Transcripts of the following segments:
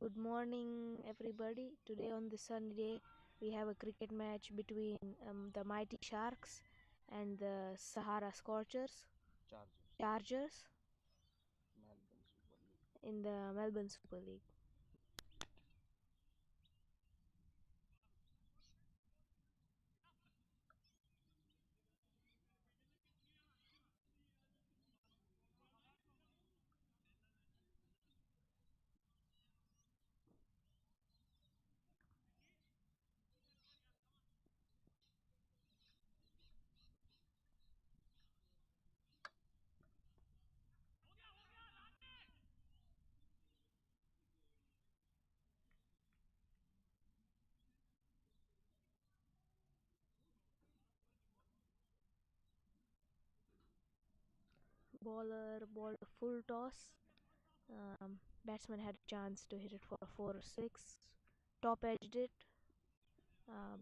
Good morning, everybody. Today, on this sunny day, we have a cricket match between the Mighty Sharks and the Sahara Chargers, Chargers Melbourne Super League. in the Melbourne Super League. Bowler bowled a full toss. Batsman had a chance to hit it for a 4 or 6. Top edged it.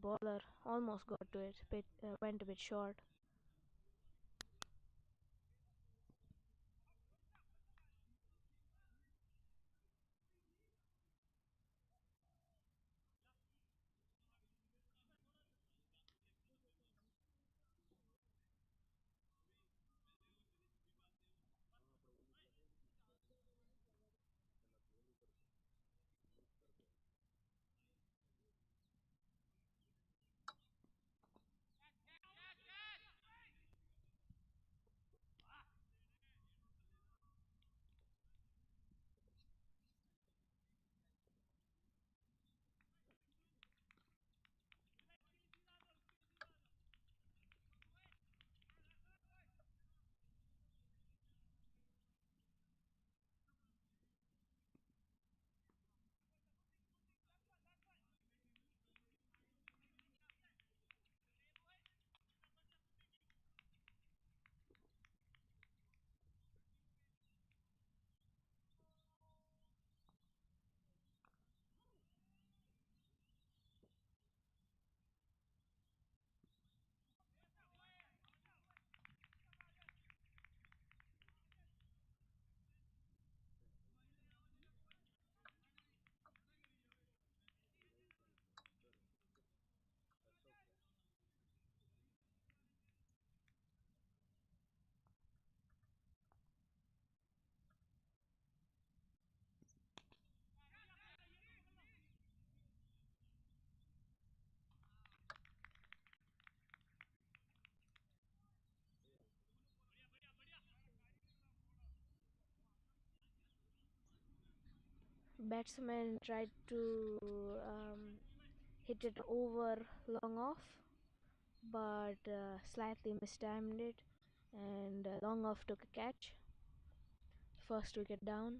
Bowler almost got to it, but went a bit short. Batsman tried to hit it over long off, but slightly mistimed it, and long off took a catch. First wicket down.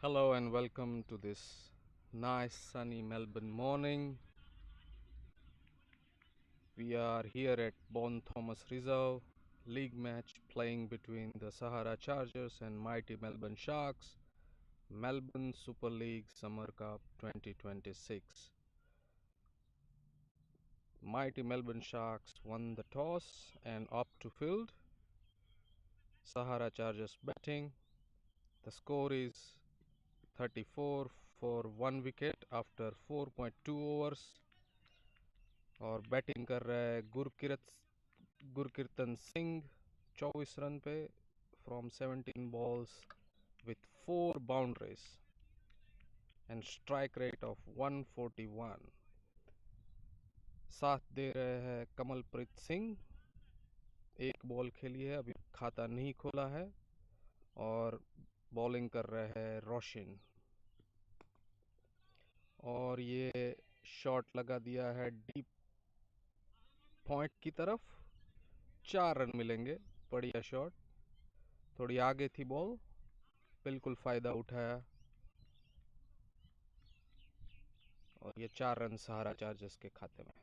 Hello and welcome to this nice sunny Melbourne morning. We are here at Bon Thomas Reserve league match playing between the Sahara Chargers and Mighty Melbourne Sharks, Melbourne Super League Summer Cup 2026. Mighty Melbourne Sharks won the toss and opt to field. Sahara Chargers batting. The score is 34 for 1 wicket after 4.2 overs. और batting कर रहा है गुरकीरतन Singh 24 run पे from 17 balls with 4 boundaries and strike rate of 141. साथ दे रहे हैं कमलप्रीत सिंह, एक ball खेली है, अभी खाता नहीं खोला है, और बॉलिंग कर रहे हैं रोशन, और ये शॉट लगा दिया है डीप पॉइंट की तरफ. 4 रन मिलेंगे. बढ़िया शॉट. थोड़ी आगे थी बॉल, बिल्कुल फायदा उठाया और ये 4 रन सहारा चार्जर्स के खाते में.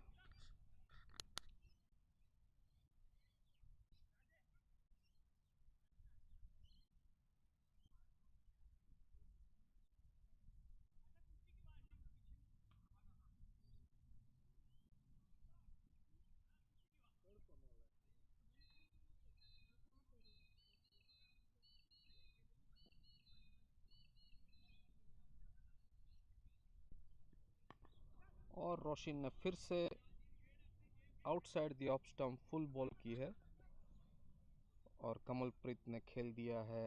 और रोशन ने फिर से outside the off stump full ball की है और कमलप्रीत ने खेल दिया है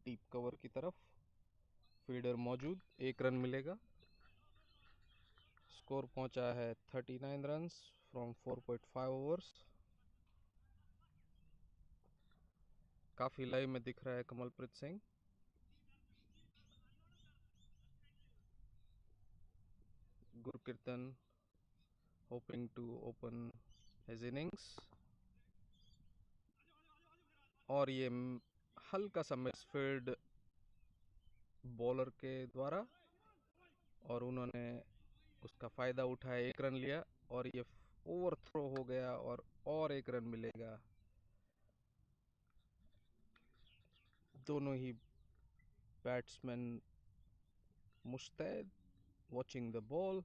डीप कवर की तरफ. फील्डर मौजूद, 1 रन मिलेगा. स्कोर पहुंचा है 39 रन्स फ्रॉम 4.5 ओवर्स. काफी लाइव में दिख रहा है Kamalpreet Singh. गुरकीरतन hoping to open his innings. और ये हल्का सा मिसफील्ड बॉलर के द्वारा, और उन्होंने उसका फ़ायदा उठाया, 1 रन लिया, और ये ओवर थ्रो हो गया और 1 रन मिलेगा. दोनों ही बैट्समैन मुस्तैद, वॉचिंग द बॉल,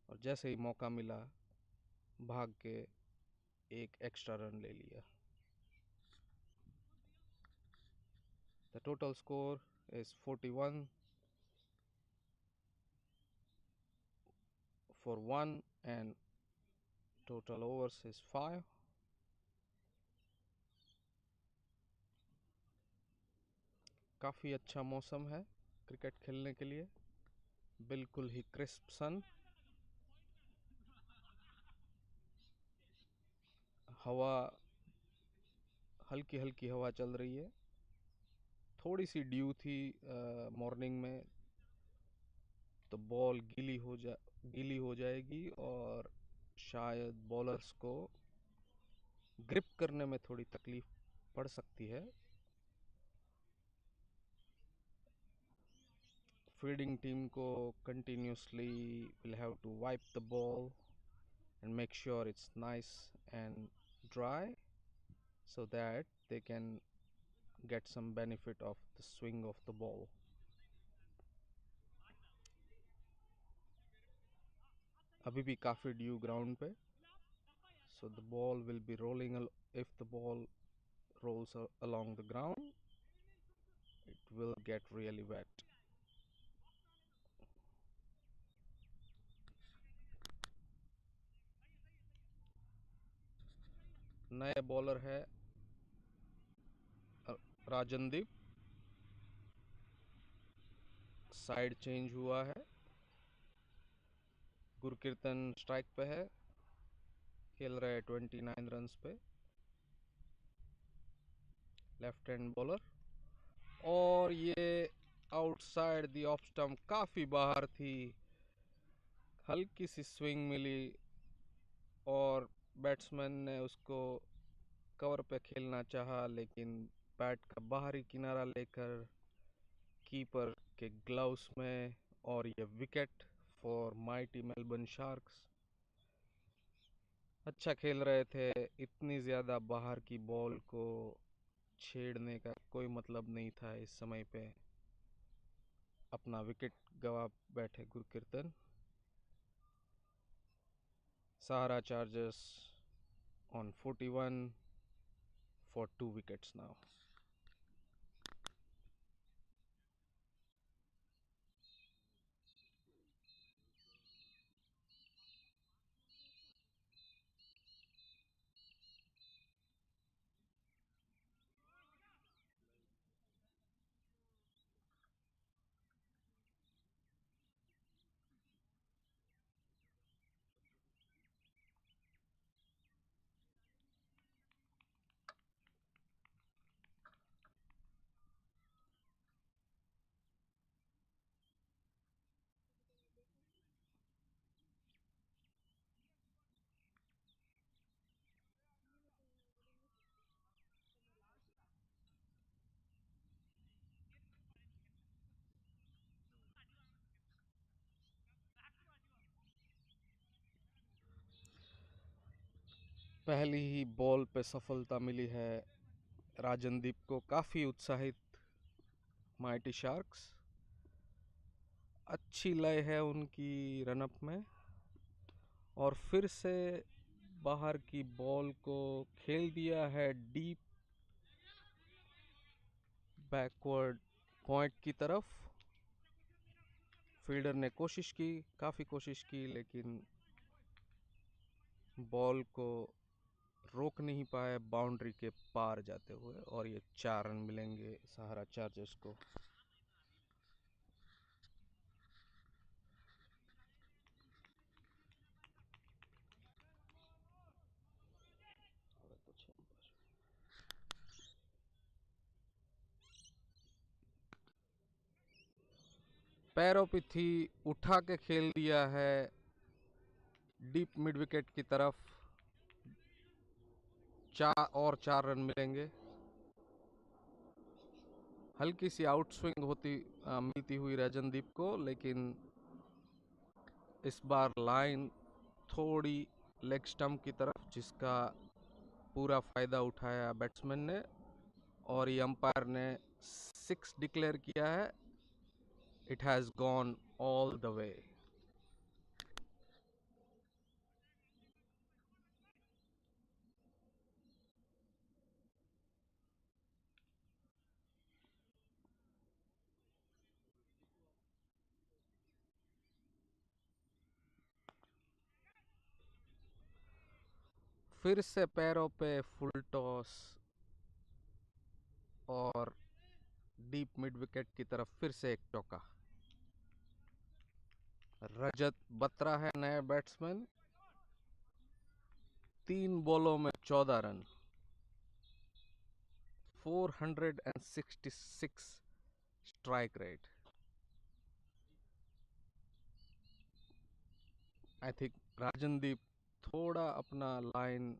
और जैसे ही मौका मिला भाग के एक एक्स्ट्रा रन ले लिया. The total score is 41 for 1 and total overs is 5. काफ़ी अच्छा मौसम है क्रिकेट खेलने के लिए. बिल्कुल ही क्रिस्प सन. हवा, हल्की हल्की हवा चल रही है. थोड़ी सी ड्यू थी मॉर्निंग में, तो बॉल गीली हो जाएगी और शायद बॉलर्स को ग्रिप करने में थोड़ी तकलीफ पड़ सकती है. फील्डिंग टीम को continuously will have to wipe the ball and make sure it's nice and dry so that they can get some benefit of the swing of the ball. अभी भी काफ़ी ड्यू ग्राउंड पे, so the ball will be rolling. If the ball rolls along the ground, it will get really wet. नया bowler है राजनदीप. Side change हुआ है. गुरकीरतन strike पे है, खेल रहा है 29 रन्स पे. लेफ्ट हैंड बॉलर, और ये आउटसाइड द ऑफ स्टंप, काफ़ी बाहर थी. हल्की सी स्विंग मिली और बैट्समैन ने उसको कवर पे खेलना चाहा, लेकिन बैट का बाहरी किनारा लेकर कीपर के ग्लव्स में, और ये wicket for mighty Melbourne sharks. अच्छा खेल रहे थे, इतनी ज़्यादा बाहर की बॉल को छेड़ने का कोई मतलब नहीं था इस समय पे। अपना विकेट गवा बैठे गुरकीरतन। Sahara Chargers on 41 for 2 wickets now. पहली ही बॉल पे सफलता मिली है राजनदीप को। काफ़ी उत्साहित माइटी शार्क्स। अच्छी लय है उनकी रनअप में, और फिर से बाहर की बॉल को खेल दिया है डीप बैकवर्ड पॉइंट की तरफ। फील्डर ने कोशिश की, काफ़ी कोशिश की, लेकिन बॉल को रोक नहीं पाए बाउंड्री के पार जाते हुए, और ये 4 रन मिलेंगे सहारा चार्जर्स को। पैरों पे थी, उठा के खेल दिया है डीप मिड विकेट की तरफ। 4 रन मिलेंगे। हल्की सी आउट स्विंग मिलती हुई राजनदीप को, लेकिन इस बार लाइन थोड़ी लेग स्टंप की तरफ, जिसका पूरा फायदा उठाया बैट्समैन ने, और ये अंपायर ने 6 डिक्लेयर किया है। It has gone all the way. फिर से पैरों पे फुल टॉस, और डीप मिड विकेट की तरफ फिर से एक चौका। रजत बत्रा है नया बैट्समैन। 3 बॉलों में 14 run, 466 strike rate. I think Rajandeep थोड़ा अपना लाइन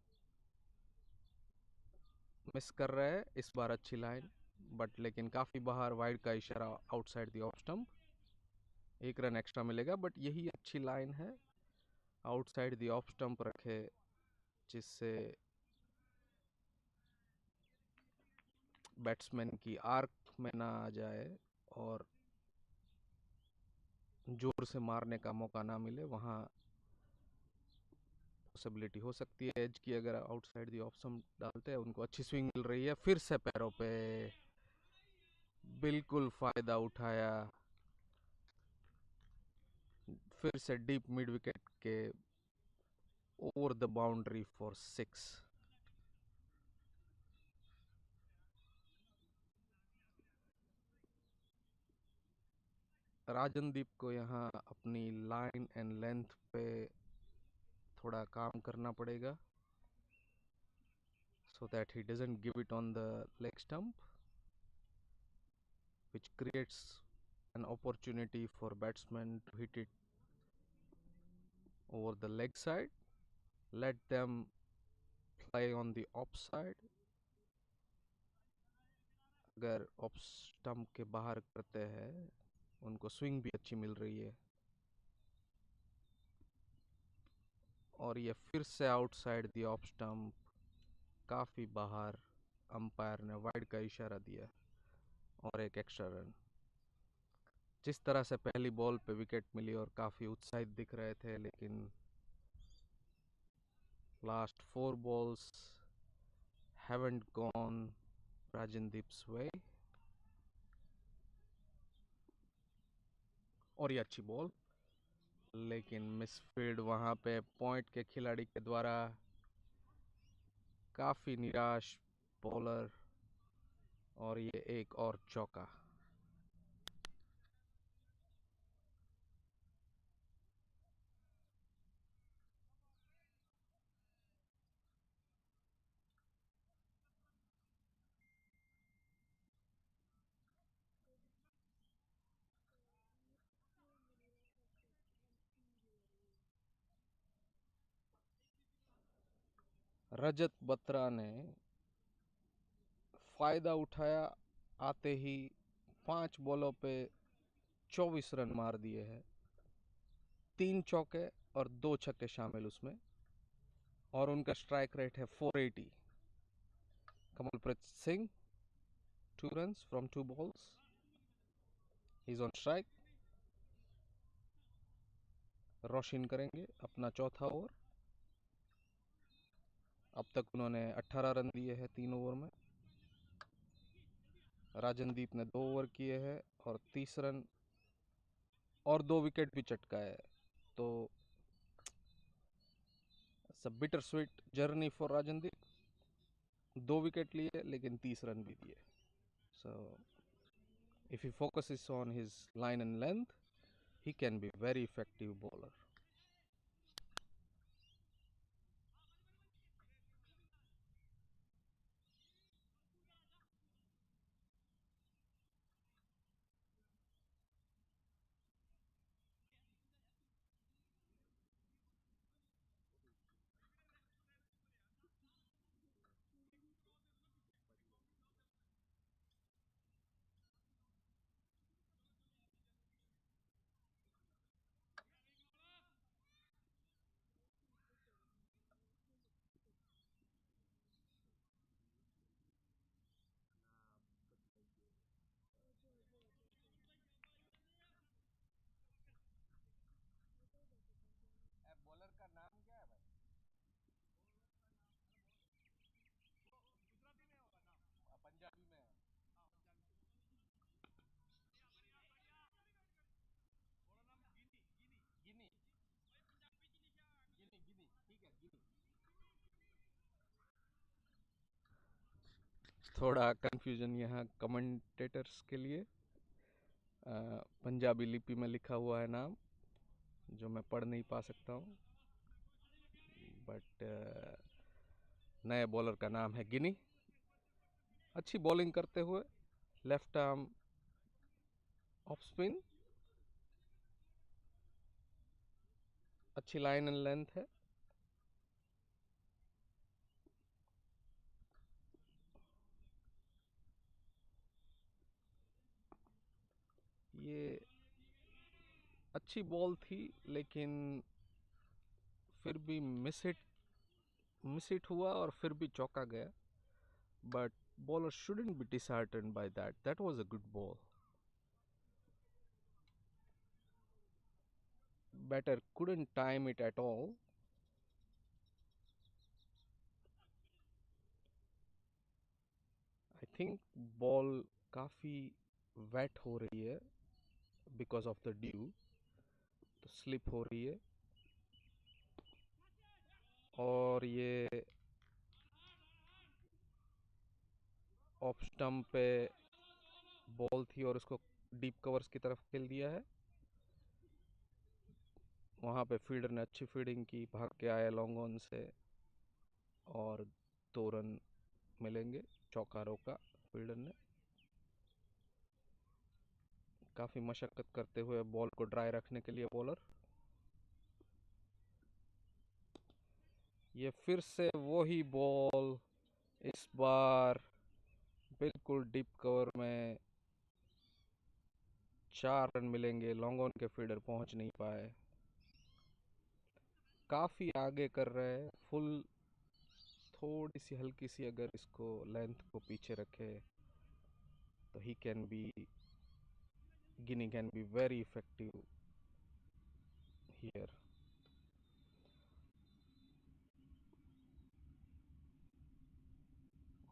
मिस कर रहे हैं इस बार। अच्छी लाइन, बट लेकिन काफ़ी बाहर वाइड का इशारा outside the off stump. 1 run extra मिलेगा, बट यही अच्छी लाइन है। आउटसाइड द ऑफ स्टंप रखे, जिससे बैट्समैन की आर्क में ना आ जाए और जोर से मारने का मौका ना मिले। वहाँ पॉसिबिलिटी हो सकती है एज की, अगर आउटसाइड दी ऑप्शन डालते हैं। उनको अच्छी स्विंग मिल रही है। फिर से पैरों पे बिल्कुल फायदा उठाया। फिर से डीप मिड विकेट के ओवर द बाउंड्री फॉर 6। राजनदीप को यहाँ अपनी लाइन एंड लेंथ पे थोड़ा काम करना पड़ेगा, so that he doesn't give it on the leg stump, which creates an opportunity for batsmen to hit it over the leg side. Let them play on the offside. अगर off stump के बाहर करते हैं, उनको swing भी अच्छी मिल रही है। और ये फिर से आउटसाइड दी ऑफ स्टंप, काफ़ी बाहर। अंपायर ने वाइड का इशारा दिया और एक एक्स्ट्रा रन। जिस तरह से पहली बॉल पे विकेट मिली और काफ़ी उत्साहित दिख रहे थे, लेकिन last 4 balls haven't gone Rajandeep's way। और ये अच्छी बॉल, लेकिन मिसफील्ड वहाँ पे पॉइंट के खिलाड़ी के द्वारा। काफ़ी निराश बॉलर, और ये एक और चौका। रजत बत्रा ने फायदा उठाया, आते ही 5 बॉलों पे 24 रन मार दिए हैं। 3 चौके और 2 छक्के शामिल उसमें, और उनका स्ट्राइक रेट है 480। Kamalpreet Singh 2 runs from 2 balls, he's on strike। रोशन करेंगे अपना चौथा ओवर। अब तक उन्होंने 18 रन दिए हैं 3 ओवर में। राजनदीप ने 2 ओवर किए हैं और 30 रन और 2 विकेट भी चटकाए। तो bitter sweet journey for Rajandeep. 2 wicket लिए लेकिन 30 रन भी दिए। So if he focuses on his line and length, he can be very effective bowler। Bowler का नाम क्या है भाई? पंजाबी में है। गिनी, गिनी, गिनी, ठीक है, गिनी। थोड़ा कंफ्यूजन यहाँ कमेंटेटर्स के लिए। पंजाबी लिपि में लिखा हुआ है नाम, जो मैं पढ़ नहीं पा सकता हूँ, बट नए बॉलर का नाम है गिनी। अच्छी बॉलिंग करते हुए, लेफ्ट आर्म ऑफ स्पिन, अच्छी लाइन एंड लेंथ है। ये अच्छी बॉल थी, लेकिन फिर भी मिस हिट हुआ और फिर भी चौका गया। But bowler shouldn't be disheartened by that. That was a good ball. Batter couldn't time it at all. I think ball काफी wet हो रही है because of the dew, तो slip हो रही है। और ये ऑफ स्टंप पे बॉल थी और उसको डीप कवर्स की तरफ खेल दिया है। वहाँ पे फील्डर ने अच्छी फील्डिंग की, भाग के आया लॉन्ग ऑन से, और 2 रन मिलेंगे। चौका रोका फील्डर ने, काफ़ी मशक्कत करते हुए बॉल को ड्राई रखने के लिए बॉलर। ये फिर से वही बॉल, इस बार बिल्कुल डीप कवर में 4 रन मिलेंगे, लॉन्ग ऑन के फील्डर पहुंच नहीं पाए। काफ़ी आगे कर रहे हैं, फुल थोड़ी सी हल्की सी अगर इसको लेंथ को पीछे रखे तो he can be Guinea can be very effective here.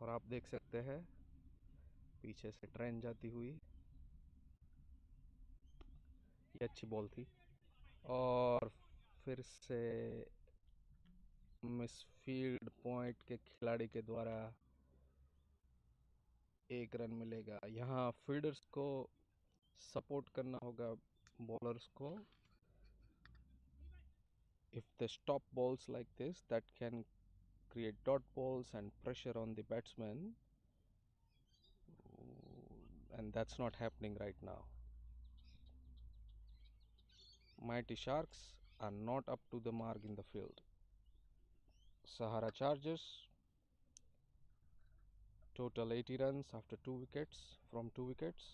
और आप देख सकते हैं पीछे से ट्रेन जाती हुई। ये अच्छी बॉल थी और फिर से मिस फील्ड पॉइंट के खिलाड़ी के द्वारा 1 रन मिलेगा। यहाँ फील्डर्स को सपोर्ट करना होगा बॉलर्स को। If they stop balls like this that can create dot balls and pressure on the batsman, and that's not happening right now. Mighty Sharks are not up to the mark in the field. Sahara Chargers total 80 runs after 2 wickets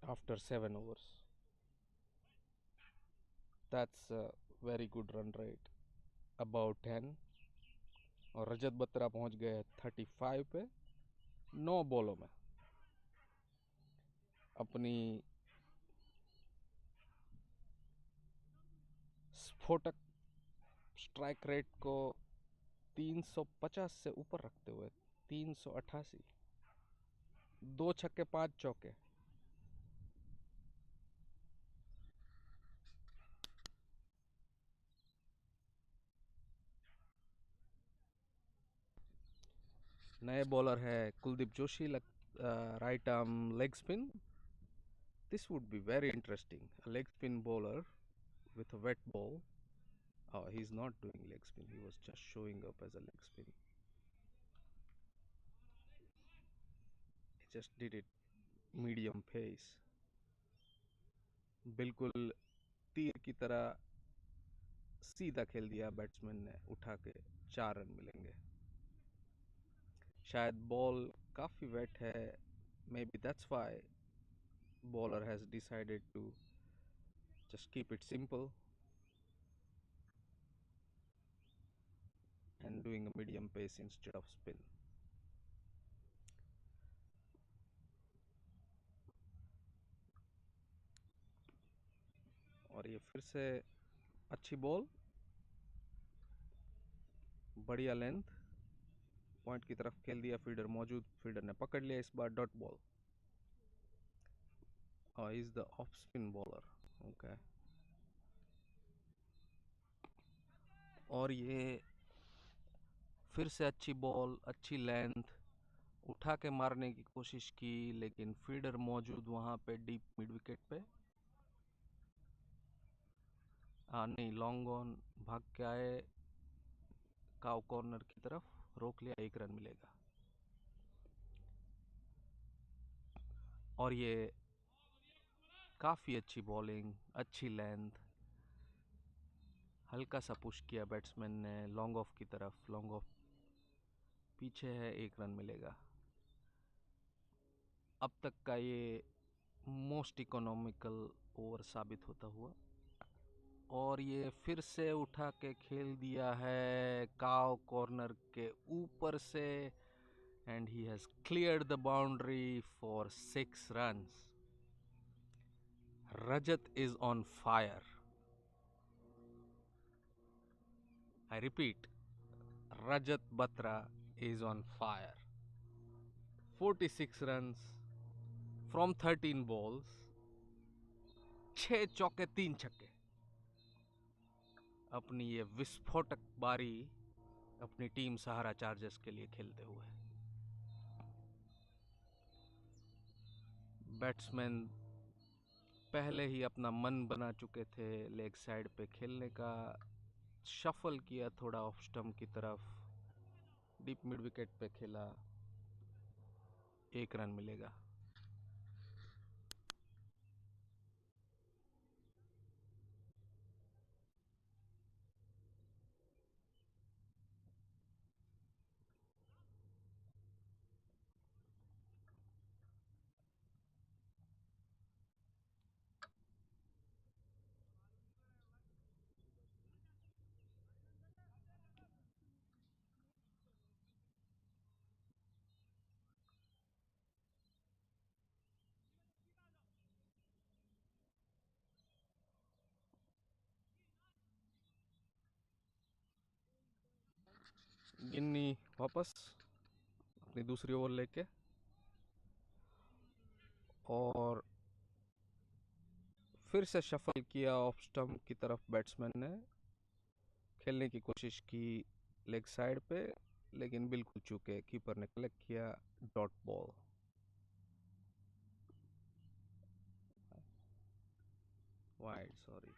after 7 overs. That's a very good run rate, about 10. और रजत बत्रा पहुंच गए 35 पे 9 बॉलों में। अपनी स्फोटक strike rate को 350 से ऊपर रखते हुए 388, 2 छक्के 5 चौके। नए बॉलर है Kuldeep Joshi, right arm leg spin. This would be very interesting, a leg spin bowler with a wet ball. Oh, he's not doing leg spin, he was just showing up as a leg spin. He just did it medium pace, बिल्कुल तीर की तरह सीधा खेल दिया batsman ने, उठा के 4 रन मिलेंगे। शायद बॉल काफ़ी वेट है, may be that's why bowler has decided to just keep it simple and doing a medium pace instead of spin. और ये फिर से अच्छी बॉल, बढ़िया लेंथ, पॉइंट की तरफ खेल दिया, फील्डर मौजूद, फील्डर ने पकड़ लिया, इस बार dot ball. Is the off spin bowler, okay. और ये फिर से अच्छी बॉल, अच्छी लेंथ, उठा के मारने की कोशिश की, लेकिन फील्डर मौजूद वहां पे डीप मिड विकेट पे। नहीं, लॉन्ग ऑन भाग के आए, काव कॉर्नर की तरफ, रोक लिया, 1 रन मिलेगा। और ये काफ़ी अच्छी बॉलिंग, अच्छी लेंथ, हल्का सा पुश किया बैट्समैन ने लॉन्ग ऑफ की तरफ, लॉन्ग ऑफ पीछे है, 1 रन मिलेगा। अब तक का ये मोस्ट इकोनॉमिकल ओवर साबित होता हुआ। और ये फिर से उठा के खेल दिया है काव कॉर्नर के ऊपर से, and he has cleared the boundary for 6 runs. Rajat is on fire. I repeat, Rajat Batra is on fire. 46 runs from 13 balls, 6 चौके 3 छक्के। अपनी ये विस्फोटक बारी अपनी टीम सहारा चार्जर्स के लिए खेलते हुए। बैट्समैन पहले ही अपना मन बना चुके थे लेग साइड पे खेलने का, शफल किया थोड़ा ऑफ स्टंप की तरफ, डीप मिड विकेट पे खेला, 1 रन मिलेगा। गिन्नी वापस अपनी दूसरी ओवर लेके, और फिर से शफल किया ऑफ स्टंप की तरफ बैट्समैन ने, खेलने की कोशिश की लेग साइड पे, लेकिन बिल्कुल चूके, कीपर ने कलेक्ट किया डॉट बॉल। Wide, sorry.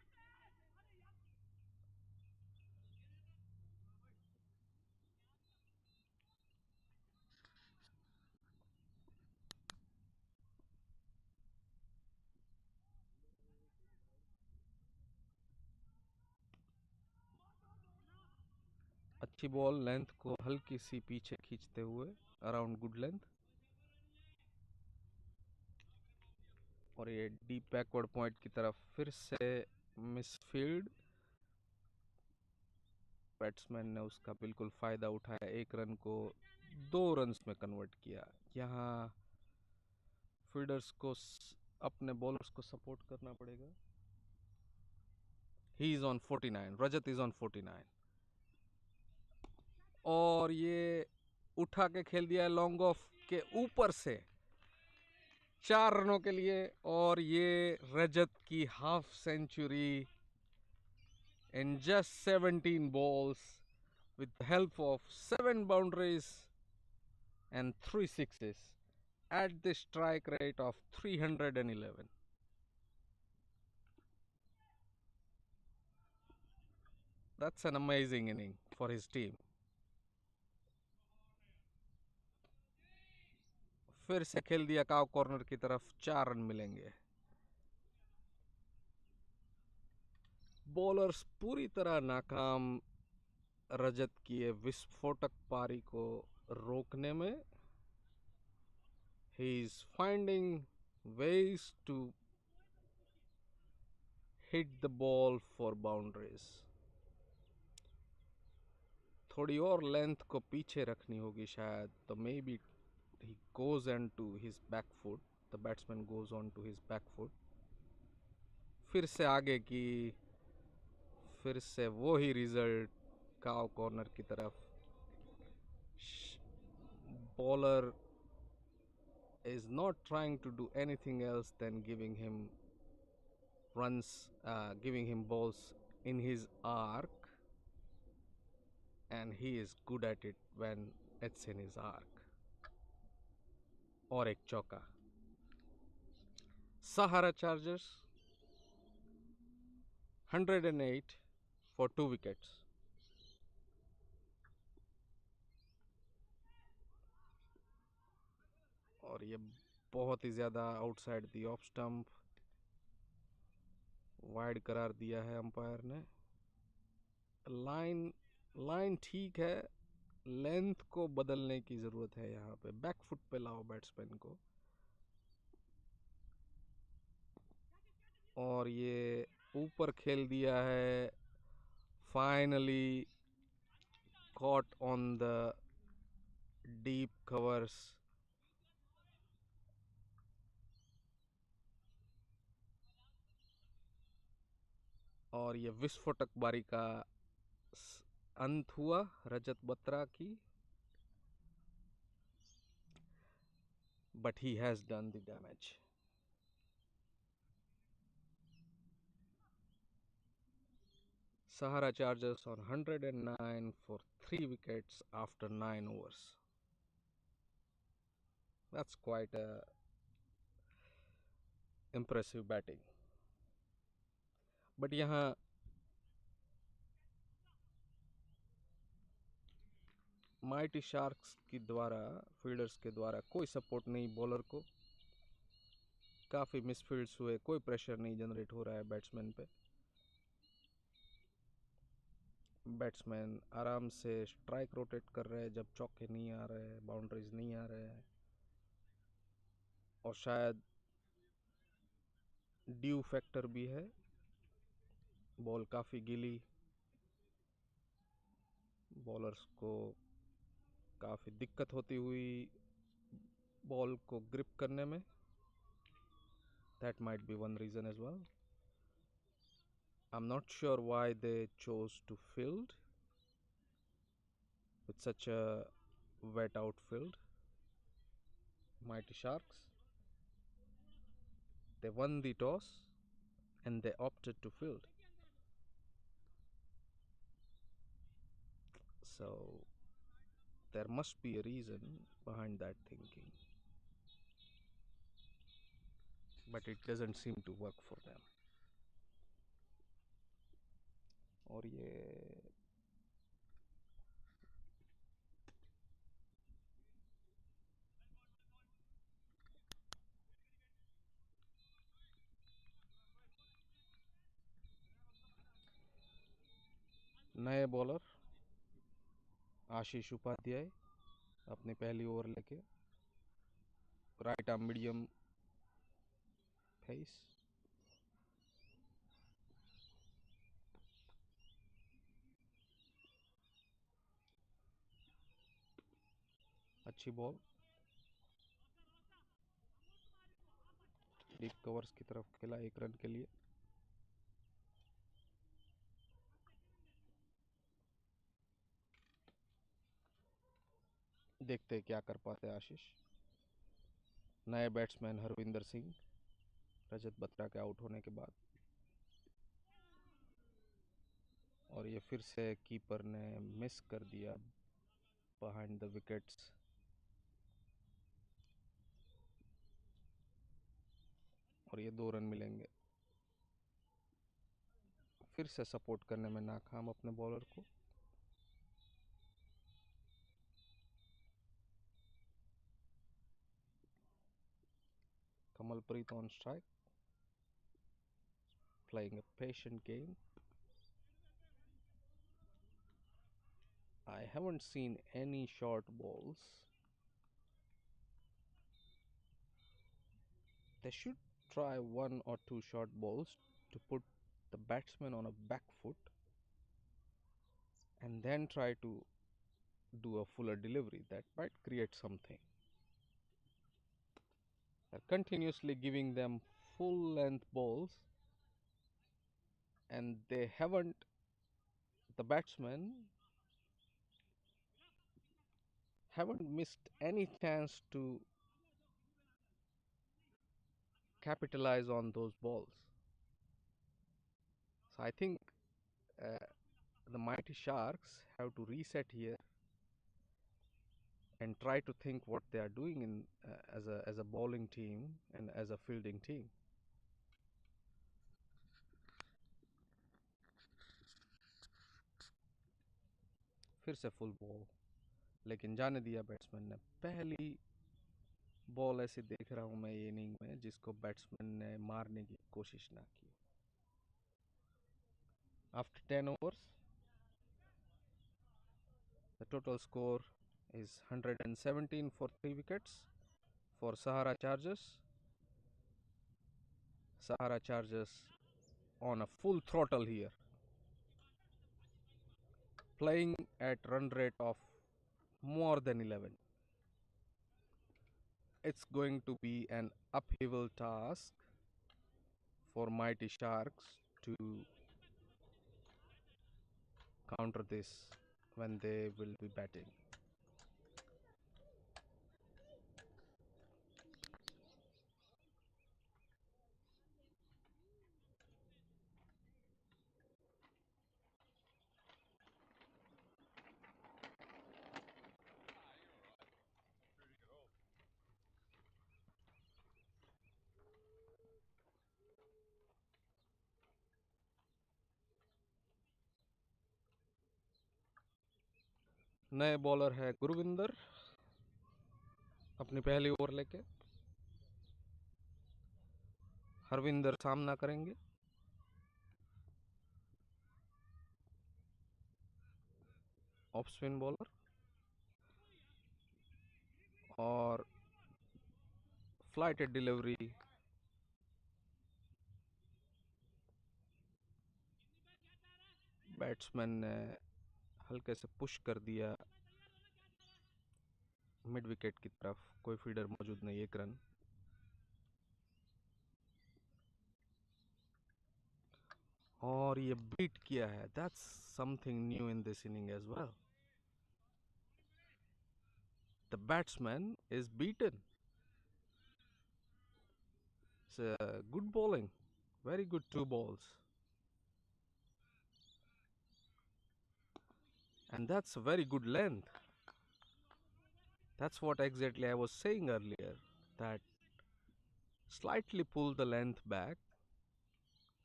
अच्छी बॉल, लेंथ को हल्की सी पीछे खींचते हुए, अराउंड गुड लेंथ, और ये डीप बैकवर्ड पॉइंट की तरफ फिर से मिसफील्ड। बैट्समैन ने उसका बिल्कुल फायदा उठाया, एक रन को 2 रन्स में कन्वर्ट किया। यहाँ फील्डर्स को अपने बॉलर्स को सपोर्ट करना पड़ेगा। He is on 49, Rajat is on 49, और ये उठा के खेल दिया लॉन्ग ऑफ के ऊपर से 4 रनों के लिए, और ये रजत की half century in just 17 balls with the help of 7 boundaries and 3 sixes at the strike rate of 311. That's an amazing inning for his team. फिर से खेल दिया काव कॉर्नर की तरफ, 4 रन मिलेंगे। बॉलर्स पूरी तरह नाकाम रजत की ये विस्फोटक पारी को रोकने में। He is finding ways to hit the ball for boundaries. थोड़ी और लेंथ को पीछे रखनी होगी शायद, तो may be he goes into his back foot, the batsman goes on to his back foot, फिर से आगे की, फिर से वो ही रिजल्ट काव कॉर्नर की तरफ। Bowler is not trying to do anything else than giving him runs, giving him balls in his arc, and he is good at it when it's in his arc. और एक चौका। Sahara Chargers 108 for 2 wickets. और ये बहुत ही ज़्यादा outside the off stump, wide करार दिया है अंपायर ने। लाइन लाइन ठीक है, लेंथ को बदलने की ज़रूरत है यहाँ पे, बैक फुट पे लाओ बैट्समैन को। और ये ऊपर खेल दिया है, finally caught on the deep covers. और ये विस्फोटक बारी का अंत हुआ रजत बत्रा की, but he has done the damage. Sahara Chargers on 109 for 3 wickets after 9 overs. That's quite a impressive batting. But यहाँ माइटी शार्क्स की द्वारा, फील्डर्स के द्वारा कोई सपोर्ट नहीं बॉलर को, काफ़ी मिसफील्ड्स हुए, कोई प्रेशर नहीं जनरेट हो रहा है बैट्समैन पे। बैट्समैन आराम से स्ट्राइक रोटेट कर रहे हैं जब चौके नहीं आ रहे हैं, बाउंड्रीज नहीं आ रहे हैं, और शायद ड्यू फैक्टर भी है, बॉल काफ़ी गीली, बॉलर्स को काफ़ी दिक्कत होती हुई बॉल को ग्रिप करने में। That might be one reason as well. I am not sure why they chose to field, with such a wet outfield. Mighty Sharks, they won the toss and they opted to field. So there must be a reason behind that thinking, but it doesn't seem to work for them. और ये नए bowler आशीष उपाध्याय अपनी पहली over लेके right arm medium pace, अच्छी ball deep covers की तरफ खेला 1 रन के लिए। देखते क्या कर पाते आशीष। नए बैट्समैन हरविंदर सिंह रजत बत्रा के आउट होने के बाद, और ये फिर से कीपर ने मिस कर दिया बिहाइंड द विकेट्स। और ये 2 रन मिलेंगे। फिर से सपोर्ट करने में नाकाम अपने बॉलर को। Kamalpreet on strike, playing a patient game. I haven't seen any short balls. They should try 1 or 2 short balls to put the batsman on a back foot and then try to do a fuller delivery. That might create something. They're continuously giving them full length balls, and they haven't, the batsmen haven't missed any chance to capitalize on those balls. So I think uh, the Mighty Sharks have to reset here and try to think what they are doing in as a bowling team and as a fielding team. फिर से full ball, लेकिन जाने दिया batsman ने। पहली ball ऐसे देख रहा हूं मैं ये इनिंग में जिसको बैट्समैन ने मारने की कोशिश ना की। After 10 overs, the total score is 117 for 3 wickets for Sahara Chargers. Sahara Chargers on a full throttle here, playing at run rate of more than 11. It's going to be an uphill task for Mighty Sharks to counter this when they will be batting. नए bowler है गुरविंदर अपनी पहली over लेके। हरविंदर सामना करेंगे। Off spin bowler और flighted delivery, batsman ने हल्के से पुश कर दिया मिड विकेट की तरफ। कोई फीडर मौजूद नहीं, 1 रन। और ये बीट किया है, that's something new in this inning as well. the batsman is beaten. It's a good bowling, very good 2 balls. And that's a very good length. That's what exactly I was saying earlier, that slightly pull the length back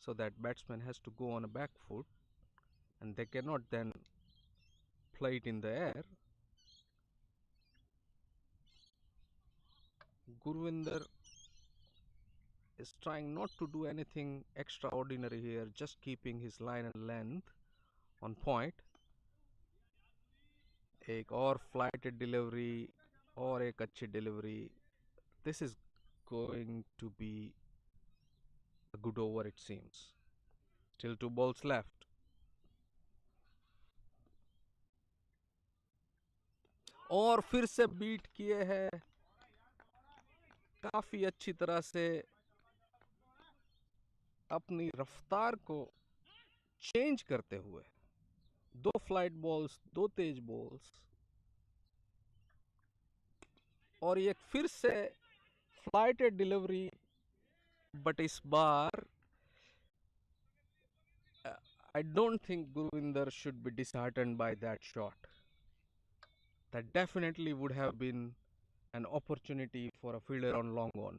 so that batsman has to go on a back foot and they cannot then play it in the air. Gurvinder is trying not to do anything extraordinary here, just keeping his line and length on point. एक और flighted delivery और एक अच्छी delivery. This is going to be a good over, it seems. Still 2 balls left. और फिर से beat किए हैं काफी अच्छी तरह से, अपनी रफ्तार को चेंज करते हुए. 2 फ्लाइट बॉल्स, 2 तेज बॉल्स, और ये फिर से फ्लाइटेड डिलीवरी. बट इस बार I don't think Gurvinder should be disheartened by that shot. That definitely would have been an opportunity for a fielder on long on.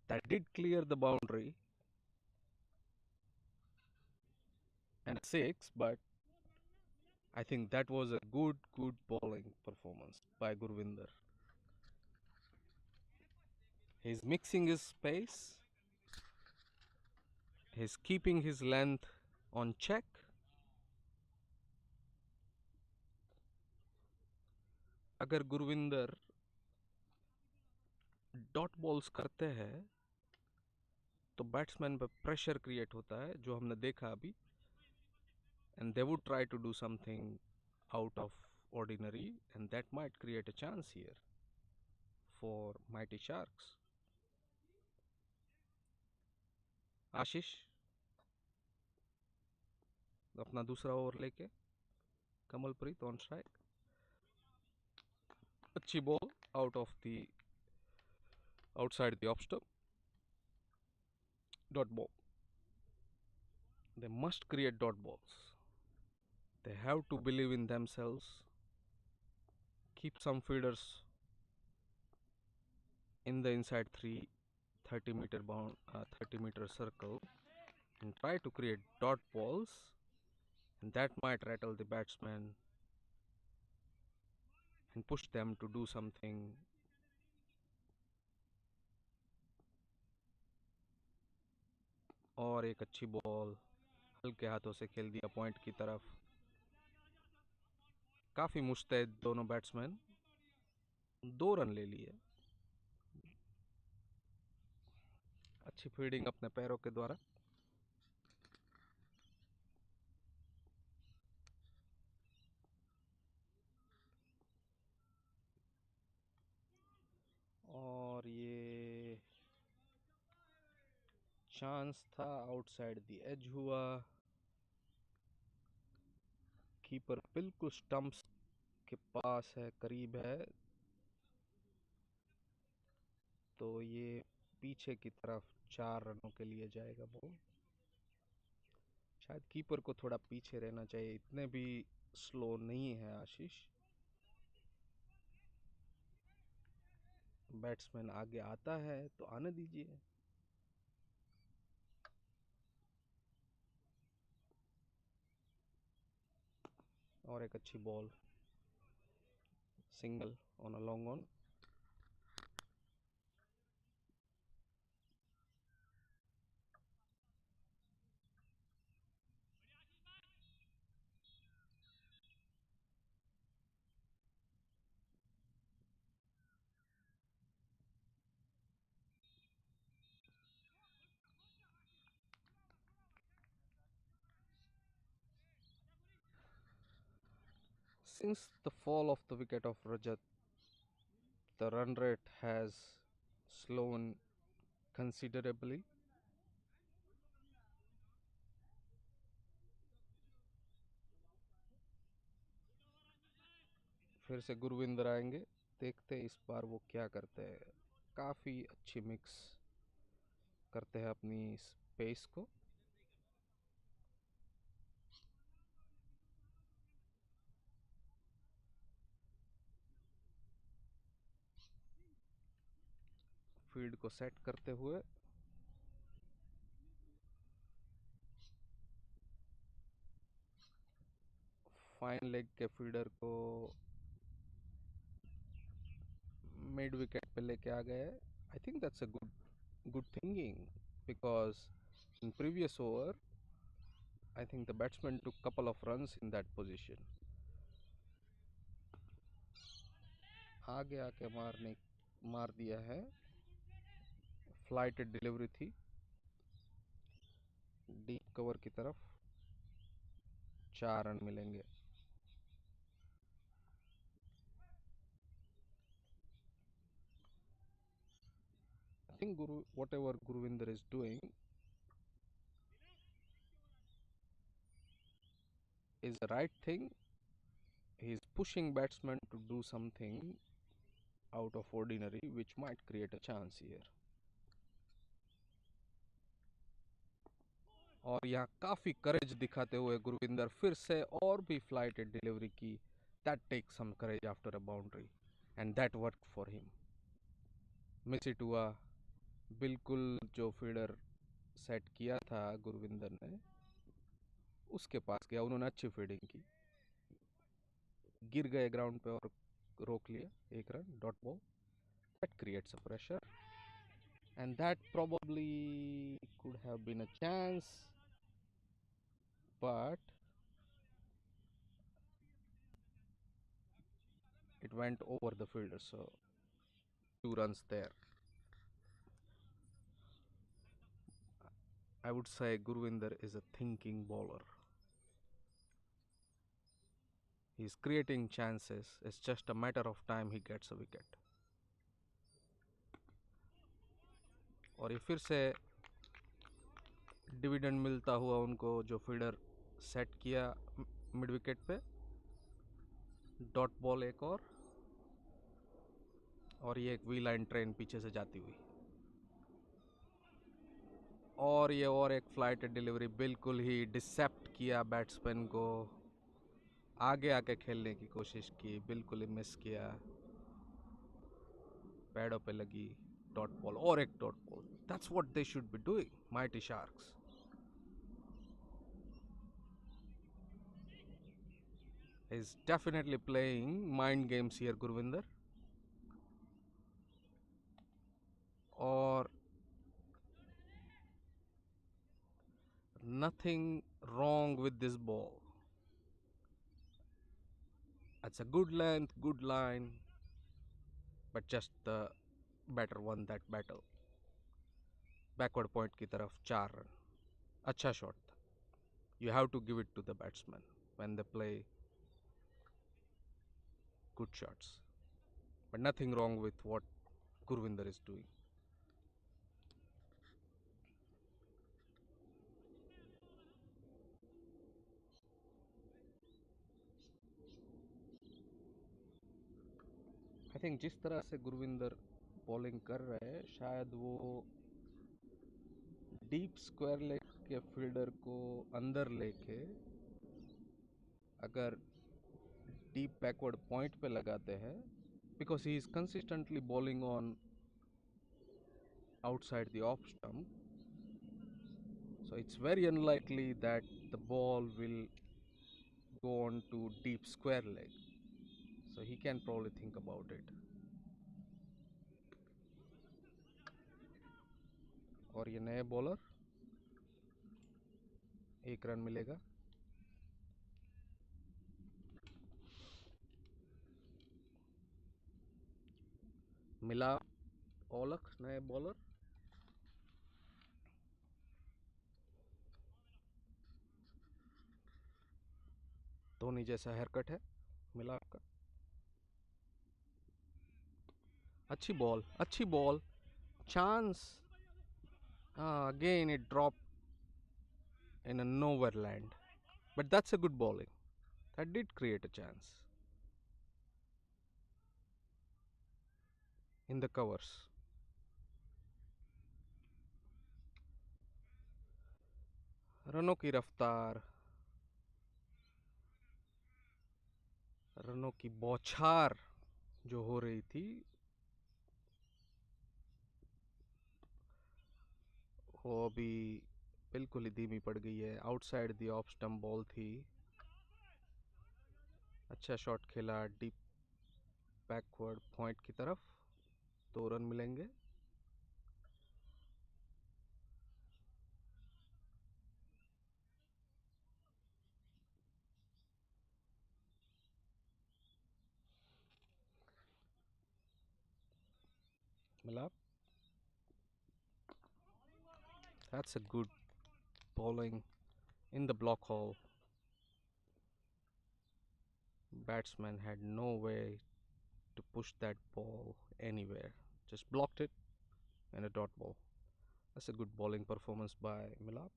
That did clear the boundary and 6, but I think that was a good bowling performance by Gurvinder. He's mixing his pace, he's keeping his length on check. अगर Gurvinder dot balls करते हैं तो batsman पर pressure create होता है, जो हमने देखा अभी. And they would try to do something out of ordinary, and that might create a chance here for Mighty Sharks. आशीष अपना दूसरा ओवर लेके, कमलप्रीत ऑन स्ट्राइक. अच्छी ball out of the outside the off stump. Dot ball. They must create dot balls. They have to believe in themselves. Keep some fielders in the inside 30-meter bound, 30-meter circle, and try to create dot balls, and that might rattle the batsman and push them to do something. और एक अच्छी ball हल्के हाथों से खेल दिया point की तरफ. काफी मुस्तैद दोनों बैट्समैन, 2 रन ले लिए. अच्छी फील्डिंग अपने पैरों के द्वारा. और ये चांस था, आउटसाइड द एज हुआ. कीपर बिल्कुल स्टंप्स के पास है, करीब है, तो ये पीछे की तरफ 4 रनों के लिए जाएगा बॉल. शायद कीपर को थोड़ा पीछे रहना चाहिए, इतने भी स्लो नहीं है आशीष. बैट्समैन आगे आता है तो आने दीजिए. और एक अच्छी ball, single on a long on. Since the fall of the wicket of Rajat, the run rate has slowed considerably. फिर से गुरविंदर आएंगे, देखते हैं इस बार वो क्या करते हैं। काफ़ी अच्छी मिक्स करते हैं अपनी स्पेस को। फील्ड को सेट करते हुए फाइन लेग के फील्डर को मिड विकेट पे लेके आ गए। I think that's a good thinking, because in previous over I think the batsman took couple of runs in that position. आगे आके मार दिया है। फ्लाइटेड डिलीवरी थी डीप कवर की तरफ। 4 रन मिलेंगे। I think whatever Guruvinder is doing is the right thing. He is pushing batsmen to do something out of ordinary which might create a chance here. और यहाँ काफी करेज दिखाते हुए गुरविंदर फिर से और भी फ्लाइटेड डिलीवरी की। That takes some courage after a boundary and that work for him. Miss it हुआ। बिल्कुल जो फील्डर सेट किया था गुरविंदर ने उसके पास गया। उन्होंने अच्छी फील्डिंग की, गिर गए ग्राउंड पे और रोक लिया। 1 run, dot ball. That creates a pressure and that probably could have been a chance, but it went over the fielder, so 2 runs there. I would say Gurvinder is a thinking bowler. He's creating chances. It's just a matter of time he gets a wicket. और ये फिर से dividend मिलता हुआ उनको, जो fielder set किया mid wicket पे। डॉट बॉल एक और ये एक वी लाइन ट्रेन पीछे से जाती हुई। और ये और एक फ्लाइट डिलीवरी बिल्कुल ही डिसेप्ट किया बैट्समैन को। आगे आके खेलने की कोशिश की, बिल्कुल ही मिस किया। पैडों पे लगी डॉट बॉल और एक dot ball. That's what they should be doing, mighty sharks. He's definitely playing mind games here, Gurvinder. Or nothing wrong with this ball. It's a good length, good line, but just the batter won that battle. Backward point की तरफ 4 run. अच्छा shot था। You have to give it to the batsman when they play good shots. But nothing wrong with what Gurvinder is doing. I think जिस तरह से Gurvinder bowling कर रहे हैं, शायद वो डीप स्क्वायर लेग के फील्डर को अंदर लेके अगर डीप बैकवर्ड पॉइंट पे लगाते हैं, because he is consistently bowling on outside the off stump, so it's very unlikely that the ball will go on to deep square leg, so he can probably think about it. और ये नए bowler, 1 run मिलेगा। मिला औलख नए bowler. Dhoni जैसा haircut है मिला आपका। अच्छी बॉल, अच्छी ball, chance. Again it dropped in a nowhere land, but that's a good bowling. That did create a chance. in the covers. रनों की रफ्तार, रनों की बौछार जो हो रही थी वो अभी बिल्कुल ही धीमी पड़ गई है। Outside the off stump ball थी। अच्छा शॉट खेला डीप बैकवर्ड पॉइंट की तरफ, 2 रन मिलेंगे। मिला। That's a good bowling in the block hole. Batsman had no way to push that ball anywhere. Just blocked it and a dot ball. That's a good bowling performance by Milap.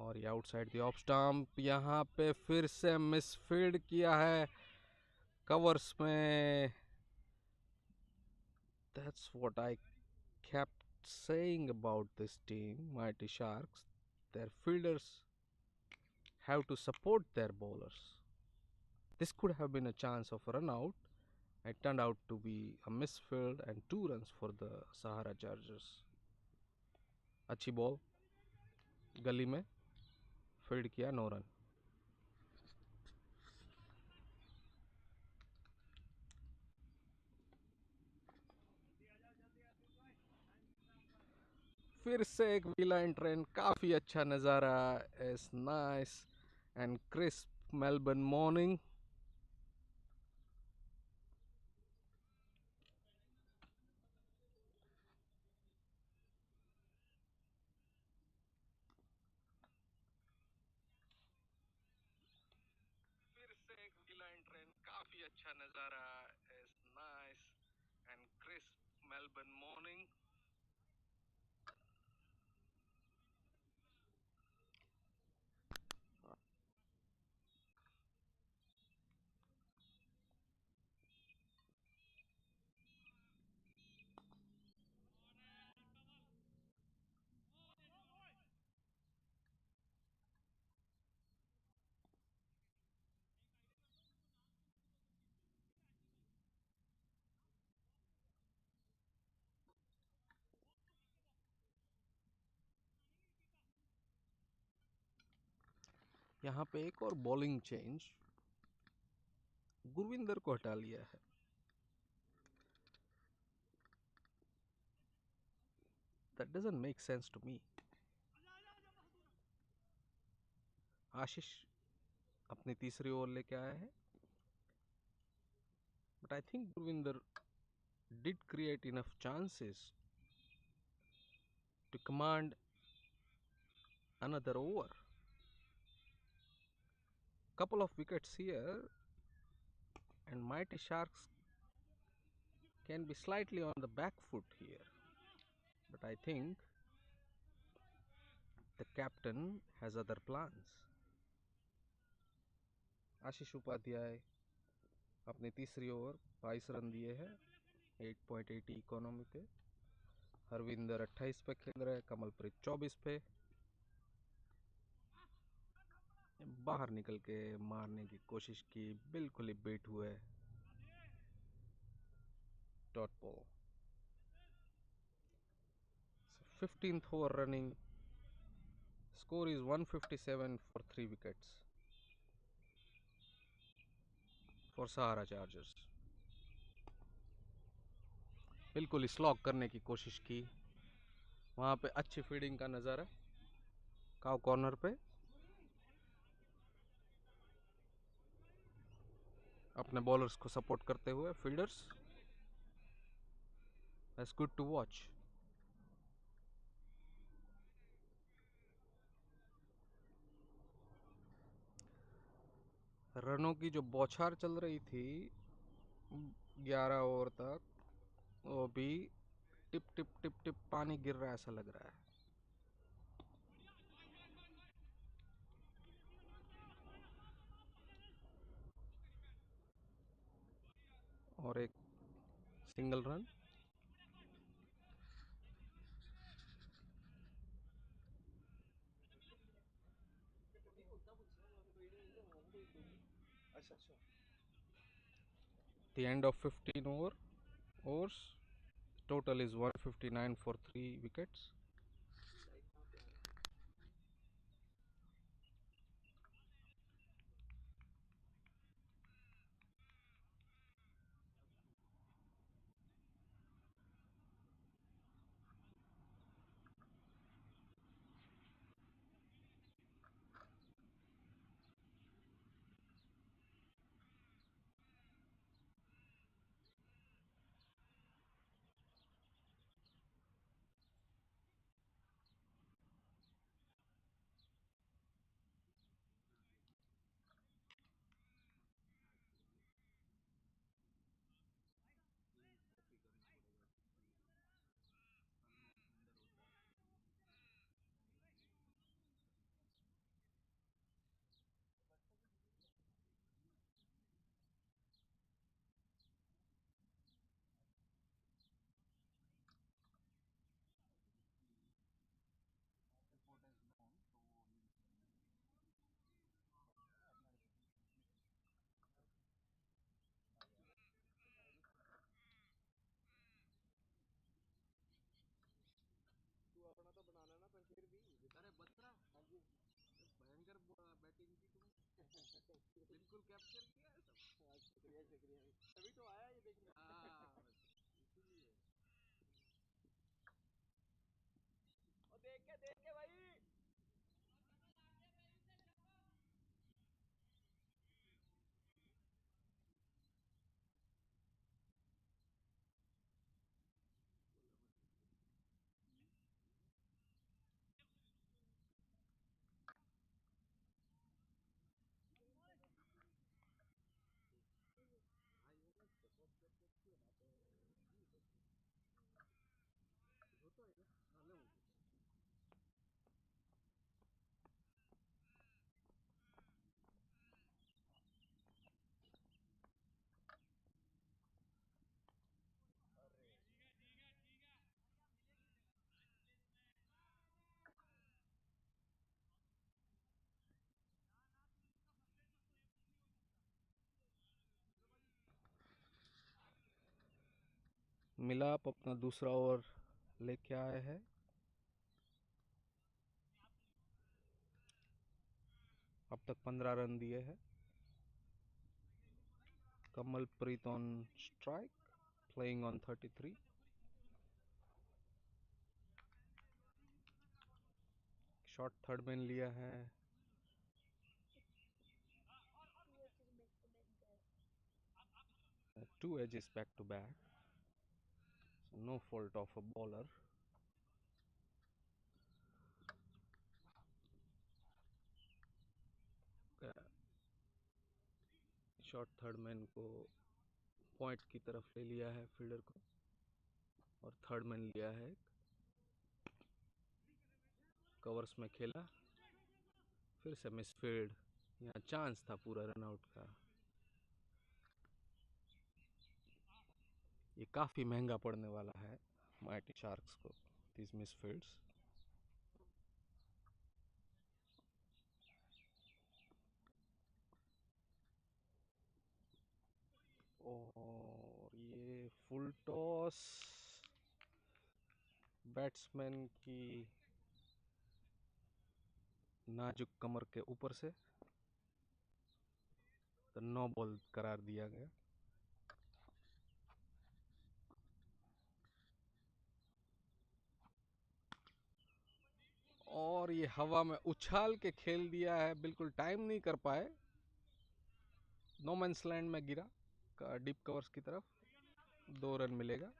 और ये outside the off stump, यहाँ पे फिर से misfield किया है covers में। That's what I kept saying about this team, Mighty Sharks. Their fielders have to support their bowlers. This could have been a chance of a run out. It turned out to be a misfield and 2 runs for the Sahara Chargers. अच्छी ball गली में field किया, 9 run. फिर से एक we-line train, काफ़ी अच्छा नज़ारा। It's nice and crisp Melbourne morning. फिर से एक वी-लाइन ट्रेन, काफ़ी अच्छा नज़ारा। It's nice and crisp Melbourne morning. यहाँ पे एक और बॉलिंग चेंज, गुरविंदर को हटा लिया है। That doesn't make sense to me. आशीष अपनी तीसरी ओवर लेके आया है, but I think Gurvinder did create enough chances to command another over. Couple of wickets here and Mighty Sharks can be slightly on the back foot here, but I think the captain has other plans. आशीष उपाध्याय अपनी तीसरी over 22 run दिए हैं 8.80 economy पे। हरविंदर 28 पे खेल रहे हैं, कमलप्रीत 24 पे। बाहर निकल के मारने की कोशिश की, बिल्कुल ही बेट हुए, dot ball. 15th over running, score is 157 for 3 wickets for Sahara Chargers. बिल्कुल स्लॉग करने की कोशिश की, वहाँ पे अच्छी फील्डिंग का नज़ारा। काउ कॉर्नर पे अपने बॉलर्स को सपोर्ट करते हुए fielders, that's good to watch. रनों की जो बौछार चल रही थी 11 ओवर तक, वो भी टिप टिप टिप टिप पानी गिर रहा है ऐसा लग रहा है। और एक single run. The end of 15 overs. Total is 159 for 3 wickets. मिलाप अपना दूसरा ओवर लेके आए हैं। अब तक 15 रन दिए हैं। Kamalpreet on strike, playing on 33। Shot third man लिया है। 2 edges back to back, so no fault of a bowler. Shot third man को पॉइंट की तरफ ले लिया है फील्डर को, और थर्ड मैन लिया है, कवर्स में खेला, फिर से मिसफील्ड। यहाँ चांस था पूरा रन आउट का। ये काफी महंगा पड़ने वाला है माइटी शार्क्स को, दिस मिसफील्ड्स। और ये फुल टॉस बैट्समैन की नाजुक कमर के ऊपर से, तो नो बॉल करार दिया गया। और ये हवा में उछाल के खेल दिया है, बिल्कुल टाइम नहीं कर पाए। नो मैंस लैंड में गिरा डीप कवर्स की तरफ। 2 रन मिलेगा।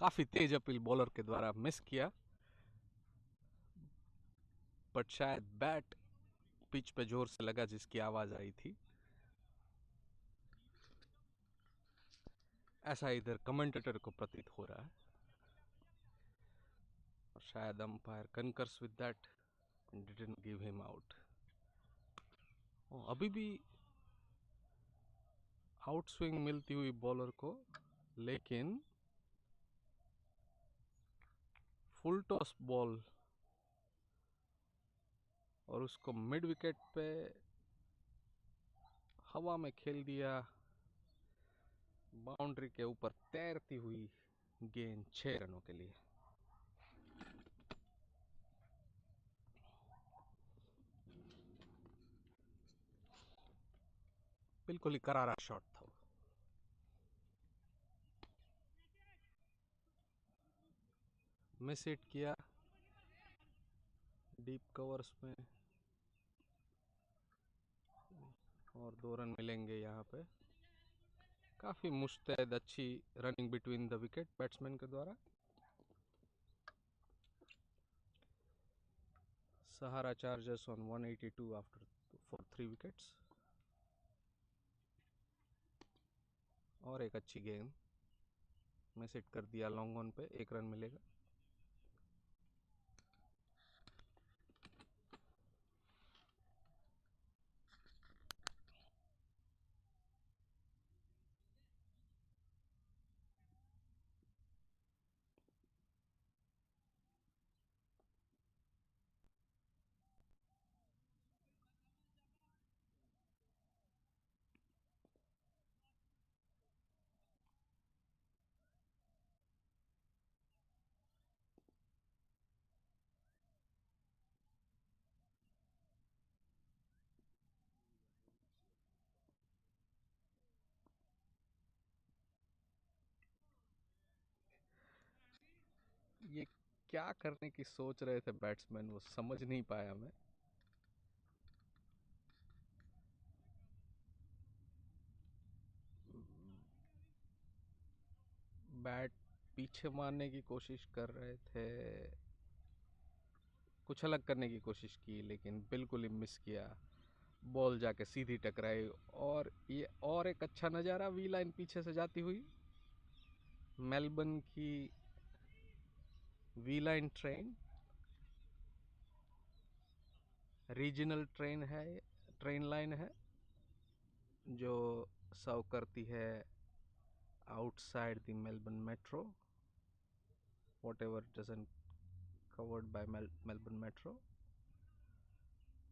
काफ़ी तेज अपील बॉलर के द्वारा मिस किया, बट शायद बैट पिच पे जोर से लगा जिसकी आवाज़ आई थी। ऐसा इधर कमेंटेटर को प्रतीत हो रहा है, और शायद umpire concurs with that and didn't give him out. अभी भी आउट स्विंग मिलती हुई बॉलर को, लेकिन फुल टॉस बॉल और उसको मिड विकेट पे हवा में खेल दिया। बाउंड्री के ऊपर तैरती हुई गेंद 6 रनों के लिए। बिल्कुल ही करारा शॉट था। मिस हिट किया डीप कवर्स में, और 2 रन मिलेंगे यहाँ पे। काफ़ी मुस्तैद अच्छी running between the wicket batsman के द्वारा। Sahara chargers on 182 after for 3 wickets. और एक अच्छी गेंद मिस हिट कर दिया लॉन्ग ऑन पे, 1 रन मिलेगा। ये क्या करने की सोच रहे थे बैट्समैन, वो समझ नहीं पाया मैं। बैट पीछे मारने की कोशिश कर रहे थे, कुछ अलग करने की कोशिश की, लेकिन बिल्कुल ही मिस किया। बॉल जाके सीधी टकराई। और ये और एक अच्छा नज़ारा, वी लाइन पीछे से जाती हुई। मेलबर्न की V line train, regional train line है, जो सर्व करती है outside the Melbourne metro, whatever doesn't covered by Melbourne metro.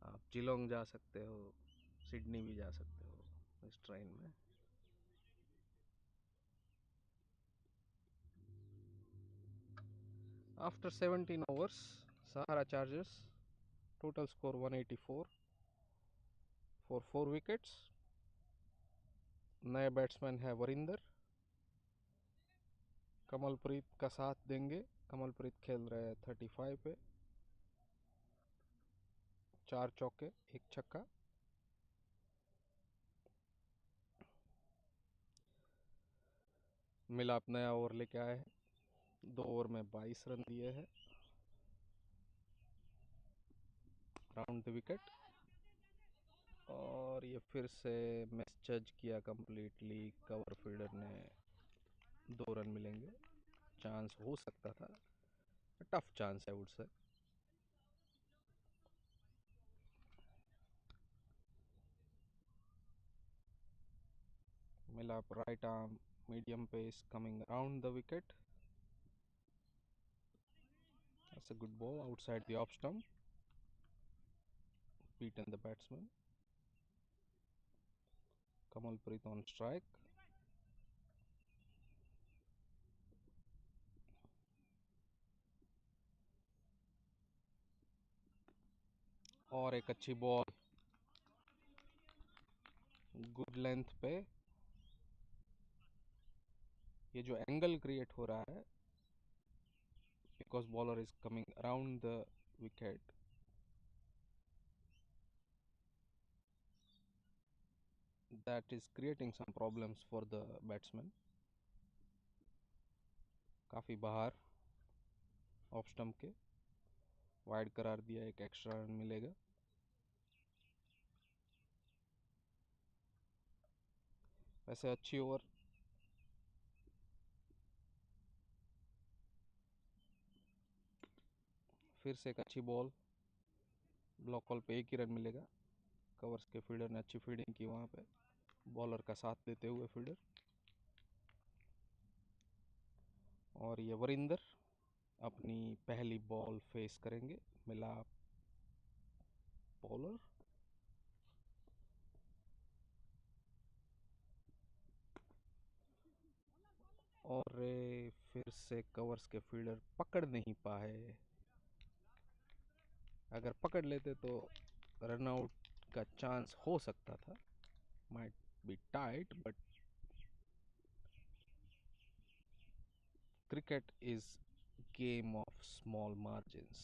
आप जिलोंग जा सकते हो, सिडनी भी जा सकते हो इस ट्रेन में। After 17 overs, Sahara chargers total score 184 for 4 wickets. नए बैट्समैन है वरिंदर, कमलप्रीत का साथ देंगे। कमलप्रीत खेल रहे हैं 35 पे, 4 चौके 1 छक्का। मिलाप नया ओवर लेके आए हैं, 2 ओवर में 22 रन दिए हैं। राउंड द विकेट, और ये फिर से मिस जज किया कंप्लीटली कवर फील्डर ने। 2 रन मिलेंगे, चांस हो सकता था, टफ चांस है वुड से। Milap right arm medium pace coming around the wicket. That's a good ball outside the off stump, beaten the batsman. Kamalpreet on strike. और एक अच्छी बॉल गुड लेंथ पे। ये जो एंगल क्रिएट हो रहा है, because bowler is coming around the wicket, that is creating some problems for the batsman. काफ़ी बाहर ऑफ स्टंप के, वाइड करार दिया, एक एक्स्ट्रा रन मिलेगा। वैसे अच्छी ओवर, फिर से एक अच्छी बॉल, ब्लॉक कॉल पे एक ही रन मिलेगा। कवर्स के फील्डर ने अच्छी फील्डिंग की वहाँ पे, बॉलर का साथ देते हुए फील्डर। और ये वरिंदर अपनी पहली बॉल फेस करेंगे, मिला बॉलर और फिर से कवर्स के फील्डर पकड़ नहीं पाए। अगर पकड़ लेते तो रन आउट का चांस हो सकता था, might be tight, but cricket is game of small margins,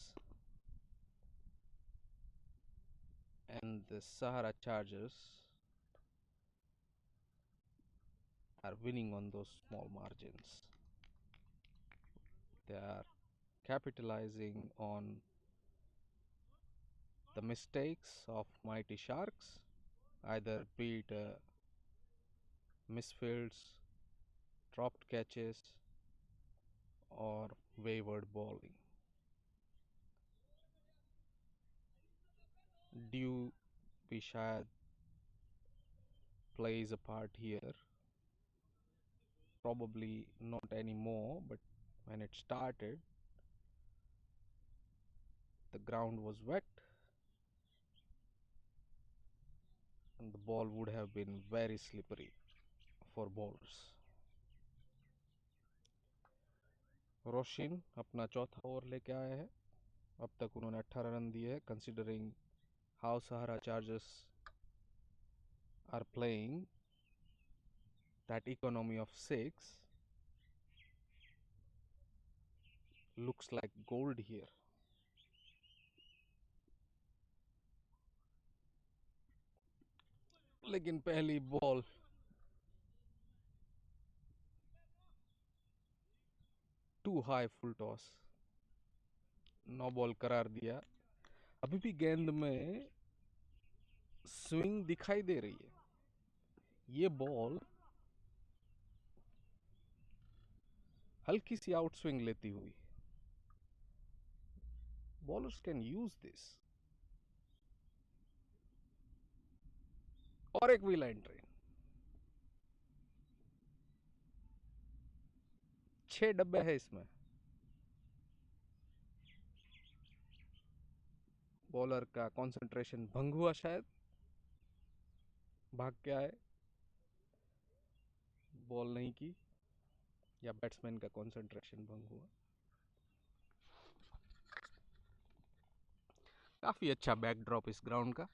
and the Sahara Chargers are winning on those small margins. They are capitalizing on the mistakes of Mighty Sharks, either be it misfields, dropped catches, or wayward bowling. Due भी शायद plays a part here, probably not anymore, but when it started the ground was wet and the ball would have been very slippery for bowlers. रोशिन अपना चौथा over लेके आए हैं। अब तक उन्होंने 18 रन दिए हैं। Considering how Sahara Chargers are playing that economy of 6 looks like gold here. लेकिन पहली ball too high, full toss, no ball करार दिया। अभी भी गेंद में स्विंग दिखाई दे रही है। ये बॉल हल्की सी आउट स्विंग लेती हुई। Bowlers can use this. और एक वी लाइन ट्रेन, 6 डब्बे है इसमें। बॉलर का कंसंट्रेशन भंग हुआ, शायद भाग के आए, बॉल नहीं की, या बैट्समैन का कंसंट्रेशन भंग हुआ। काफी अच्छा बैकड्रॉप इस ग्राउंड का।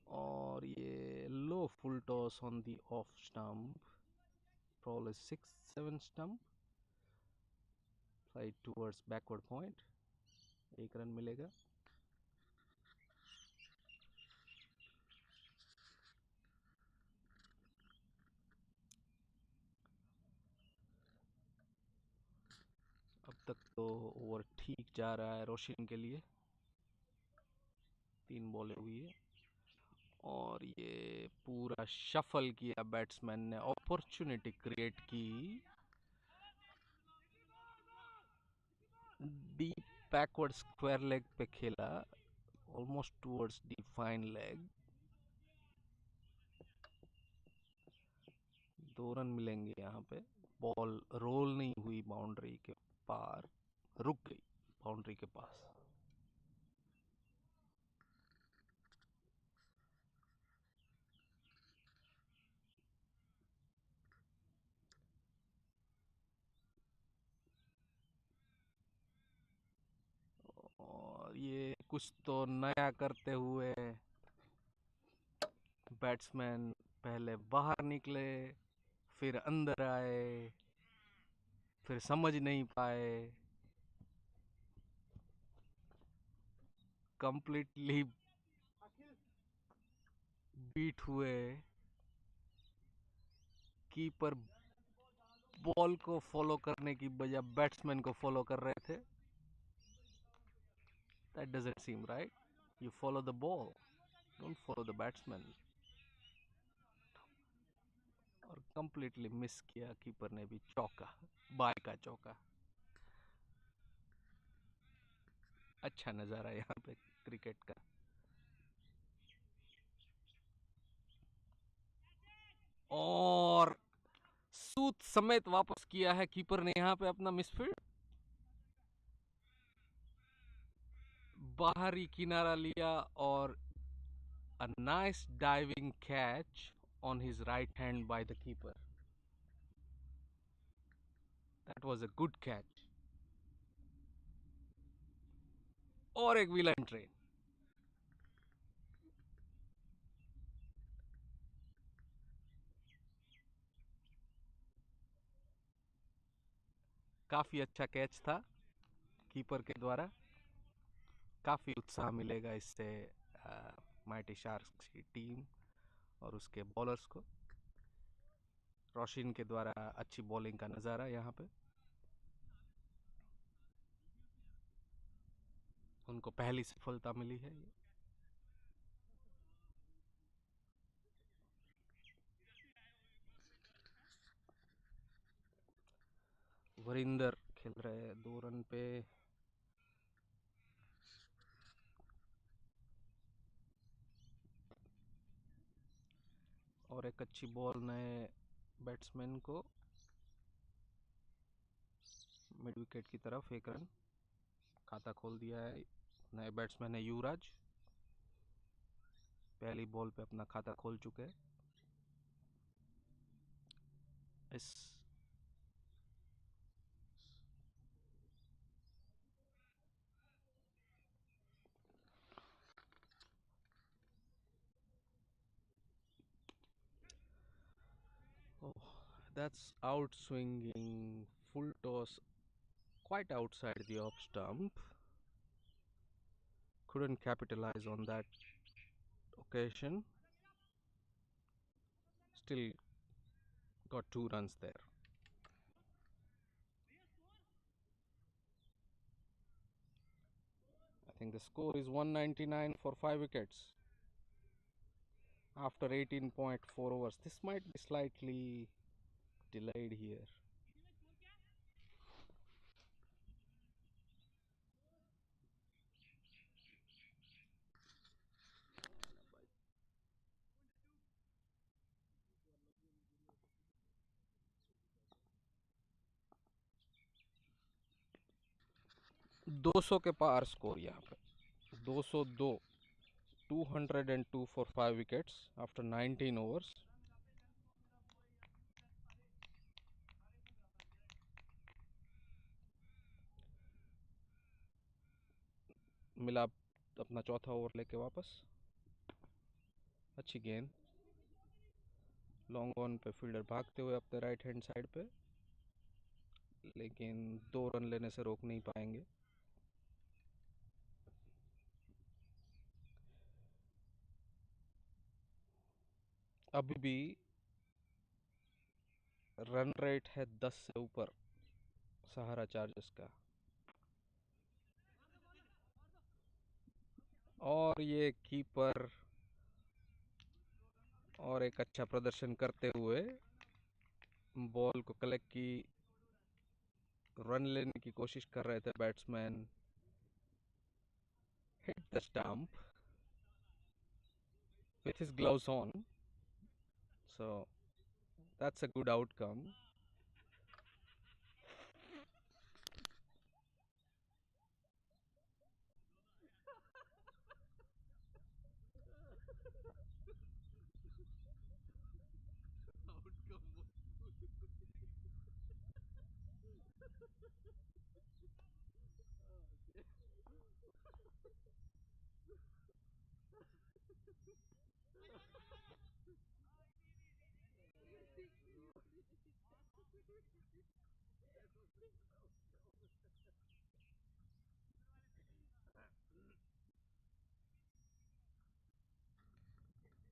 और ये लो full toss on the off stump, probably 6-7 stump, fly towards backward point, एक रन मिलेगा। अब तक तो ओवर ठीक जा रहा है रोशिन के लिए, 3 बॉलें हुई है। और ये पूरा शफल किया बैट्समैन ने, अपॉर्चुनिटी क्रिएट की, डीप बैकवर्ड स्क्वायर लेग पे खेला, almost towards the fine leg. 2 run मिलेंगे यहाँ पे। बॉल रोल नहीं हुई बाउंड्री के पार, रुक गई बाउंड्री के पास। और ये कुछ तो नया करते हुए बैट्समैन पहले बाहर निकले, फिर अंदर आए, फिर समझ नहीं पाए, कंप्लीटली बीट हुए, कीपर बॉल को फॉलो करने की बजाय बैट्समैन को फॉलो कर रहे थे. That doesn't seem right. You follow the ball, don't follow the batsman. और कंप्लीटली मिस किया कीपर ने भी. चौका, बाय का चौका. अच्छा नज़ारा यहाँ पे क्रिकेट का. और सूत समेत वापस किया है कीपर ने यहाँ पे अपना मिसफील्ड. बाहरी किनारा लिया और a nice diving catch on his right hand by the keeper. That was a good catch. और एक विलन ट्रेन. काफी अच्छा कैच था कीपर के द्वारा. काफी उत्साह मिलेगा इससे माइटी शार्क्स की टीम और उसके बॉलर्स को. रोशिन के द्वारा अच्छी बॉलिंग का नज़ारा यहाँ पे. उनको पहली सफलता मिली है ये. वरिंदर खेल रहे हैं 2 रन पे. और एक अच्छी बॉल नए बैट्समैन को मिड विकेट की तरफ. 1 रन खाता खोल दिया है. नए बैट्समैन है युवराज. पहली बॉल पे अपना खाता खोल चुके हैं. इस oh, that's out swinging full toss quite outside the off stump. Couldn't capitalize on that occasion. Still got 2 runs there. I think the score is 199 for 5 wickets after 18.4 overs. This might be slightly delayed here. दो सौ के पार score यहाँ पे. 202. 202 for 5 wickets after 19 overs. मिला अपना चौथा over लेके वापस. अच्छी गेंद. लॉन्ग ऑन पे फील्डर भागते हुए अपने राइट हैंड साइड पे, लेकिन 2 रन लेने से रोक नहीं पाएंगे. अभी भी रन रेट है 10 से ऊपर सहारा चार्जर्स का. और ये कीपर और एक अच्छा प्रदर्शन करते हुए बॉल को कलेक्ट की, रन लेने की कोशिश कर रहे थे batsman. Hit the stump with his gloves on, so that's a good outcome.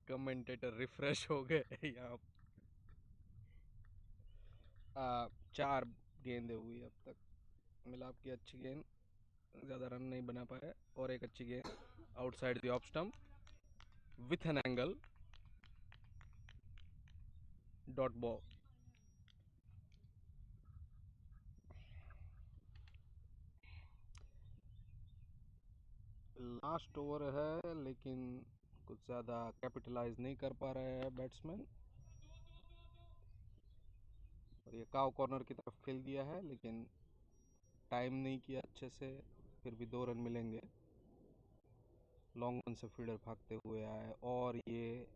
Commentator refresh हो गए यहाँ. 4 गेंदें हुई अब तक मिलाप की। अच्छी गेंद, ज़्यादा रन नहीं बना पाए। और एक अच्छी गेंद outside the off stump with an angle, dot ball. Last over है लेकिन कुछ ज़्यादा कैपिटलाइज नहीं कर पा रहे हैं बैट्समैन। और ये काव कॉर्नर की तरफ खेल दिया है लेकिन टाइम नहीं किया अच्छे से, फिर भी 2 रन मिलेंगे। लॉन्ग रन से फील्डर भागते हुए आए और ये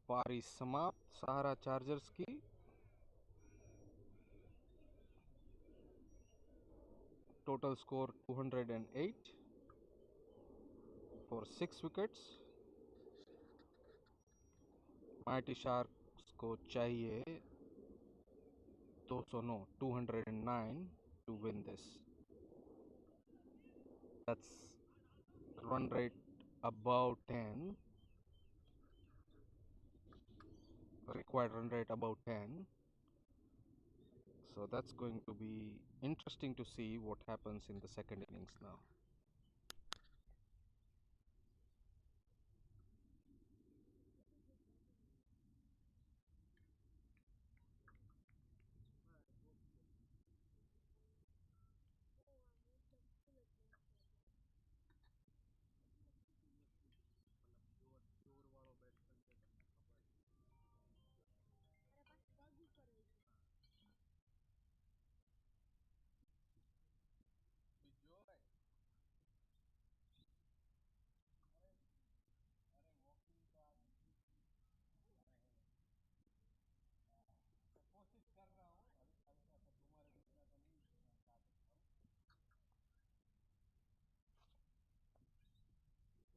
पारी समाप्त सहारा चार्जर्स की। Total score 208 for 6 wickets. Mighty sharks को चाहिए 200, no, 209 to win this. That's run rate above 10, required run rate above 10. So that's going to be interesting to see what happens in the second innings now.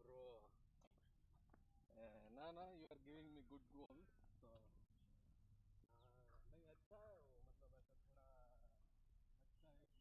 Bro, ना you are giving me good goals. So नहीं अच्छा है वो, मतलब ऐसा थोड़ा लगता है कि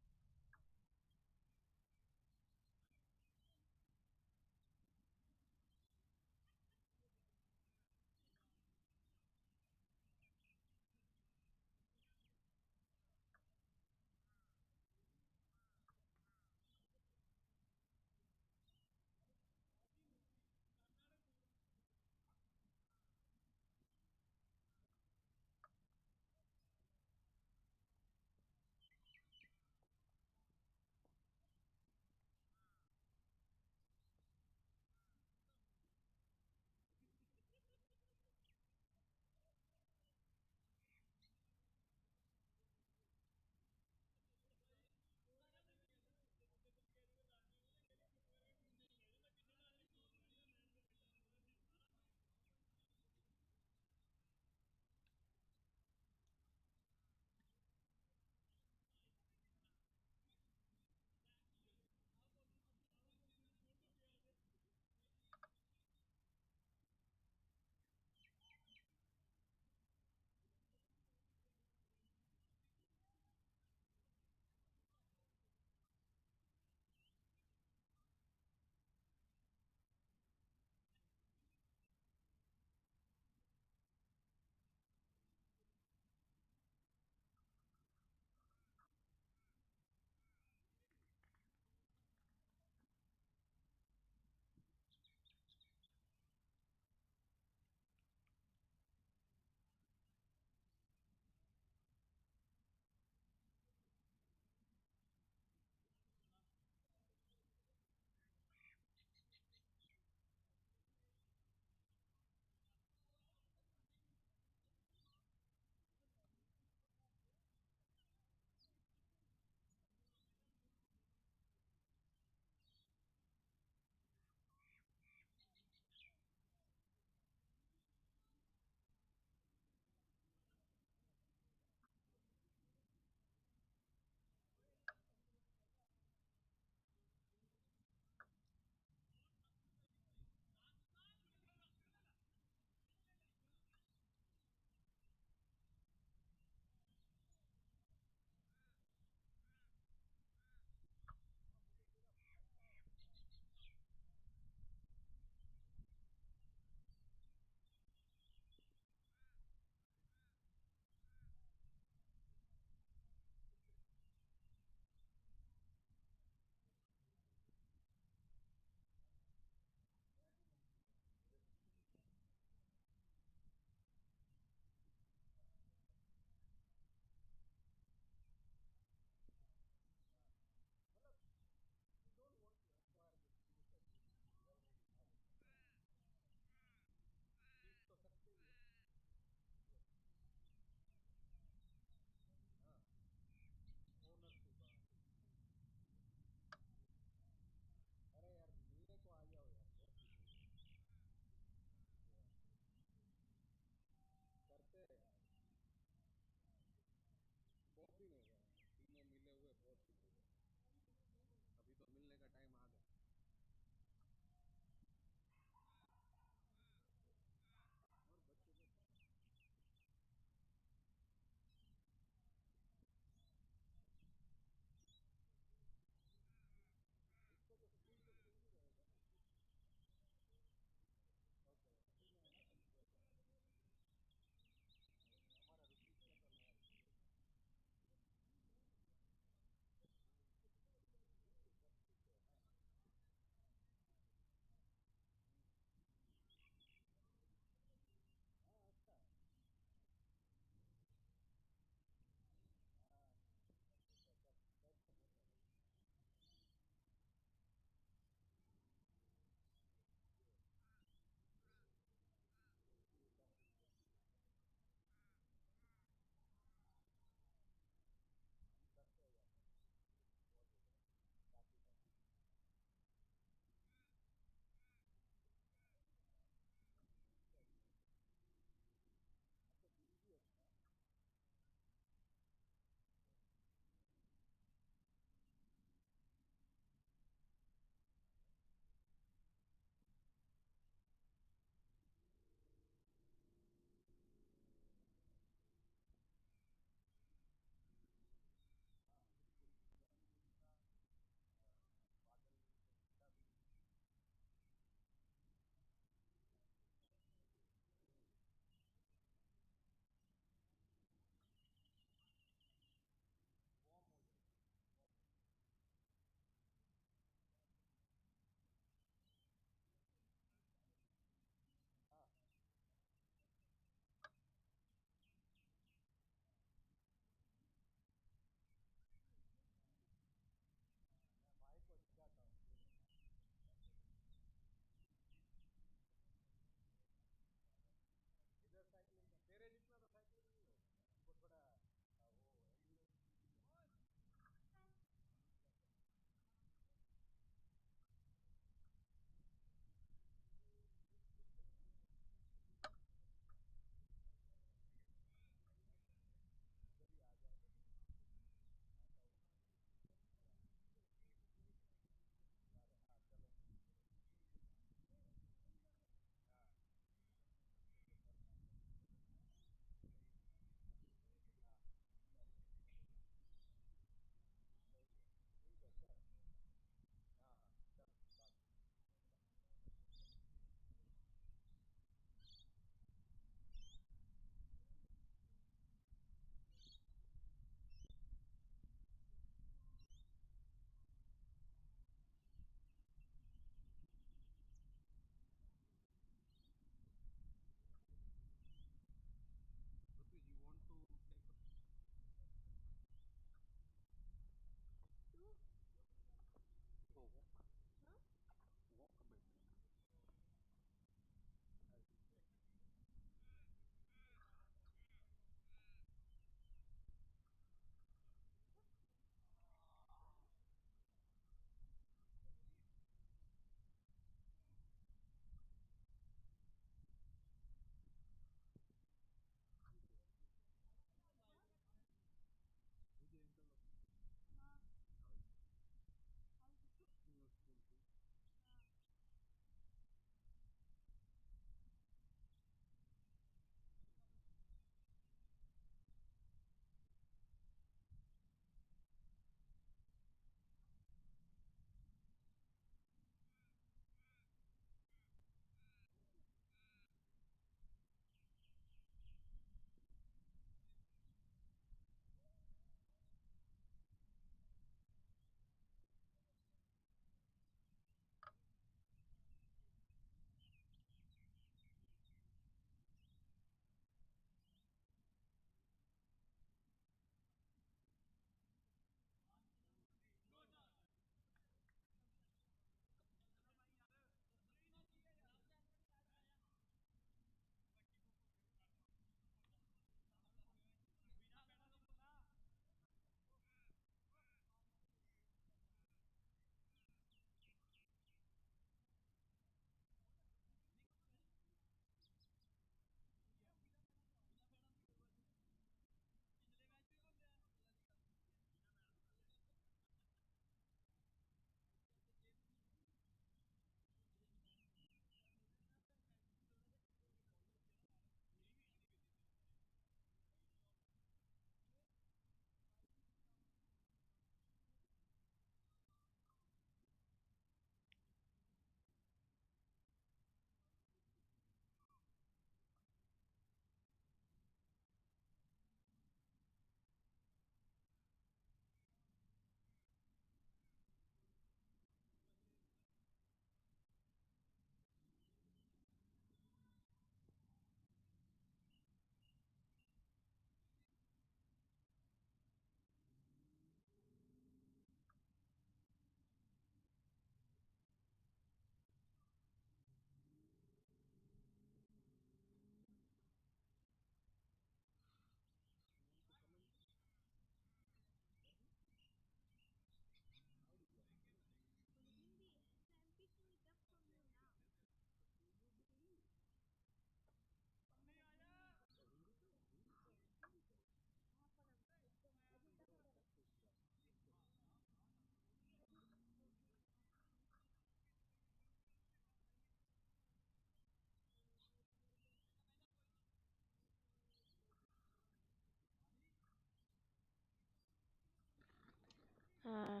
Uh,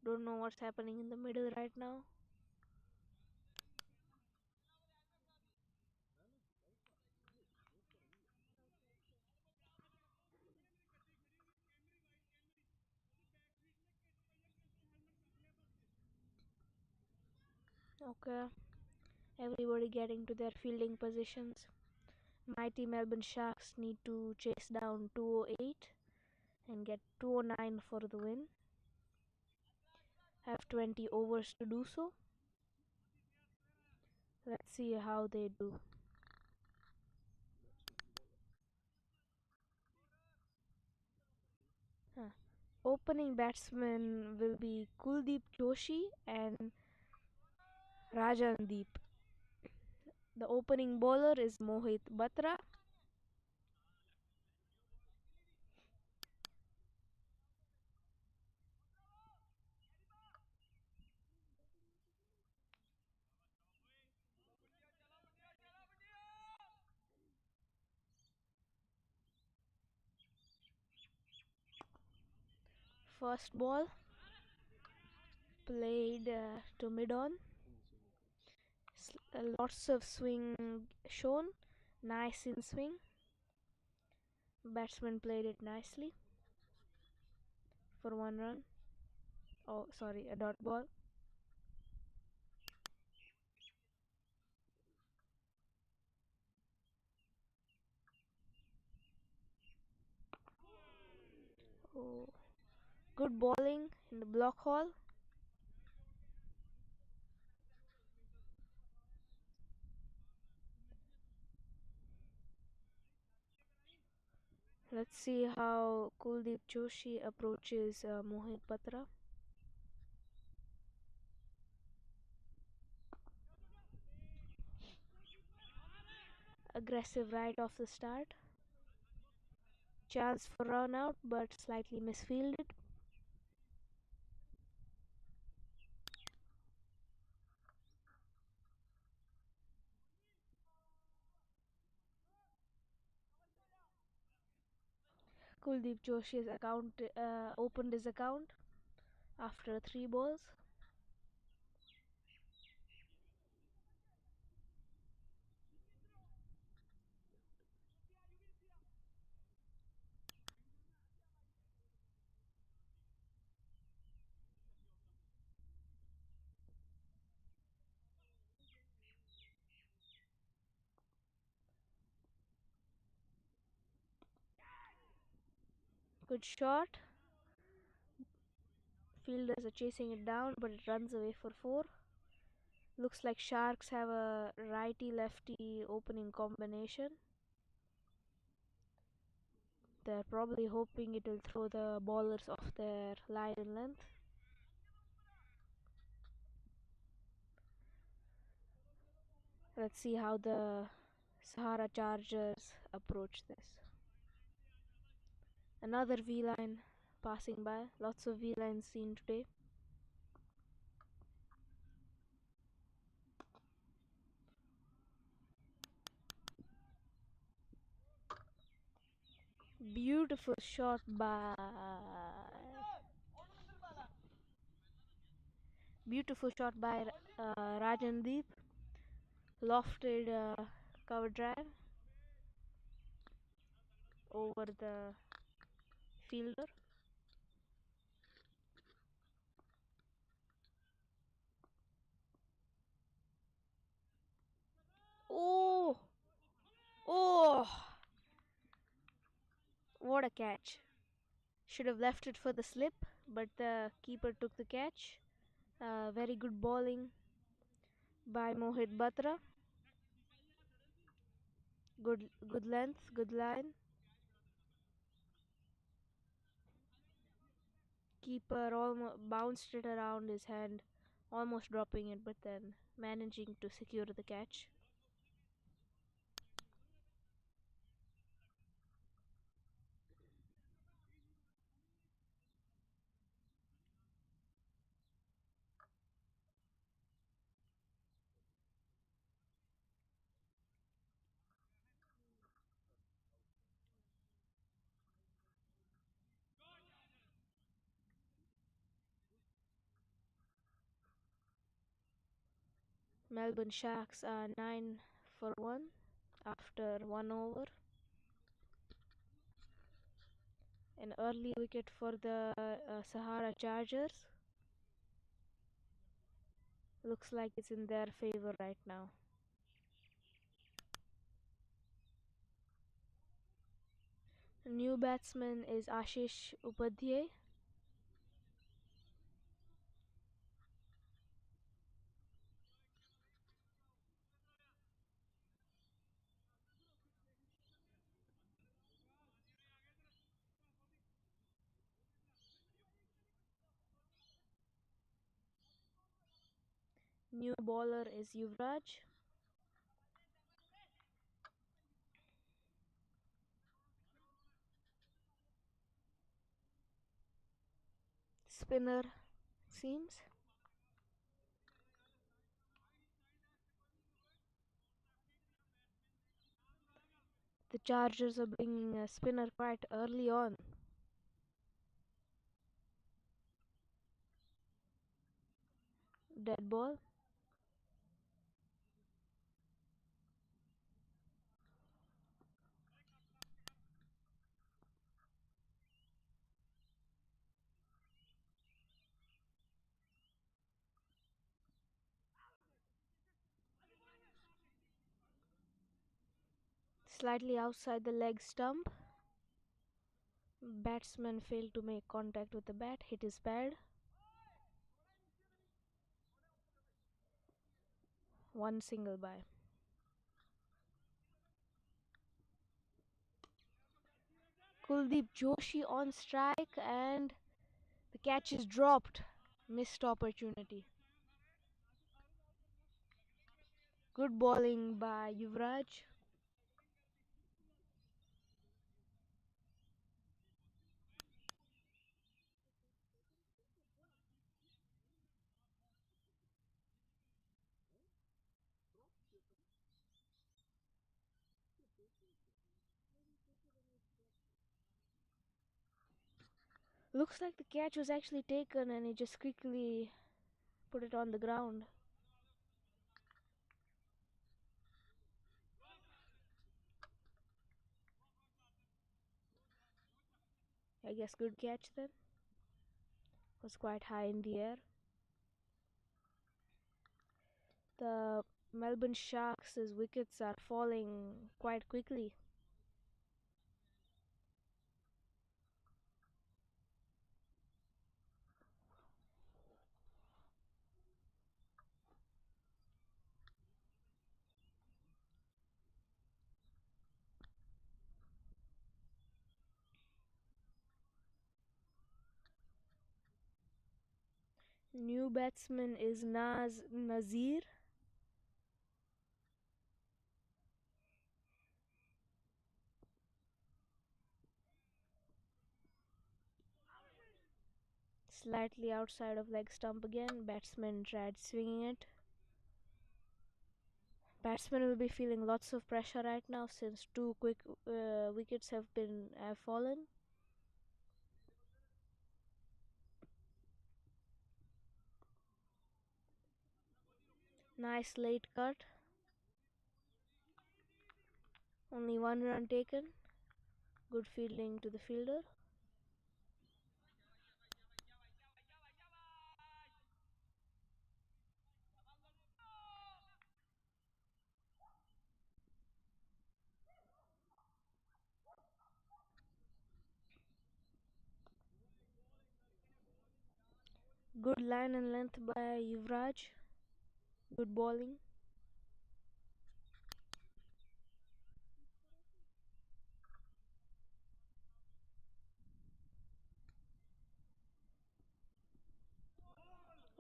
don't know what's happening in the middle right now. Okay, everybody getting to their fielding positions. Mighty Melbourne Sharks need to chase down 208 and get 209 for the win. Have 20 overs to do so. Let's see how they do. Huh. Opening batsman will be Kuldeep Joshi and Rajandeep. The opening bowler is Mohit Batra. First ball played to mid on. Lots of swing shown. Nice in swing. Batsman played it nicely for 1 run. Oh, sorry, a dot ball. Oh, good bowling in the block hole. Let's see how Kuldeep Joshi approaches Mohit Batra. Aggressive right off the start. Chance for run out, but slightly misfielded. Kuldeep Joshi's account opened his account after 3 balls. Good shot. Fielders are chasing it down, but it runs away for 4. Looks like Sharks have a righty lefty opening combination. They're probably hoping it will throw the bowlers off their line and length. Let's see how the Sahara Chargers approach this. Another V line passing by. Lots of V lines seen today. Beautiful shot by Rajandeep. Lofted cover drive over the fielder. Oh, oh! What a catch! Should have left it for the slip, but the keeper took the catch. Very good bowling by Mohit Batra. Good length, good line. Keeper almost bounced it around his hand, almost dropping it, but then managing to secure the catch. Melbourne Sharks are 9 for 1 after 1 over. An early wicket for the Sahara Chargers. Looks like it's in their favor right now. New batsman is Ashish Upadhyay. New bowler is Yuvraj. Spinner seems. The Chargers are bringing a spinner quite early on. Dead ball. Slightly outside the leg stump. Batsman failed to make contact with the bat, hit his pad. One single by. Kuldeep Joshi on strike and the catch is dropped. Missed opportunity. Good bowling by Yuvraj. Looks like the catch was actually taken and he just quickly put it on the ground. I guess good catch then. Was quite high in the air. The Melbourne Sharks' wickets are falling quite quickly. New batsman is Naz Nazir. Slightly outside of leg stump again. Batsman tried swinging it. Batsman will be feeling lots of pressure right now since two quick wickets have fallen. Nice late cut. Only one run taken. Good fielding to the fielder. Good line and length by Yuvraj. Good bowling.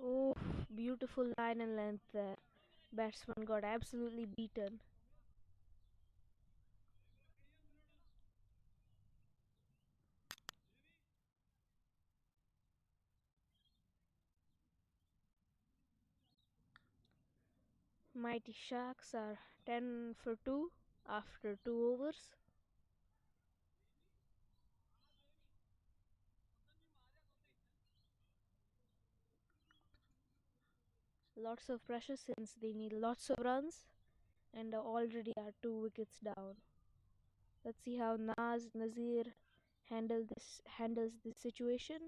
Oh, beautiful line and length there. Batsman got absolutely beaten. Mighty Sharks are 10 for 2 after 2 overs. Lots of pressure since they need lots of runs and already are 2 wickets down. Let's see how Nazir handles this situation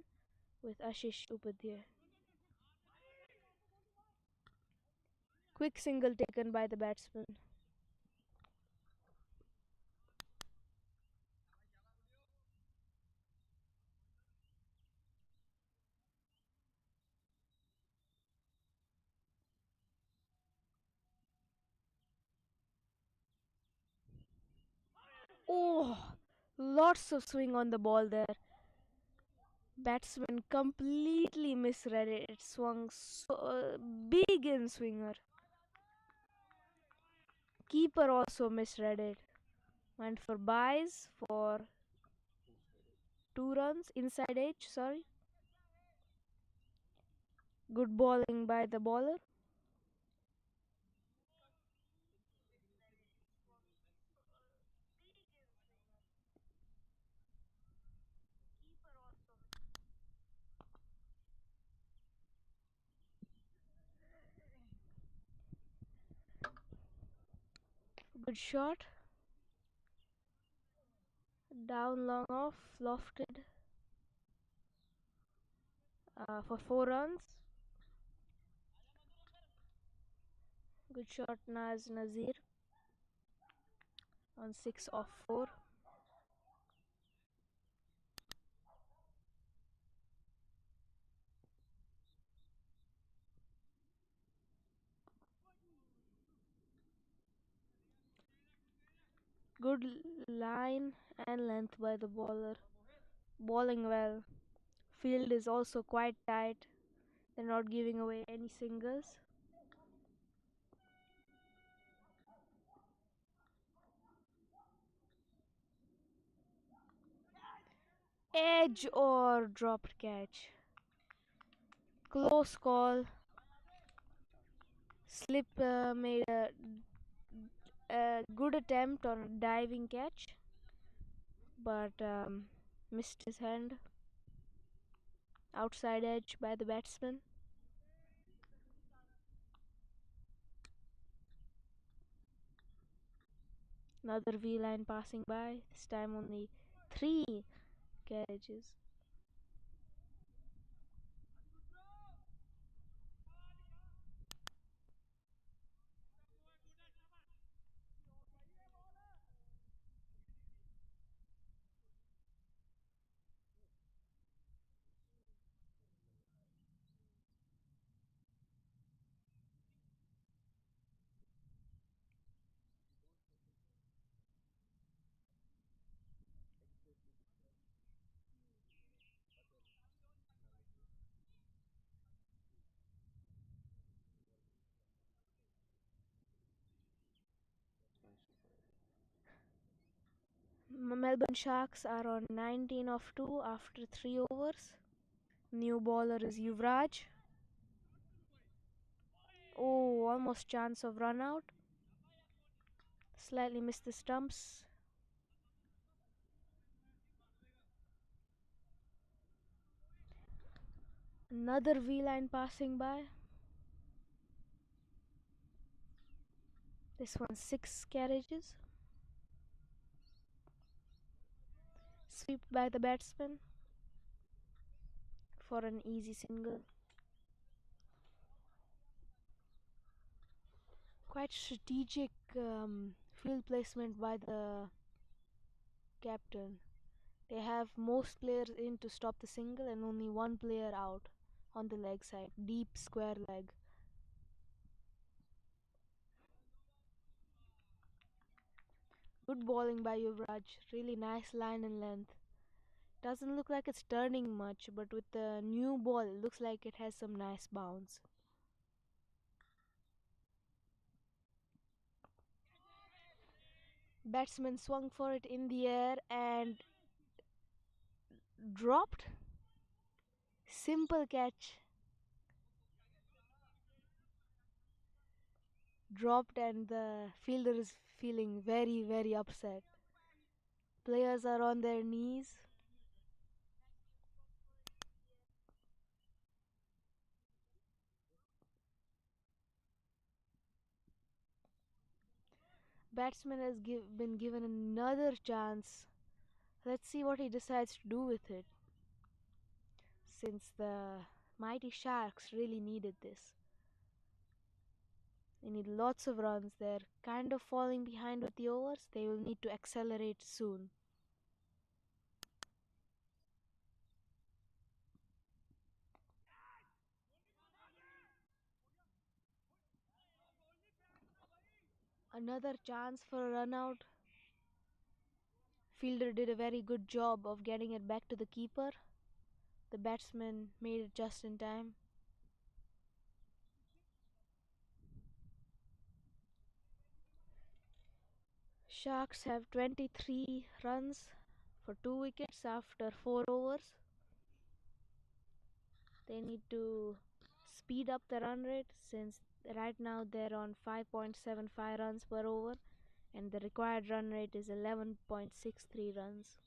with Ashish Upadhyay. Quick single taken by the batsman. Oh, lots of swing on the ball there. Batsman completely misread it. It swung so big in swinger. Keeper also misread it. Went for buys for 2 runs inside edge. Sorry. Good bowling by the bowler. Good shot. Down long off. Lofted for 4 runs. Good shot Nazir on 6 off 4. Good line and length by the bowler. Bowling well. Field is also quite tight. They're not giving away any singles. Edge or dropped catch. Close call. Slip made a good attempt on a diving catch, but missed his hand. Outside edge by the batsman. Another V line passing by. This time only 3 carriages. Melbourne Sharks are on 19 of 2 after 3 overs. New bowler is Yuvraj. Oh, almost chance of run out. Slightly missed the stumps. Another V line passing by. This one 6 carriages. Swept by the batsman for an easy single. Quite strategic field placement by the captain. They have most players in to stop the single and only one player out on the leg side. Deep square leg. Good bowling by Yuvraj. Really nice line and length. Doesn't look like it's turning much, but with the new ball, it looks like it has some nice bounce. Batsman swung for it in the air and dropped. Simple catch. Dropped, and the fielder is feeling very, very upset. Players are on their knees. batsman has been given another chance. Let's see what he decides to do with it, since the Mighty Sharks really needed this. They need lots of runs. They're kind of falling behind with the overs. They will need to accelerate soon. Another chance for a run out. Fielder did a very good job of getting it back to the keeper. The batsman made it just in time. Sharks have 23 runs for 2 wickets after 4 overs. They need to speed up the run rate, since right now they're on 5.75 runs per over and the required run rate is 11.63 runs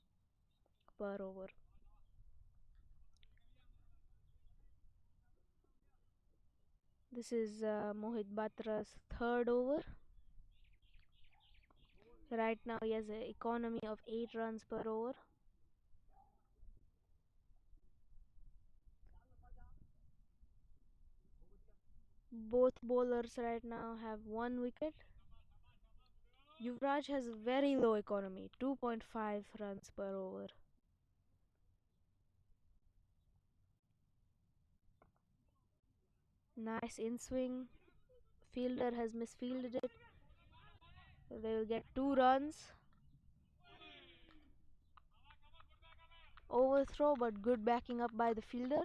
per over. This is Mohit Batra's third over. Right now he has an economy of 8 runs per over. Both bowlers right now have 1 wicket. Yuvraj has a very low economy, 2.5 runs per over. Nice in swing. Fielder has misfielded it. They will get 2 runs. Overthrow, but good backing up by the fielder.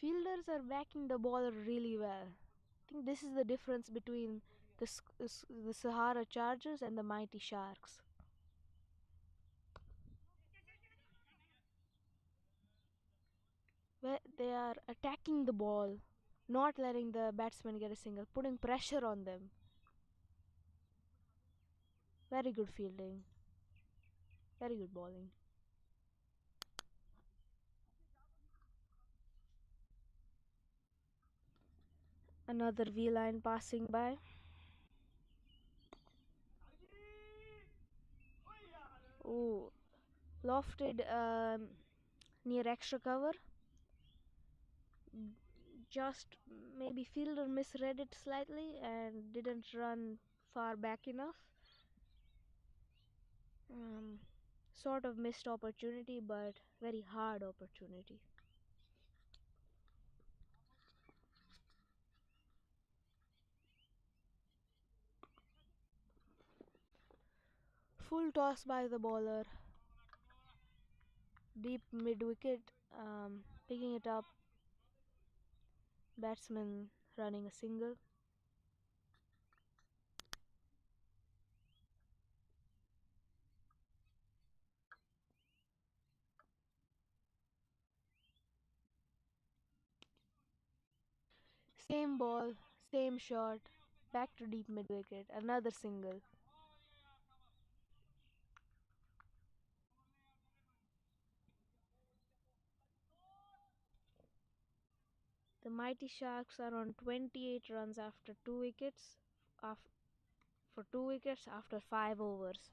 Fielders are backing the bowler really well. I think this is the difference between the Sahara Chargers and the Mighty Sharks. Where they are attacking the ball, not letting the batsman get a single, putting pressure on them. Very good fielding. Very good bowling. Another V line passing by. Oh, lofted near extra cover. Just maybe fielder misread it slightly and didn't run far back enough. Um, sort of missed opportunity, but very hard opportunity. Full toss by the bowler. Deep mid wicket, picking it up. Batsman running a single. Same ball, same shot. Back to deep mid wicket. Another single. The Mighty Sharks are on 28 runs after 2 wickets. For 2 wickets after 5 overs.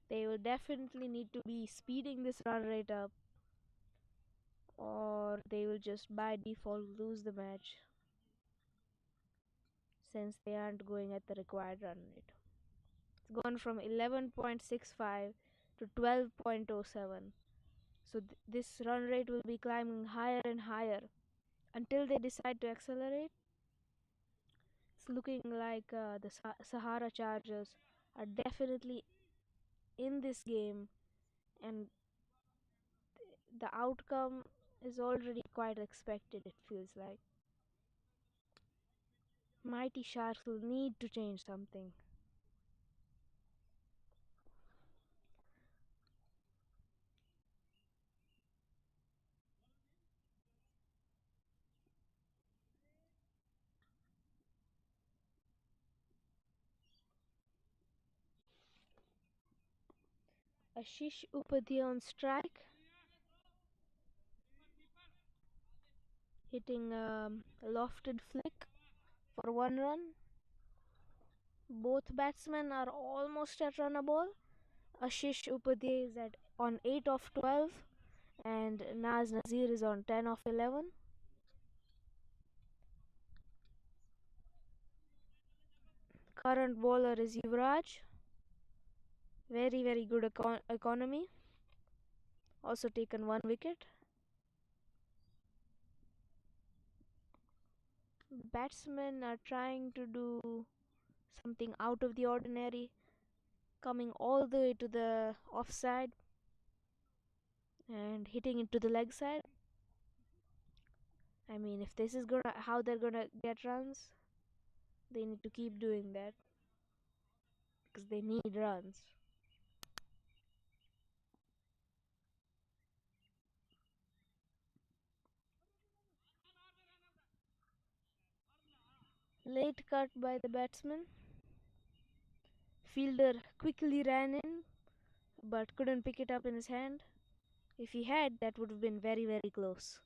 They will definitely need to be speeding this run rate up, or they will just by default lose the match, since they aren't going at the required run rate. It's gone from 11.65 to 12.07. So this run rate will be climbing higher and higher until they decide to accelerate. It's looking like the Sahara Chargers are definitely in this game, and the outcome is already quite expected, it feels like. Mighty Sharks will need to change something. Ashish Upadhyay on strike. hitting a lofted flick for 1 run. Both batsmen are almost at run a ball. Ashish Upadhyay is on 8 of 12 and Naz Nazir is on 10 of 11. Current bowler is Yuvraj. Very, very good economy. Also taken 1 wicket. Batsmen are trying to do something out of the ordinary, coming all the way to the offside and hitting into the leg side. I mean, if this is how they're gonna get runs, they need to keep doing that because they need runs. Late cut by the batsman. Fielder quickly ran in but couldn't pick it up in his hand. If he had, that would have been very, very close.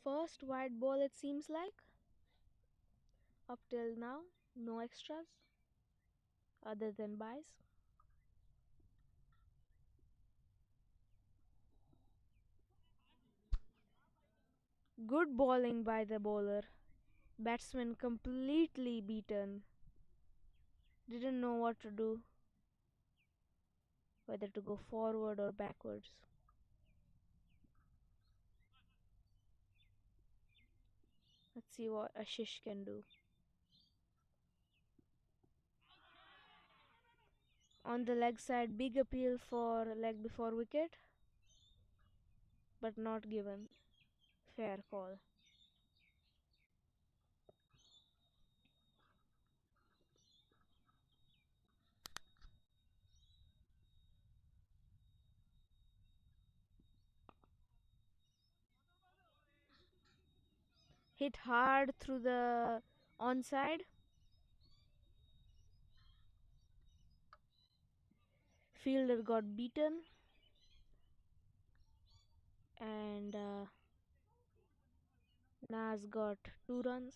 First wide ball, it seems like. Up till now, no extras other than buys. Good bowling by the bowler. Batsman completely beaten. Didn't know what to do, whether to go forward or backwards. Let's see what Ashish can do. On the leg side, big appeal for leg before wicket, but not given. Fair call. Hit hard through the onside. Fielder got beaten and Naz got 2 runs.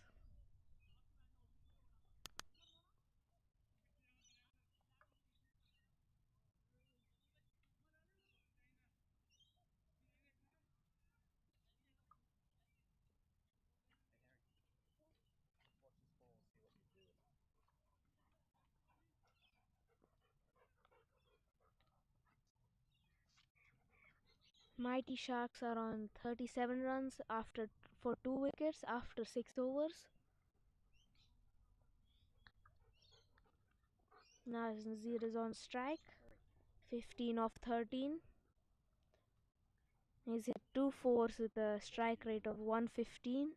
Mighty Sharks are on 37 runs after for 2 wickets after 6 overs. Naz Nazir is on strike, 15 of 13. He's hit 2 fours with a strike rate of 115.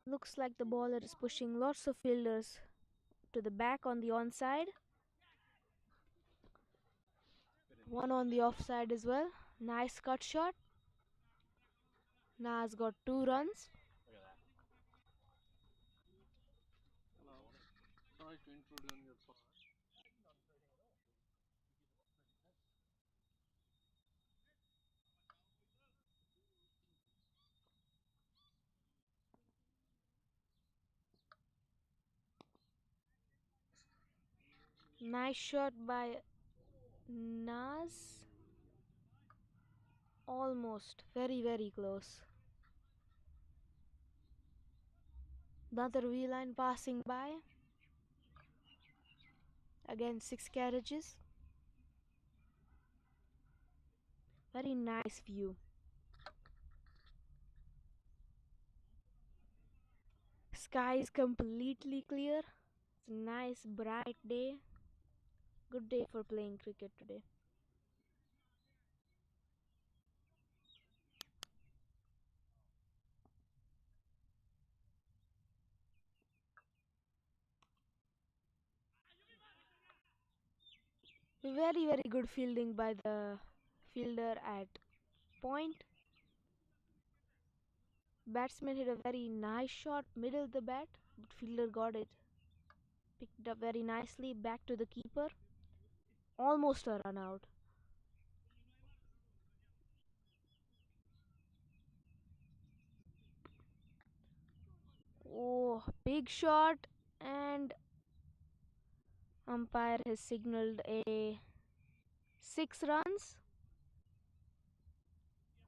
Looks like the bowler is pushing lots of fielders to the back on the onside. One on the offside as well. Nice cut shot. Naz got 2 runs. Nice shot by Naz. Almost. Very, very close. Another V-line passing by. Again, 6 carriages. Very nice view. Sky is completely clear. It's a nice bright day. Good day for playing cricket today. Very, very good fielding by the fielder at point. Batsman hit a very nice shot, middle of the bat, but fielder got it. Picked it up very nicely, back to the keeper. Almost a run out. Oh, big shot, and umpire has signaled a 6 runs.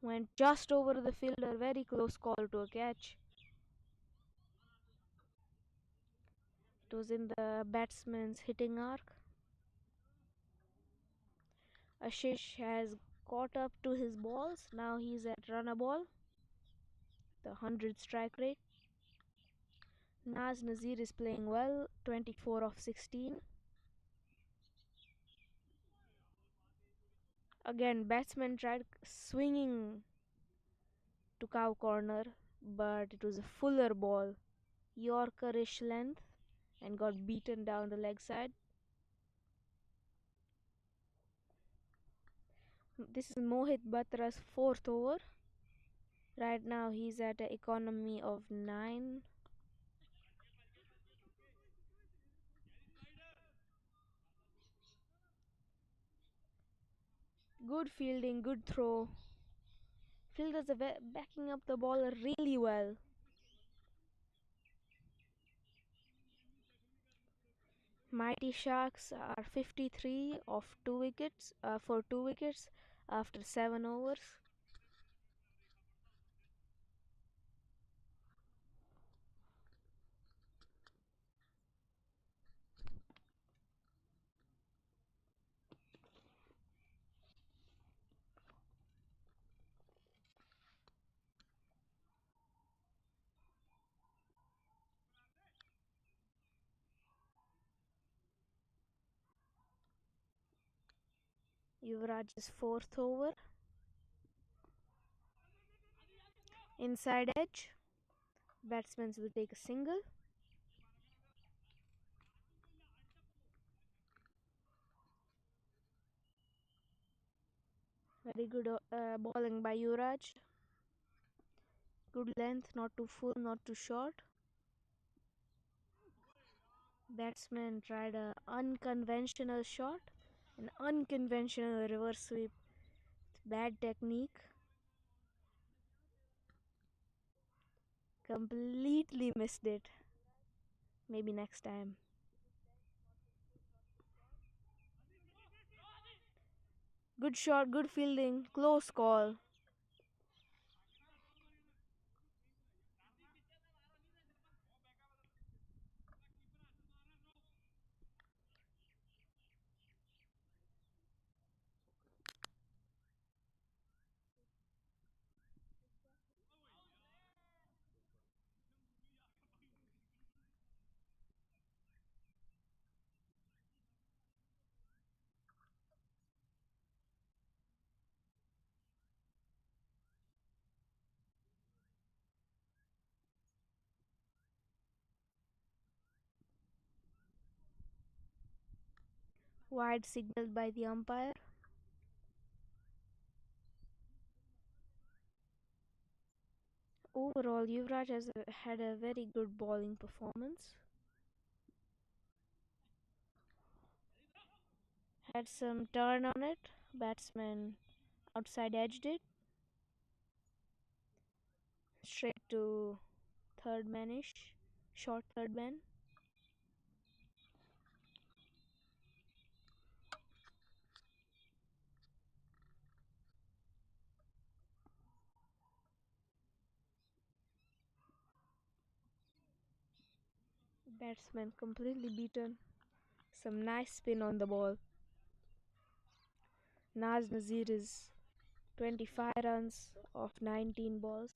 Went just over the fielder, very close call to a catch. It was in the batsman's hitting arc. Ashish has caught up to his balls. Now he's at run a ball, the 100 strike rate. Naz Nazir is playing well, 24 of 16. Again, batsman tried swinging to cow corner, but it was a fuller ball, Yorkerish length, and got beaten down the leg side. This is Mohit Batra's fourth over. Right now he's at an economy of 9. Good fielding, good throw. Fielders are backing up the ball really well. Mighty Sharks are 53 of 2 wickets for 2 wickets after 7 overs. Yuvraj's fourth over. Inside edge. Batsmen will take a single. Very good bowling by Yuvraj. Good length, not too full, not too short. Batsman tried an unconventional shot, an unconventional reverse sweep. Bad technique. Completely missed it. Maybe next time. Good shot, good fielding, close call. Wide signaled by the umpire. Overall, Yuvraj has had a very good bowling performance. Had some turn on it. Batsman outside edged it. Straight to third manish. Short third man. Batsman completely beaten. Some nice spin on the ball. Naz Nazir is 25 runs of 19 balls.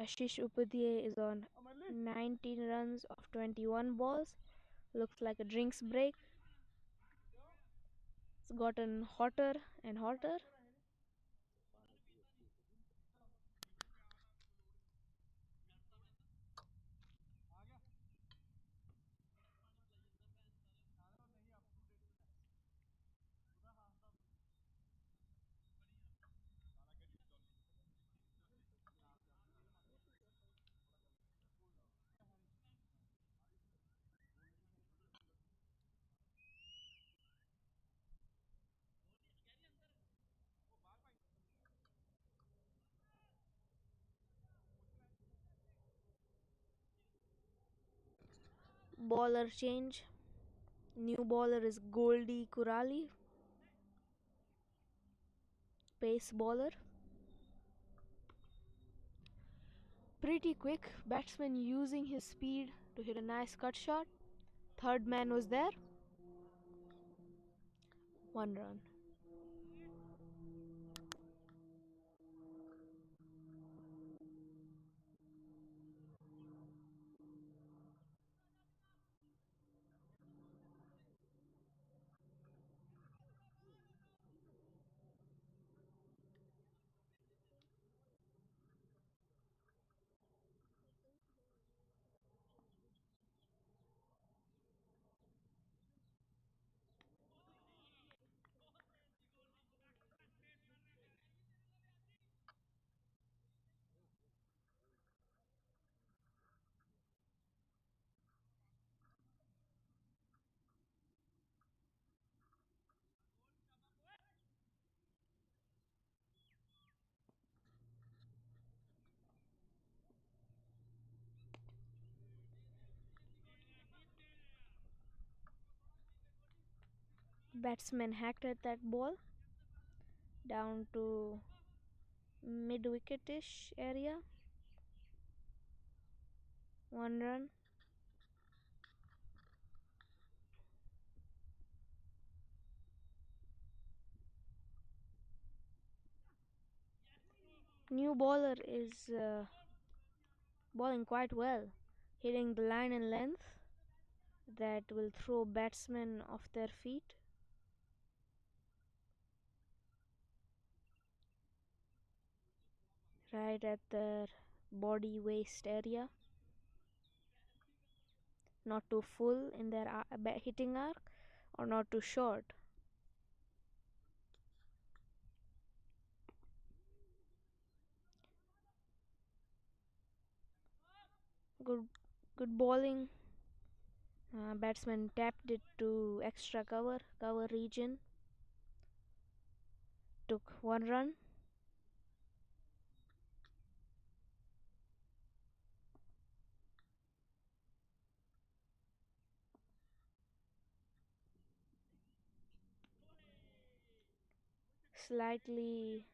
Ashish Upadhyay is on 19 runs of 21 balls. Looks like a drinks break. It's gotten hotter and hotter. Bowler change. New bowler is Goldie Kurali, pace bowler. Pretty quick batsman using his speed to hit a nice cut shot. Third man was there. 1 run. Batsman hacked at that ball down to mid wicketish area. 1 run. New bowler is bowling quite well, hitting the line and length that will throw batsmen off their feet. Right at their body waist area. Not too full in their hitting arc or not too short. Good, good bowling. Batsman tapped it to extra cover region. Took 1 run. Slightly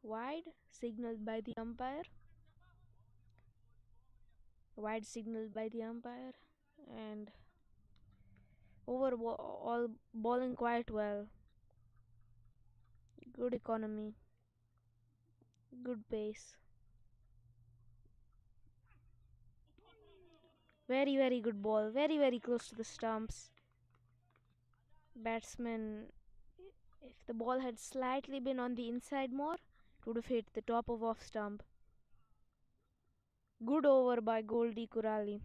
wide, signaled by the umpire. Wide signaled by the umpire, and all bowling quite well. Good economy, good pace. Very good ball. Very close to the stumps. Batsman, if the ball had slightly been on the inside more, it would have hit the top of off stump. Good over by Goldie Kurali.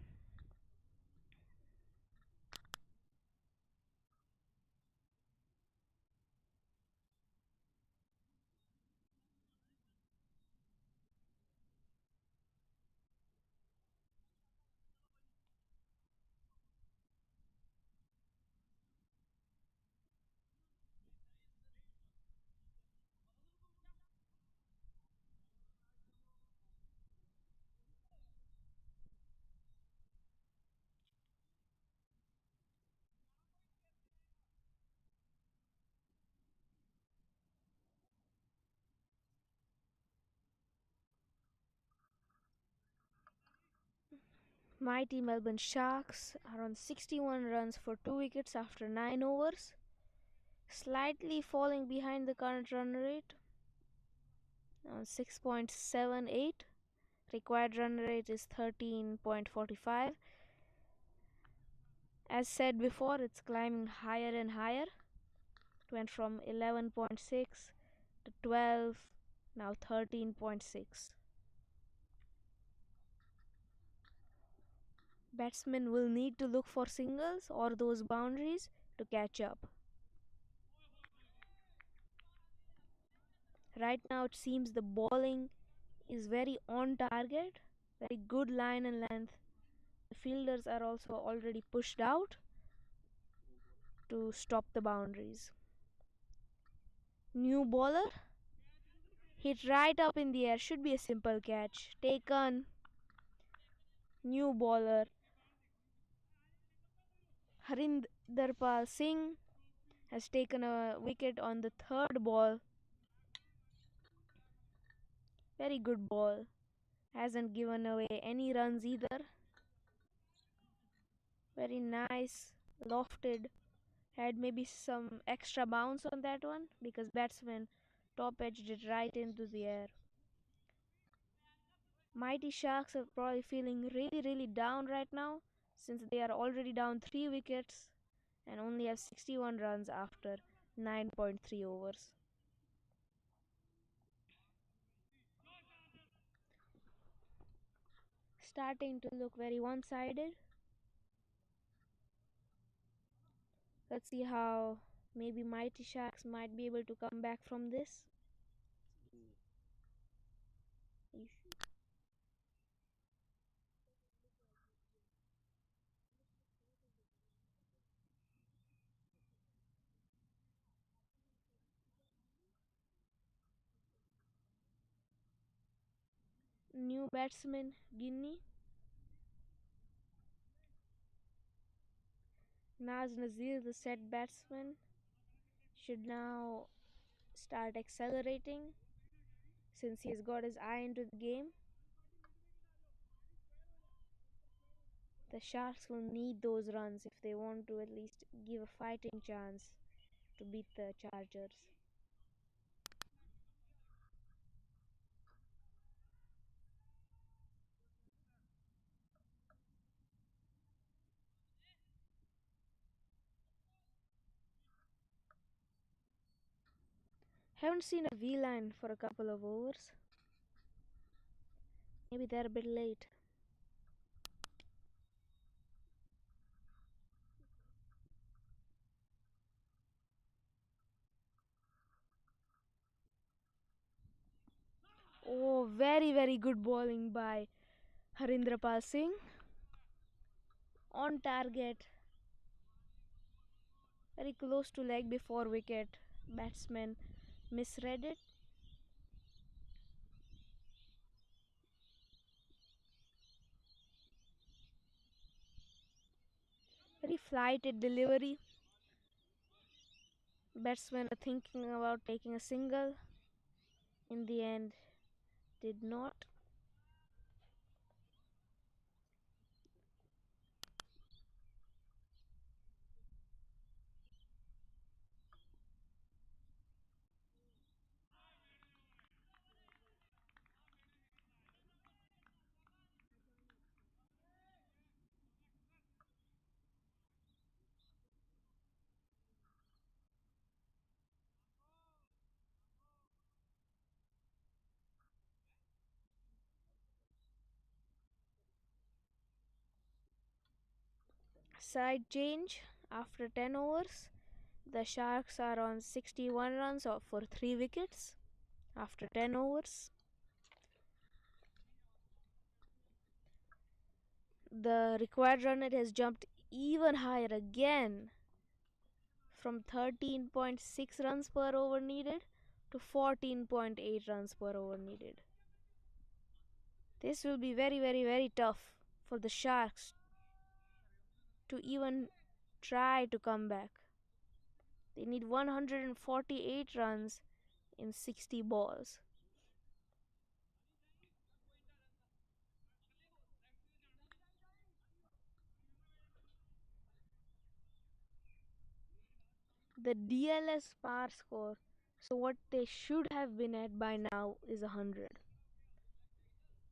Mighty Melbourne Sharks are on 61 runs for 2 wickets after 9 overs, slightly falling behind the current run rate on 6.78. Required run rate is 13.45. As said before, it's climbing higher and higher. It went from 11.6 to 12, now 13.6. Batsmen will need to look for singles or those boundaries to catch up. Right now it seems the bowling is very on target, very good line and length. The fielders are also already pushed out to stop the boundaries. New bowler hit right up in the air, should be a simple catch. Taken. New bowler Harinder Singh has taken a wicket on the third ball. Very good ball. Hasn't given away any runs either. Very nice. Lofted. Had maybe some extra bounce on that one because batsman top edged it right into the air. Mighty Sharks are probably feeling really down right now since they are already down 3 wickets and only have 61 runs after 9.3 overs. Starting to look very one-sided. Let's see how maybe Mighty Sharks might be able to come back from this. New batsman Guinea. Naz Nazir, the set batsman, should now start accelerating since he has got his eye into the game. The Sharks will need those runs if they want to at least give a fighting chance to beat the Chargers. Haven't seen a V line for a couple of overs. Maybe they're a bit late. Oh, very good bowling by Harinder Singh. On target. Very close to leg before wicket. Batsman misread it. Very flighted delivery. Batsmen are thinking about taking a single. In the end, did not. Side change after 10 overs. The Sharks are on 61 runs for 3 wickets after 10 overs. The required run rate has jumped even higher again from 13.6 runs per over needed to 14.8 runs per over needed. This will be very tough for the Sharks to even try to come back. They need 148 runs in 60 balls. The DLS par score, so what they should have been at by now, is 100.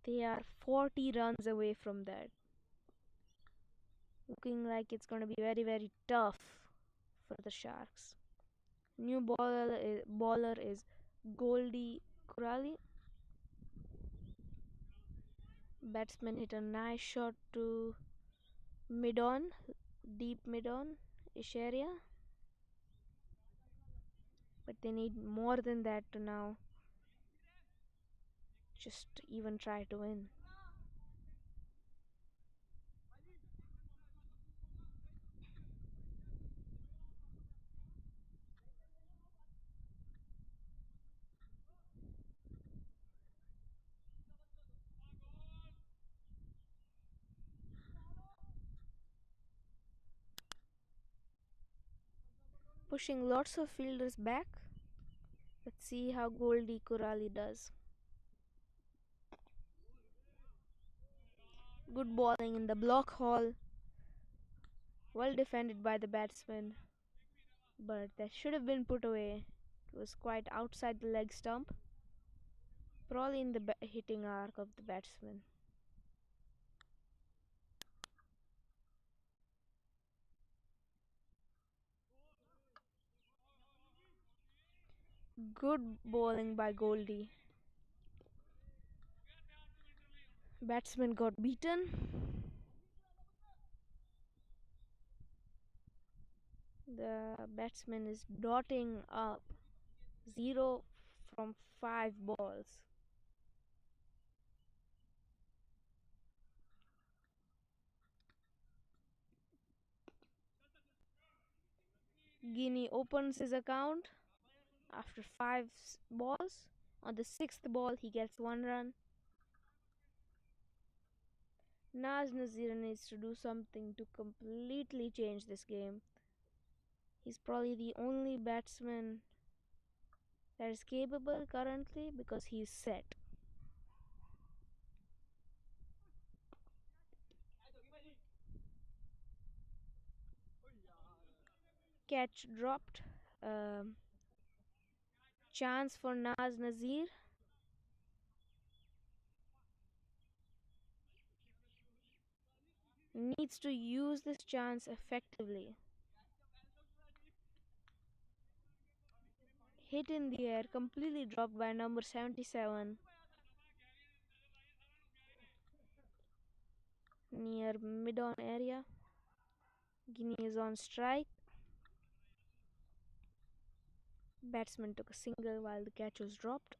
They are 40 runs away from that. Looking like it's going to be very tough for the Sharks. New bowler is Goldie Kurali. Batsman hit a nice shot to mid on, deep mid on ish area. But they need more than that to now just even try to win. pushing lots of fielders back. Let's see how Goldie Corrali does. Good bowling in the block hole. Well defended by the batsman, but that should have been put away. It was quite outside the leg stump, probably in the hitting arc of the batsman. Good bowling by Goldie. Batsman got beaten. The batsman is dotting up 0 from 5 balls. Guinea opens his account after 5 balls. On the 6th ball, he gets 1 run. Naz Nazir needs to do something to completely change this game. He's probably the only batsman that is capable currently because he's set. Catch dropped. Chance for Naz Nazir. Needs to use this chance effectively. Hit in the air, completely dropped by number 77. Near mid-on area. Guinea is on strike. Batsman took a single while the catch was dropped.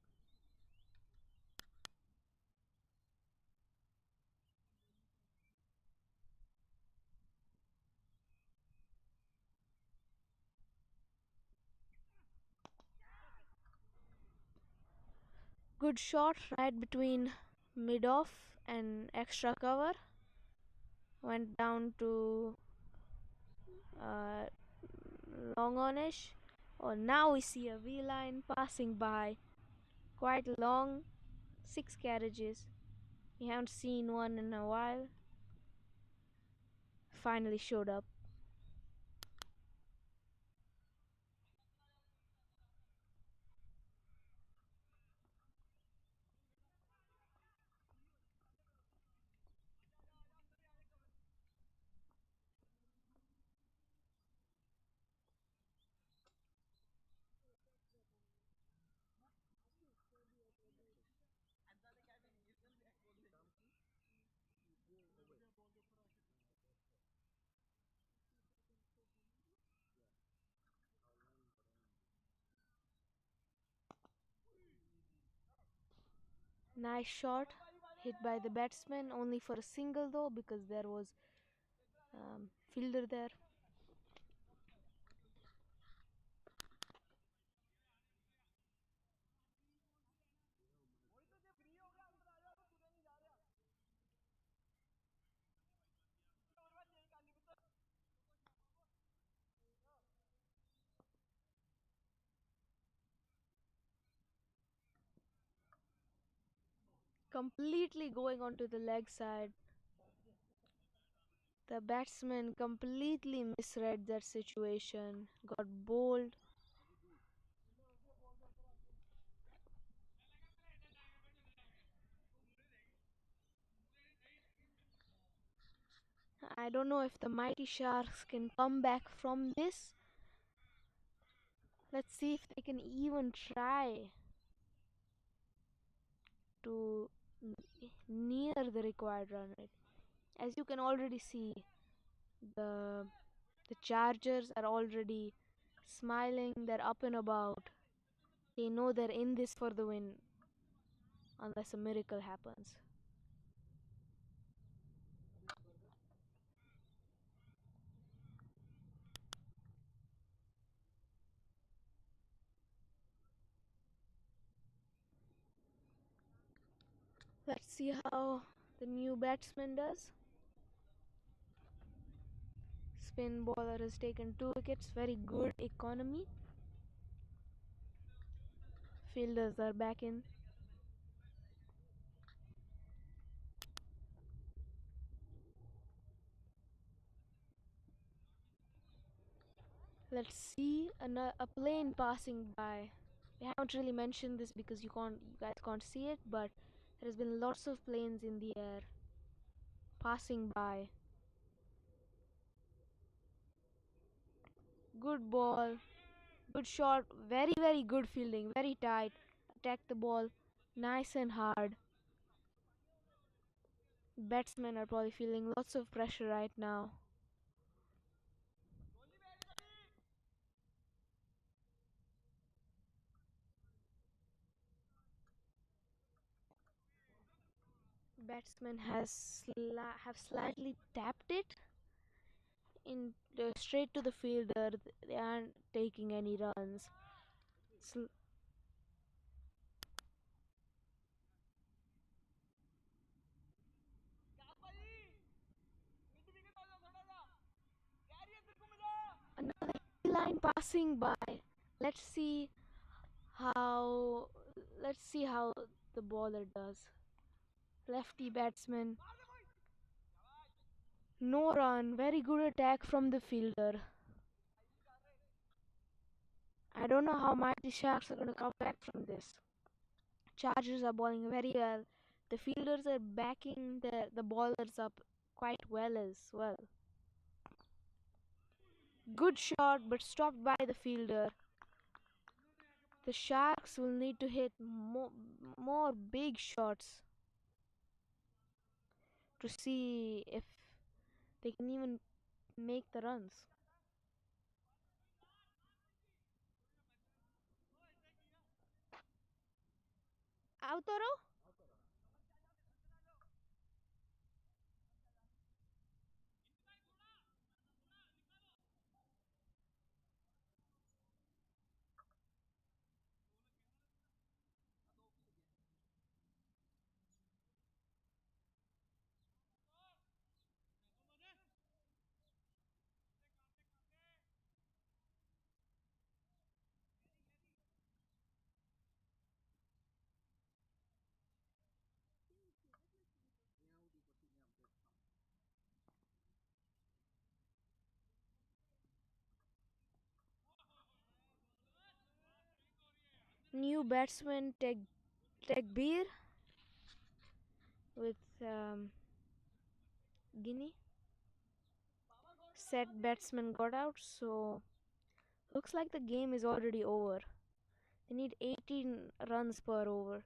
Good shot right between mid-off and extra cover. Went down to uh, long on-ish. Oh, now we see a V-line passing by. Quite long, 6 carriages. We haven't seen one in a while. Finally showed up. Nice shot, hit by the batsman, only for a single though because there was fielder there. Completely going onto the leg side. The batsman completely misread that situation, got bowled. I don't know if the Mighty Sharks can come back from this. Let's see if they can even try to near the required run rate. As you can already see, the the Chargers are already smiling, they're up and about. They know they're in this for the win unless a miracle happens. Let's see how the new batsman does. spin bowler has taken 2 wickets. Very good economy. Fielders are back in. Let's see a plane passing by. We haven't really mentioned this because you guys can't see it, but there has been lots of planes in the air passing by. Good ball, good shot, very good fielding, very tight. Attack the ball, nice and hard. Batsmen are probably feeling lots of pressure right now. Batsmen have slightly tapped it in straight to the fielder. They aren't taking any runs. Sl- Another line passing by. Let's see how let's see how the bowler does. Lefty batsman. No run. Very good attack from the fielder. I don't know how Mighty Sharks are going to come back from this. Chargers are bowling very well. The fielders are backing the bowlers up quite well as well. Good shot, but stopped by the fielder. The Sharks will need to hit more big shots to see if they can even make the runs. Outoro? New batsman take beer with Guinea. Set batsman got out, so looks like the game is already over. They need 18 runs per over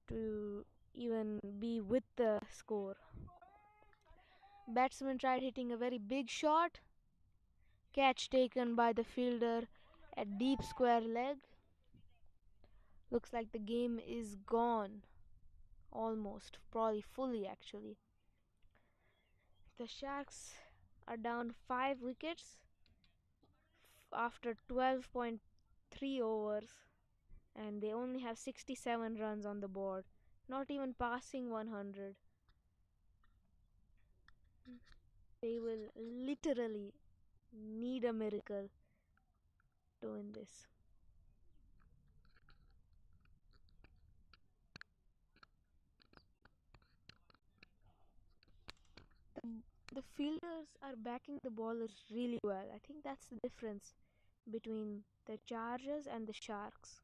to even be with the score. Batsman tried hitting a very big shot. Catch taken by the fielder at deep square leg. Looks like the game is gone. Almost. Probably fully actually. The Sharks are down 5 wickets after 12.3 overs, and they only have 67 runs on the board, not even passing 100. They will literally need a miracle to win this. The fielders are backing the bowlers really well. I think that's the difference between the Chargers and the Sharks.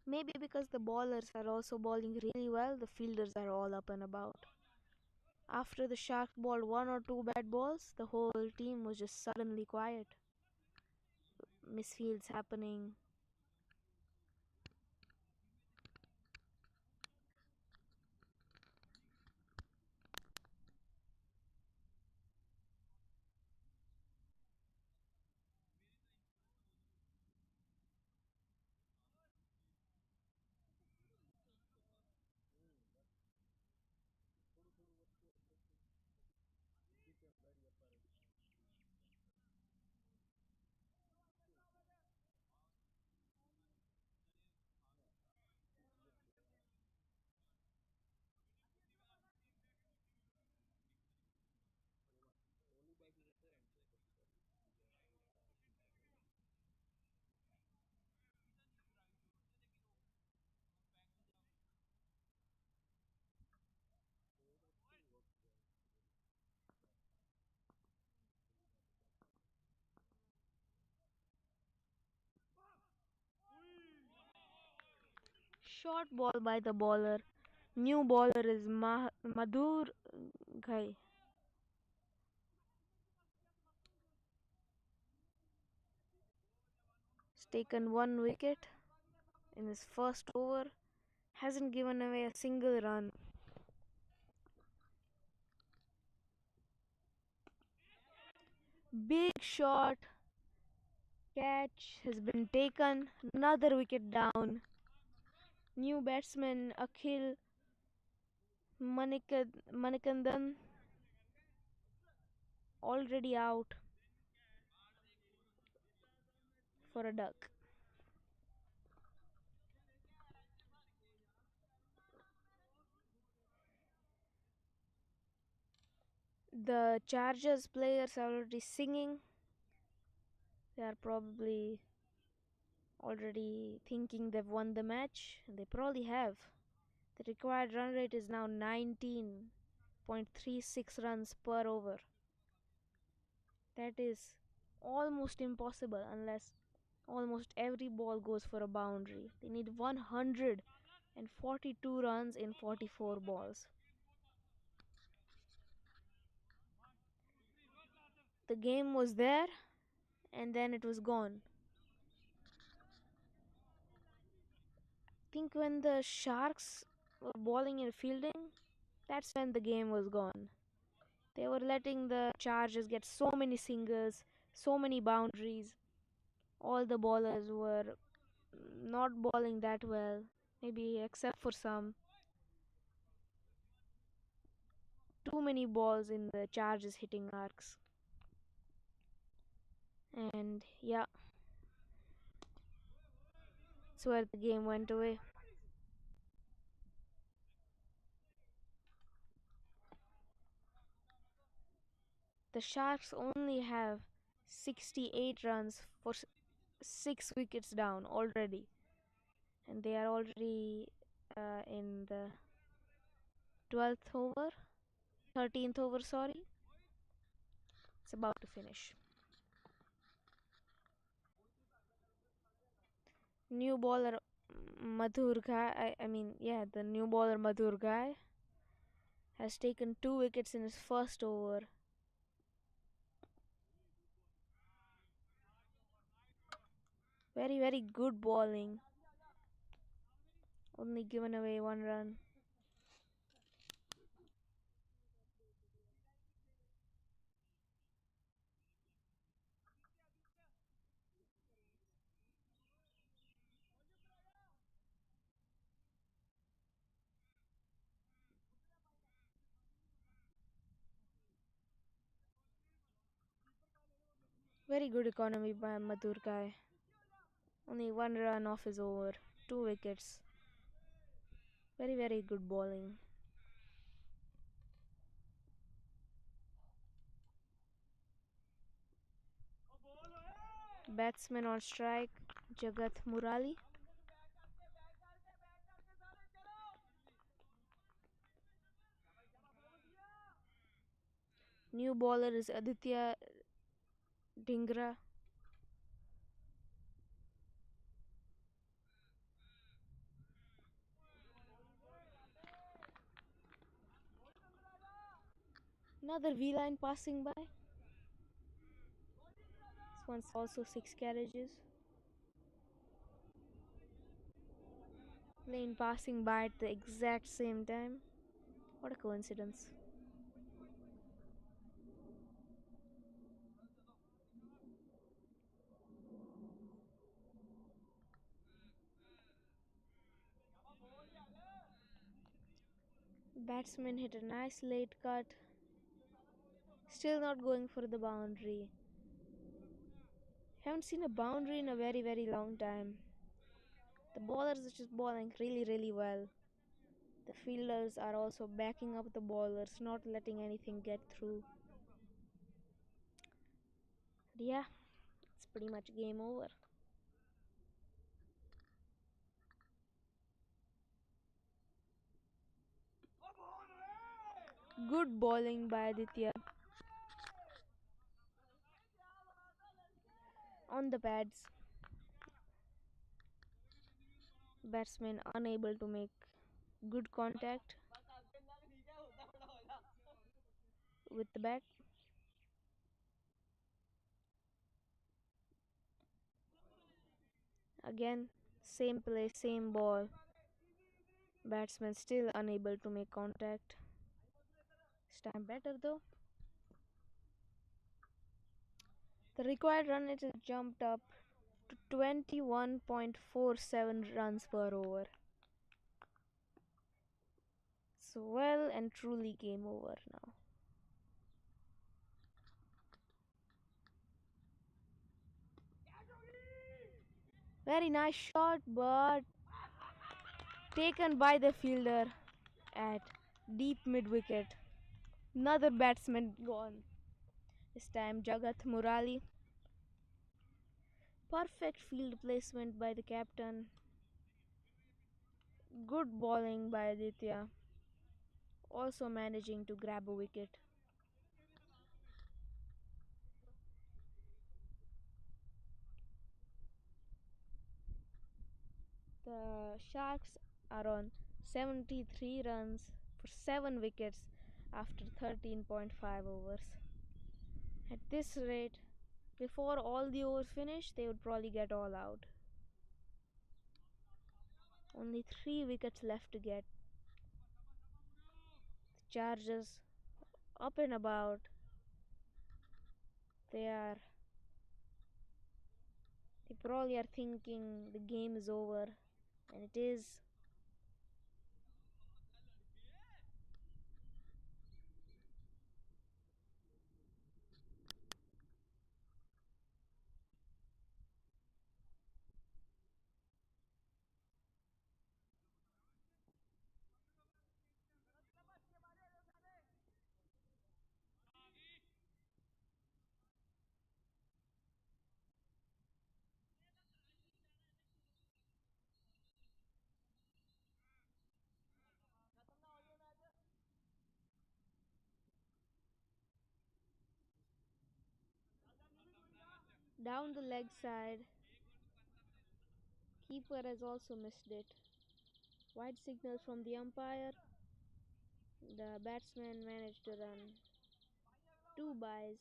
Maybe because the bowlers are also bowling really well, the fielders are all up and about. After the Sharks bowled one or two bad balls, the whole team was just suddenly quiet. Misfields happening. Short ball by the bowler. New bowler is Madhur Ghai. He's taken one wicket in his first over. Hasn't given away a single run. Big shot. Catch has been taken. Another wicket down. New batsman Akhil Manikandan already out for a duck. The Chargers players are already singing. They are probably already thinking they've won the match. They probably have. The required run rate is now 19.36 runs per over. That is almost impossible unless almost every ball goes for a boundary. They need 142 runs in 44 balls. The game was there and then it was gone. I think when the Sharks were bowling and fielding, that's when the game was gone. They were letting the Chargers get so many singles, so many boundaries. All the bowlers were not bowling that well, maybe except for some. Too many balls in the Chargers hitting arcs. And yeah, that's where the game went away. The Sharks only have 68 runs for 6 wickets down already. And they are already in the 12th over, 13th over, sorry. It's about to finish. New bowler Madhur Ghai, the new bowler Madhur Ghai has taken 2 wickets in his first over. Very, very good bowling. Only given away 1 run. Very good economy by Madhur Ghai. Only 1 run off his over. 2 wickets. Very, very good bowling. Batsman on strike, Jagat Murali. New bowler is Aditya Dhingra. Another V-line passing by. This one's also 6 carriages. Lane passing by at the exact same time. What a coincidence. Batsman hit a nice late cut. Still not going for the boundary. Haven't seen a boundary in a very, very long time. The bowlers are just bowling really, really well. The fielders are also backing up the bowlers, not letting anything get through. But yeah, it's pretty much game over. Good bowling by Aditya. On the pads. Batsman unable to make good contact with the bat. Again, same play, same ball. Batsman still unable to make contact. This time better though. The required run rate is jumped up to 21.47 runs per over. So well and truly game over now. Very nice shot, but taken by the fielder at deep mid wicket. Another batsman gone. This time Jagat Murali. Perfect field placement by the captain. Good bowling by Aditya. Also managing to grab a wicket. The Sharks are on 73 runs for 7 wickets after 13.5 overs. At this rate, before all the overs finish, they would probably get all out. Only 3 wickets left to get. The Chargers up and about. They are. They probably are thinking the game is over, and it is. Down the leg side. Keeper has also missed it. Wide signal from the umpire. The batsman managed to run 2 byes.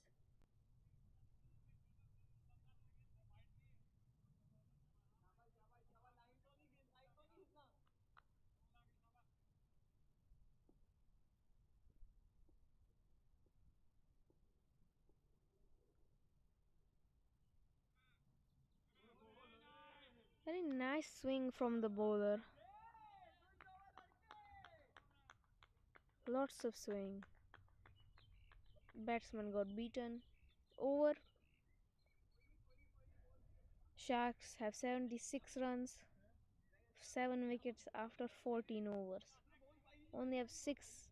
Very nice swing from the bowler. Lots of swing. Batsman got beaten. Over. Sharks have 76 runs, 7 wickets after 14 overs. Only have 6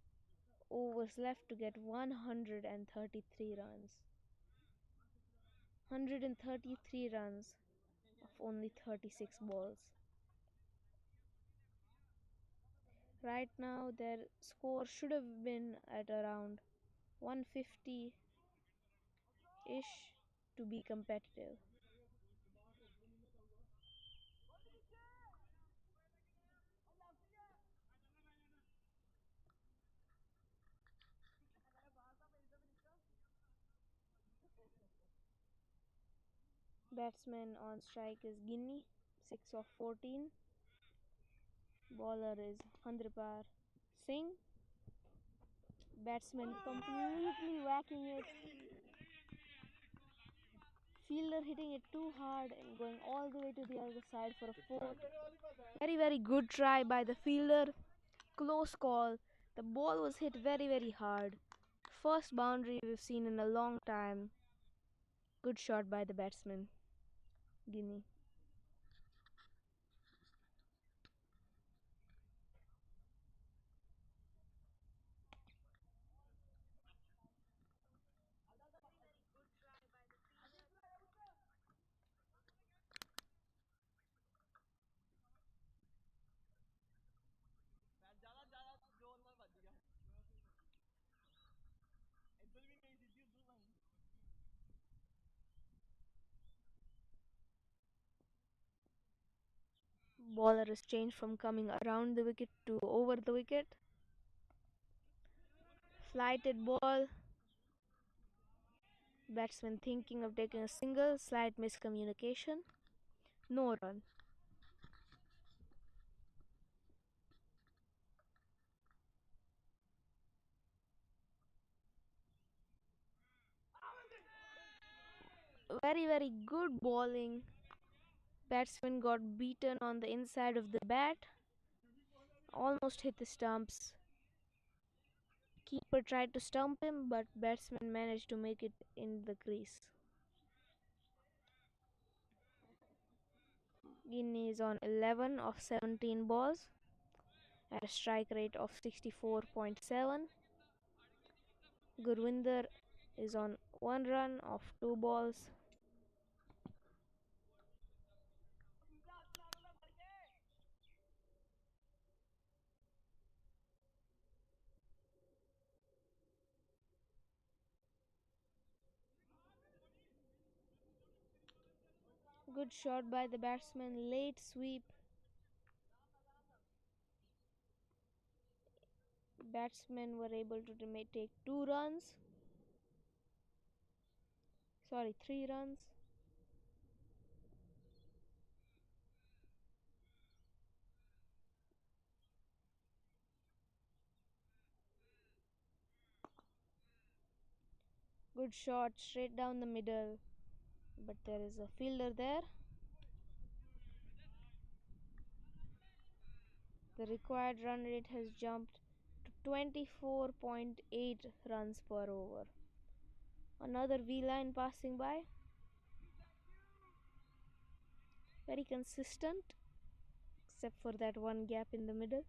overs left to get 133 runs. 133 runs of only 36 balls. Right now, their score should have been at around 150 ish to be competitive. Batsman on strike is Guinea, 6 of 14. Bowler is Handripar Singh. Batsman completely whacking it. Fielder hitting it too hard and going all the way to the other side for a 4. Very good try by the fielder. Close call. The ball was hit very hard. First boundary we've seen in a long time. Good shot by the batsman. Guinea. Bowler is changed from coming around the wicket to over the wicket. Flighted ball. Batsman thinking of taking a single. Slight miscommunication. No run. Very good bowling. Batsman got beaten on the inside of the bat. Almost hit the stumps. Keeper tried to stump him, but batsman managed to make it in the crease. Guinea is on 11 of 17 balls at a strike rate of 64.7. Gurvinder is on 1 run of 2 balls. Good shot by the batsman, late sweep. Batsmen were able to take 2 runs. Sorry, 3 runs. Good shot straight down the middle, but there is a fielder there. The required run rate has jumped to 24.8 runs per over. Another V line passing by. Very consistent, except for that one gap in the middle.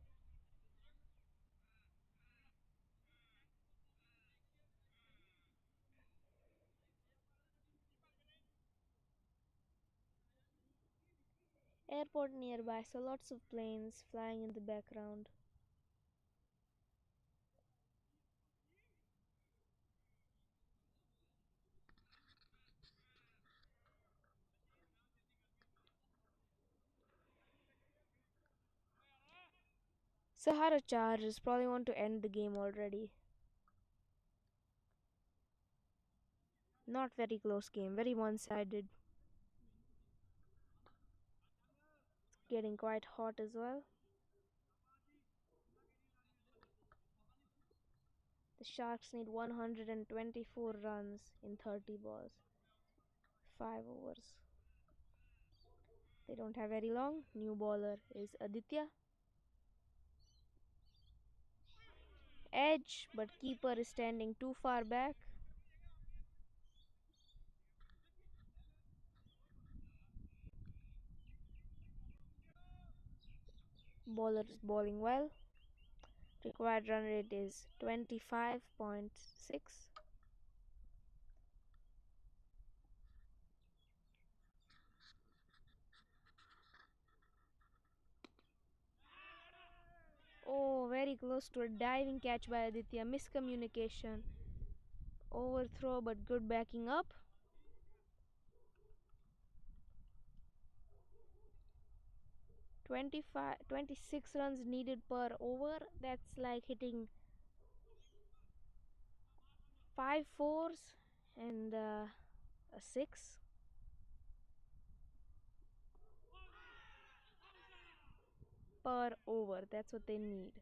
Airport nearby, so lots of planes flying in the background. Sahara Chargers probably want to end the game already. Not very close game, very one-sided. Getting quite hot as well. The Sharks need 124 runs in 30 balls. 5 overs. They don't have very long. New bowler is Aditya. Edge, but keeper is standing too far back. Bowler is bowling well. Required run rate is 25.6. Oh, very close to a diving catch by Aditya. Miscommunication. Overthrow, but good backing up. 26 runs needed per over. That's like hitting 5 fours and a 6. Per over. That's what they need.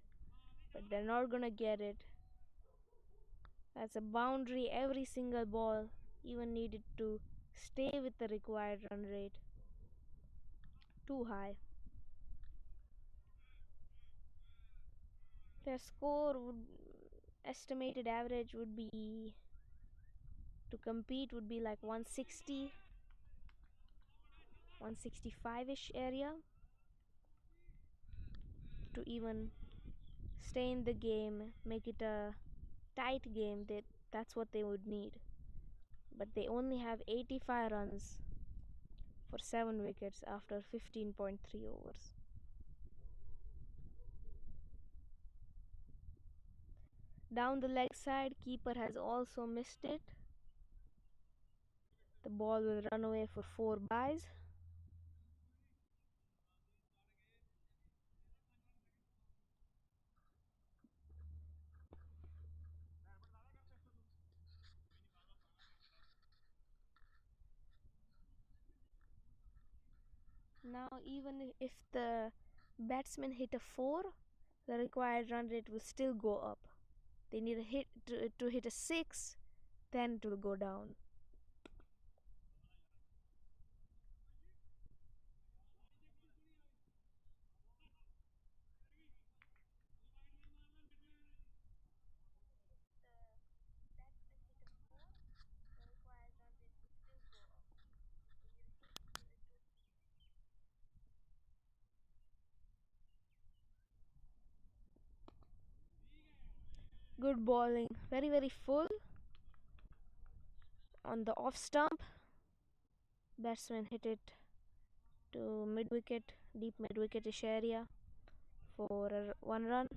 But they're not gonna get it. That's a boundary. Every single ball even needed to stay with the required run rate. Too high. Their score would estimated average would be to compete would be like 160, 165ish area to even stay in the game, make it a tight game. That's what they would need. But they only have 85 runs for 7 wickets after 15.3 overs. Down the leg side, keeper has also missed it. The ball will run away for 4 byes. Now, even if the batsman hit a 4, the required run rate will still go up. They need a hit to hit a 6, then it will go down. Good bowling, very full on the off stump. Batsman hit it to mid wicket, deep mid wicketish area for 1 run.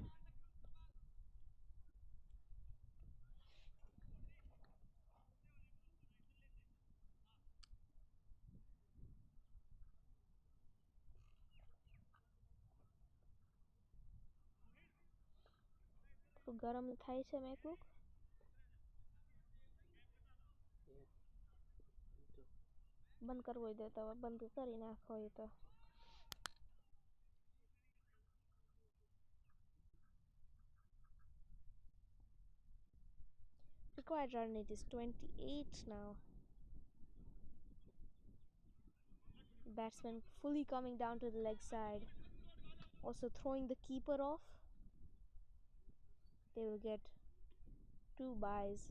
તો ગરમ થાય છે MacBook બંધ કરવો હોય તો બંધ કરી નાખો એ તો required run rate is 28 now. Batsman fully coming down to the leg side, also throwing the keeper off. They will get 2 byes.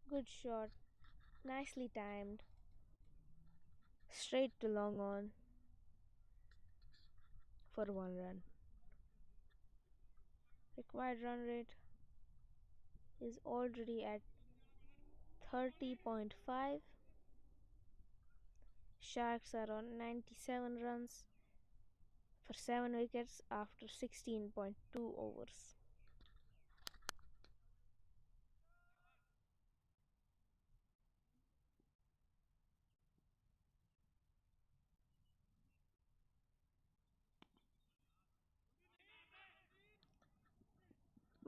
Good shot, nicely timed, straight to long on for 1 run. Required run rate is already at 30.5. Sharks are on 97 runs for 7 wickets after 16.2 overs.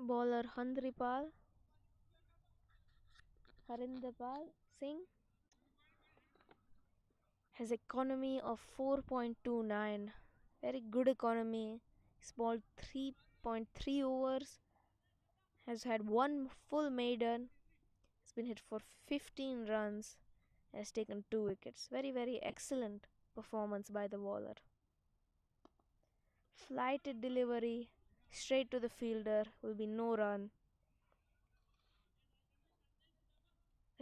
Bowler Harinderpal Singh has economy of 4.29. Very good economy. He's bowled 3.3 overs. Has had 1 full maiden. Has been hit for 15 runs. Has taken 2 wickets. Very excellent performance by the bowler. Flighted delivery straight to the fielder will be no run.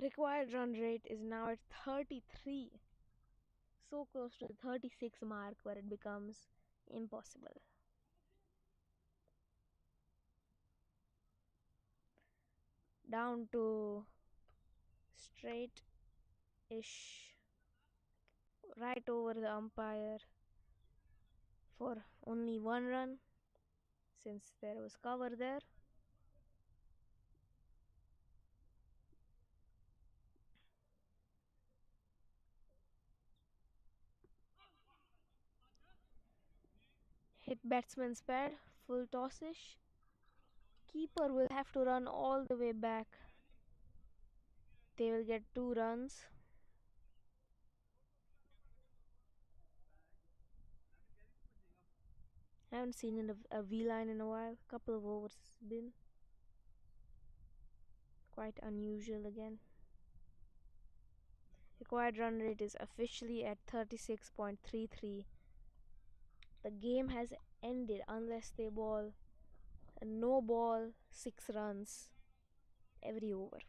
Required run rate is now at 33. So close to the 36 mark where it becomes impossible. Down to straight-ish, right over the umpire for only 1 run since there was cover there. Hit batsman's pad, full tossish. Keeper will have to run all the way back. They will get 2 runs. I haven't seen a V-line in a while. Couple of overs it's been. Quite unusual again. Required run rate is officially at 36.33. The game has ended unless they bowl a no ball 6 runs every over.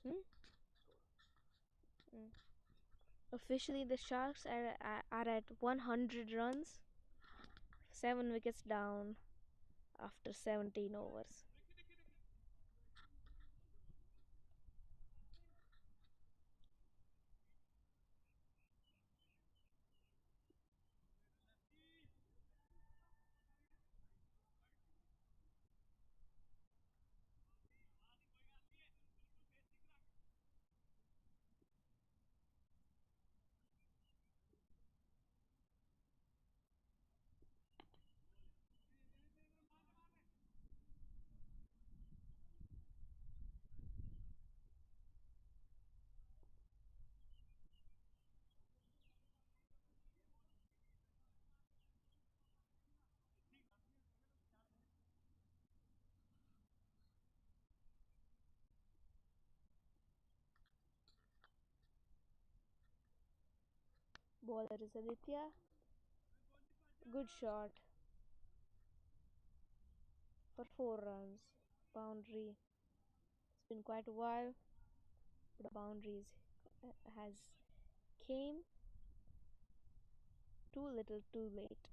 Hmm? Mm. Officially, the Sharks are at 100 runs, 7 wickets down. after 17 overs. Bowler is Aditya. Good shot for 4 runs. Boundary. It's been quite a while, but the boundaries has came too little too late.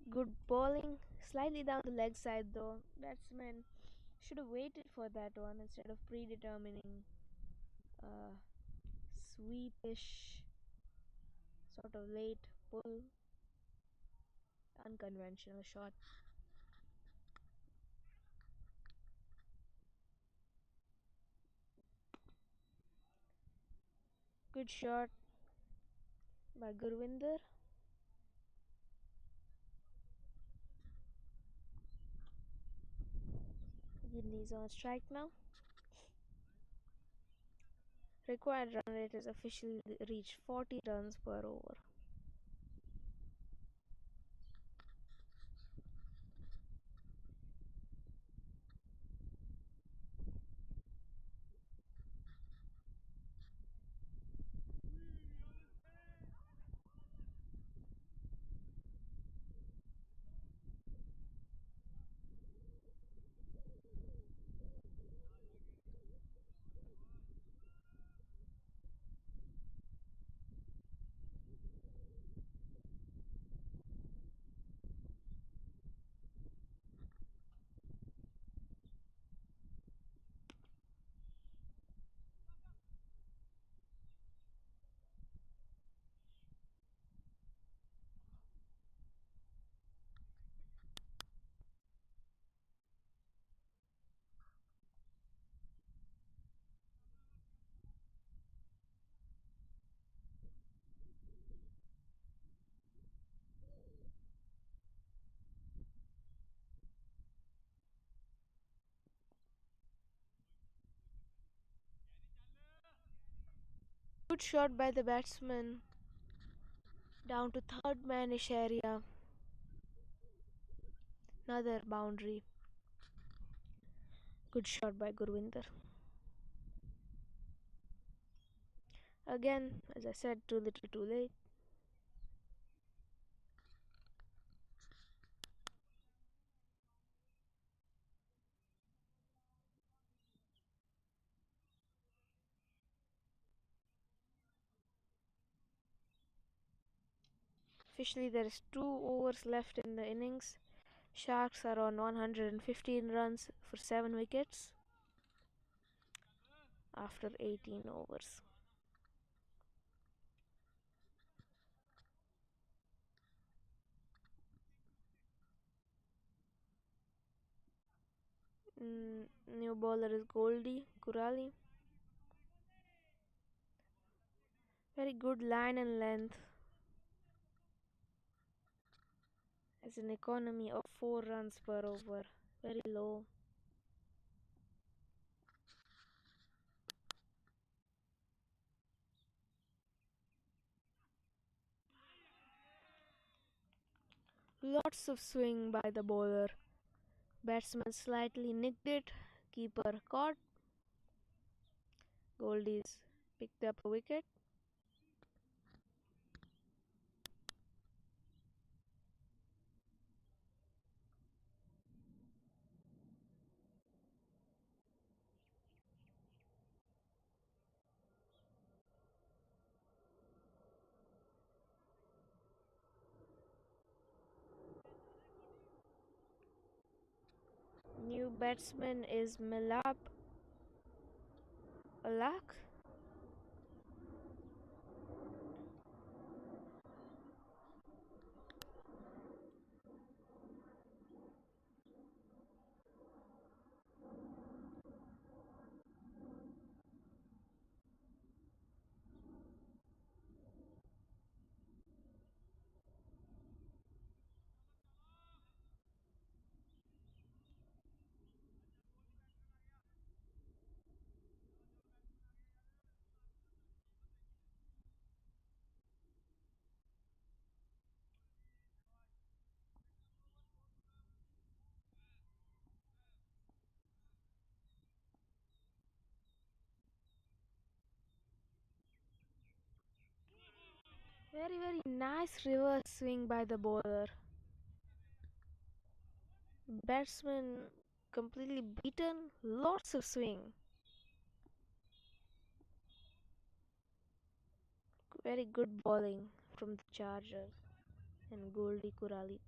Good bowling, slightly down the leg side though. Batsman should have waited for that one instead of predetermining a sweepish sort of late pull, unconventional shot. Good shot by Gurvinder. Gidney's on strike now. Required run rate has officially reached 40 runs per over. Good shot by the batsman down to third manish area. Another boundary. Good shot by Gurvinder. Again, as I said, too little too late. Officially, there is 2 overs left in the innings. Sharks are on 115 runs for 7 wickets after 18 overs. New bowler is Goldie Kurali. Very good line and length. Has an economy of 4 runs per over. Very low. Lots of swing by the bowler. Batsman slightly nicked it. Keeper caught. Goldies picked up a wicket. New batsman is Milap Alak. Very, very nice reverse swing by the bowler. Batsman completely beaten. Lots of swing. Very good bowling from the Chargers and Goldie Kurali.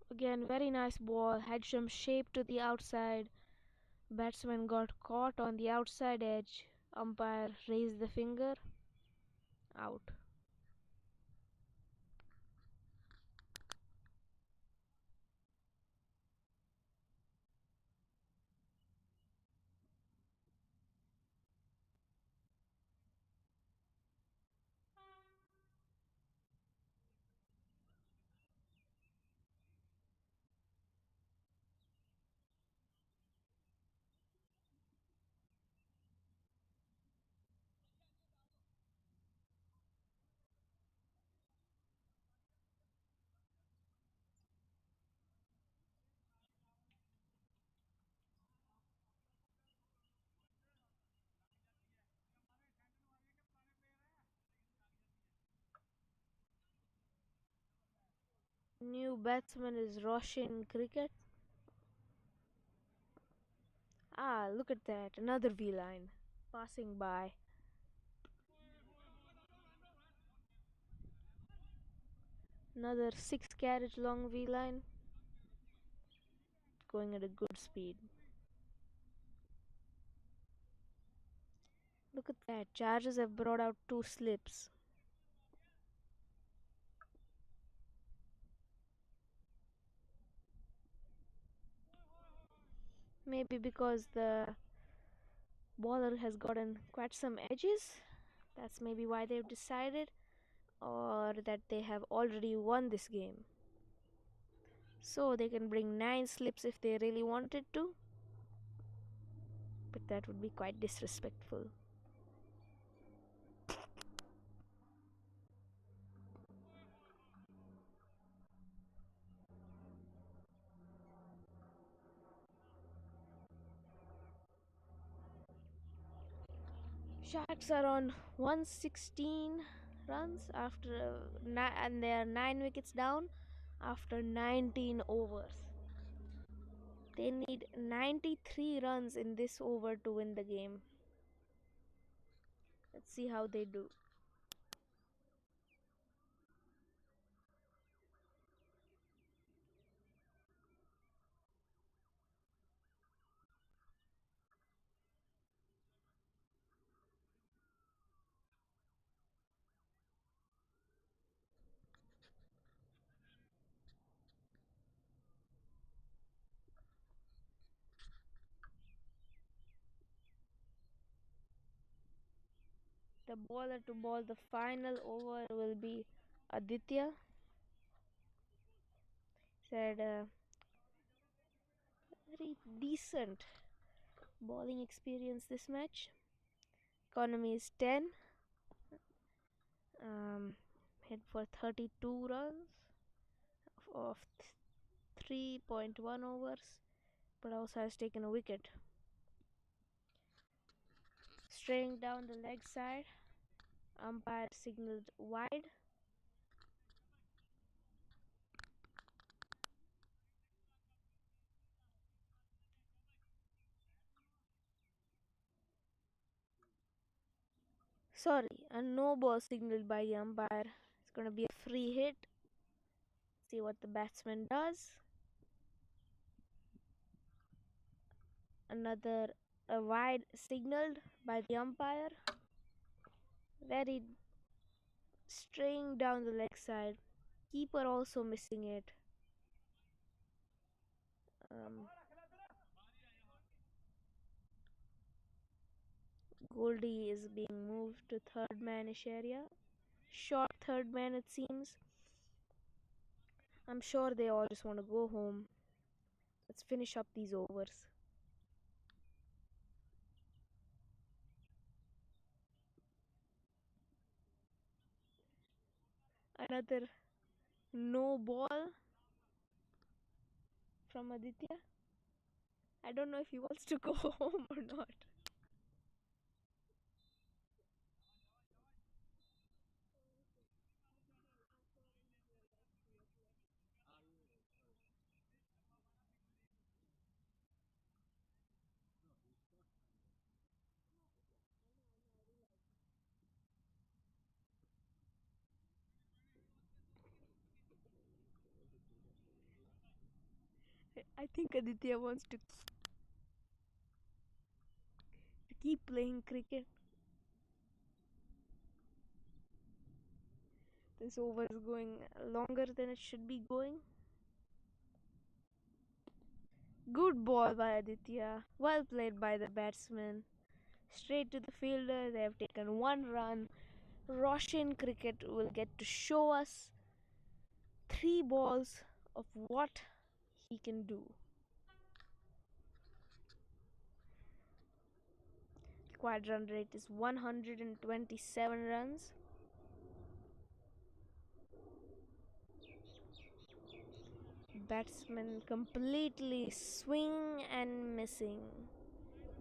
Again, very nice ball. Had some shape to the outside. Batsman got caught on the outside edge. Umpire raised the finger. Out. New batsman is Roshan Cricket. Ah, look at that. Another V line passing by. Another 6 carriage long V line going at a good speed. Look at that. Chargers have brought out 2 slips. Maybe because the bowler has gotten quite some edges. That's maybe why they've decided, or that they have already won this game. So they can bring 9 slips if they really wanted to. But that would be quite disrespectful. Sharks are on 116 runs after and they are 9 wickets down after 19 overs. They need 93 runs in this over to win the game. Let's see how they do. The bowler to bowl the final over will be Aditya. Said very decent bowling experience this match. Economy is 10. Hit for 32 runs of 3.1 overs, but also has taken a wicket. Straying down the leg side, umpire signaled wide. Sorry, a no ball signaled by the umpire. It's going to be a free hit. See what the batsman does. Another a wide signaled by the umpire. Very straying down the leg side. Keeper also missing it. Um, Goldie is being moved to third manish area. Short third man, it seems. I'm sure they all just want to go home. Let's finish up these overs. Another no ball from Aditya. I don't know if he wants to go home or not. I think Aditya wants to keep playing cricket. This over is going longer than it should be going. Good ball by Aditya. Well played by the batsman. Straight to the fielder. They have taken one run. Roshan Cricket will get to show us three balls of what he can do. Required run rate is 127 runs. Batsman completely swing and missing.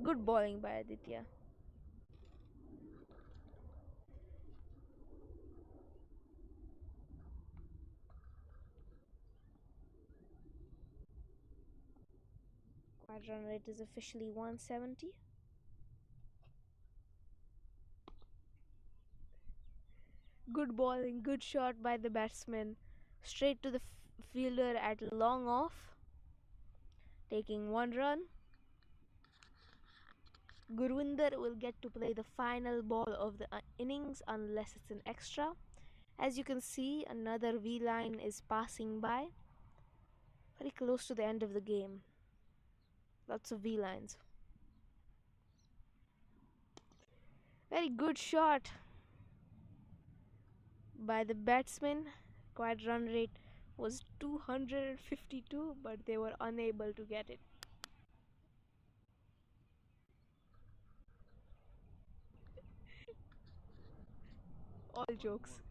Good bowling by Aditya. Required run rate is officially 170. Good bowling, good shot by the batsman. Straight to the fielder at long off. Taking one run. Gurwinder will get to play the final ball of the innings unless it's an extra. As you can see, another V line is passing by. Very close to the end of the game. Lots of V lines. Very good shot by the batsman. Required run rate was 252, but they were unable to get it. All jokes.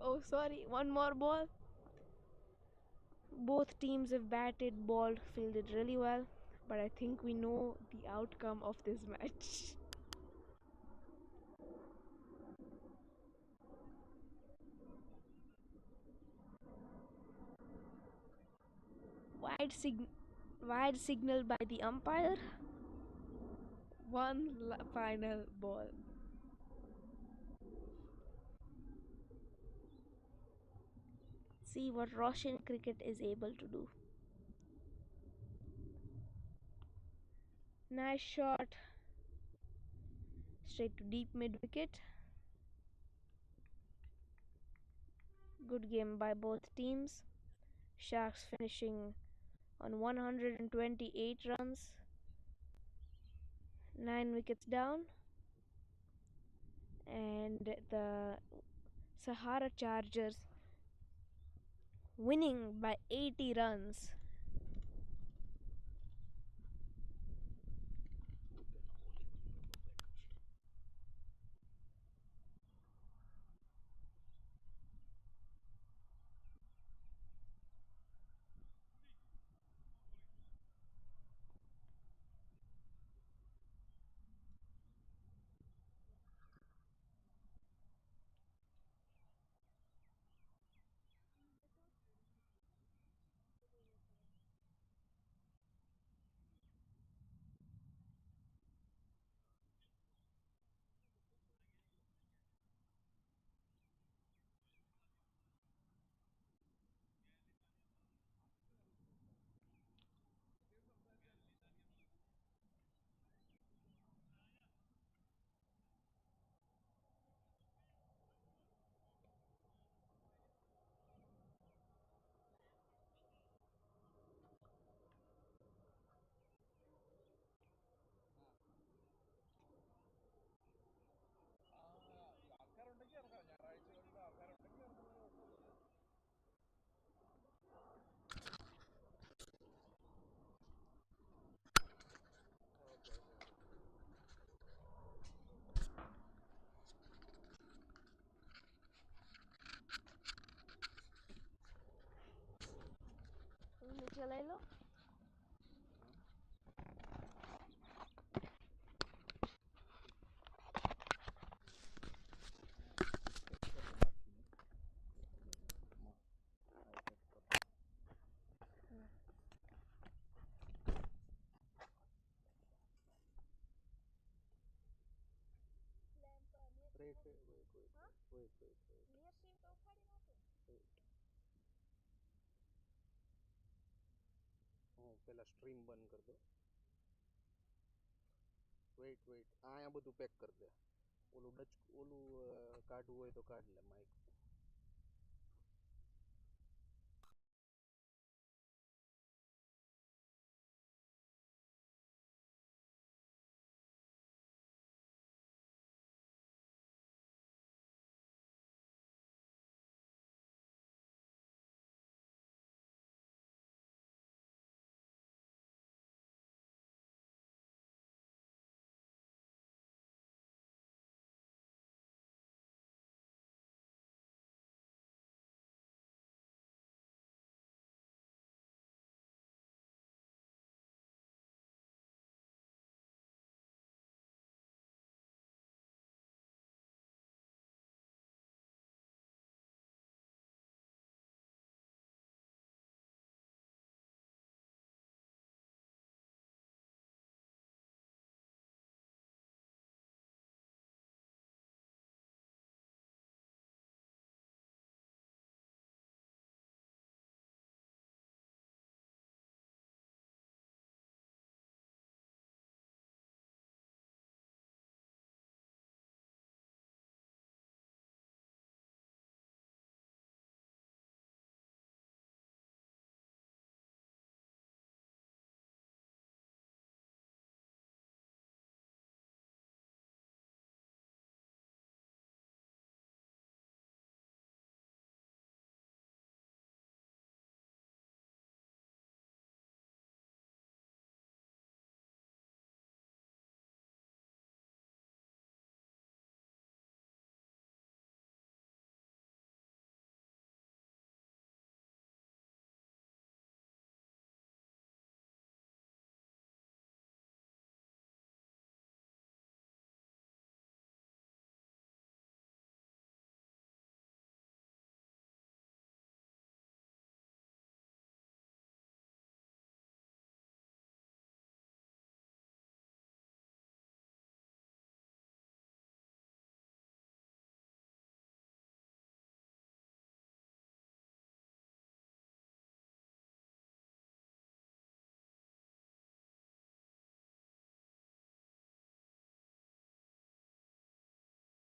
Oh, sorry, one more ball. Both teams have batted, balled, fielded really well, but I think we know the outcome of this match. Wide, wide signal by the umpire. One final ball. See what Roshan Cricket is able to do. Nice shot. Straight to deep mid wicket. Good game by both teams. Sharks finishing on 128 runs, 9 wickets down, and the Sahara Chargers winning by 80 runs. ચલાવી લો. પેલા stream બંધ કરી દો. Weight આ બધું pack કરી દે. ઓલું કાઢવું હોય તો કાઢ લે માઇક.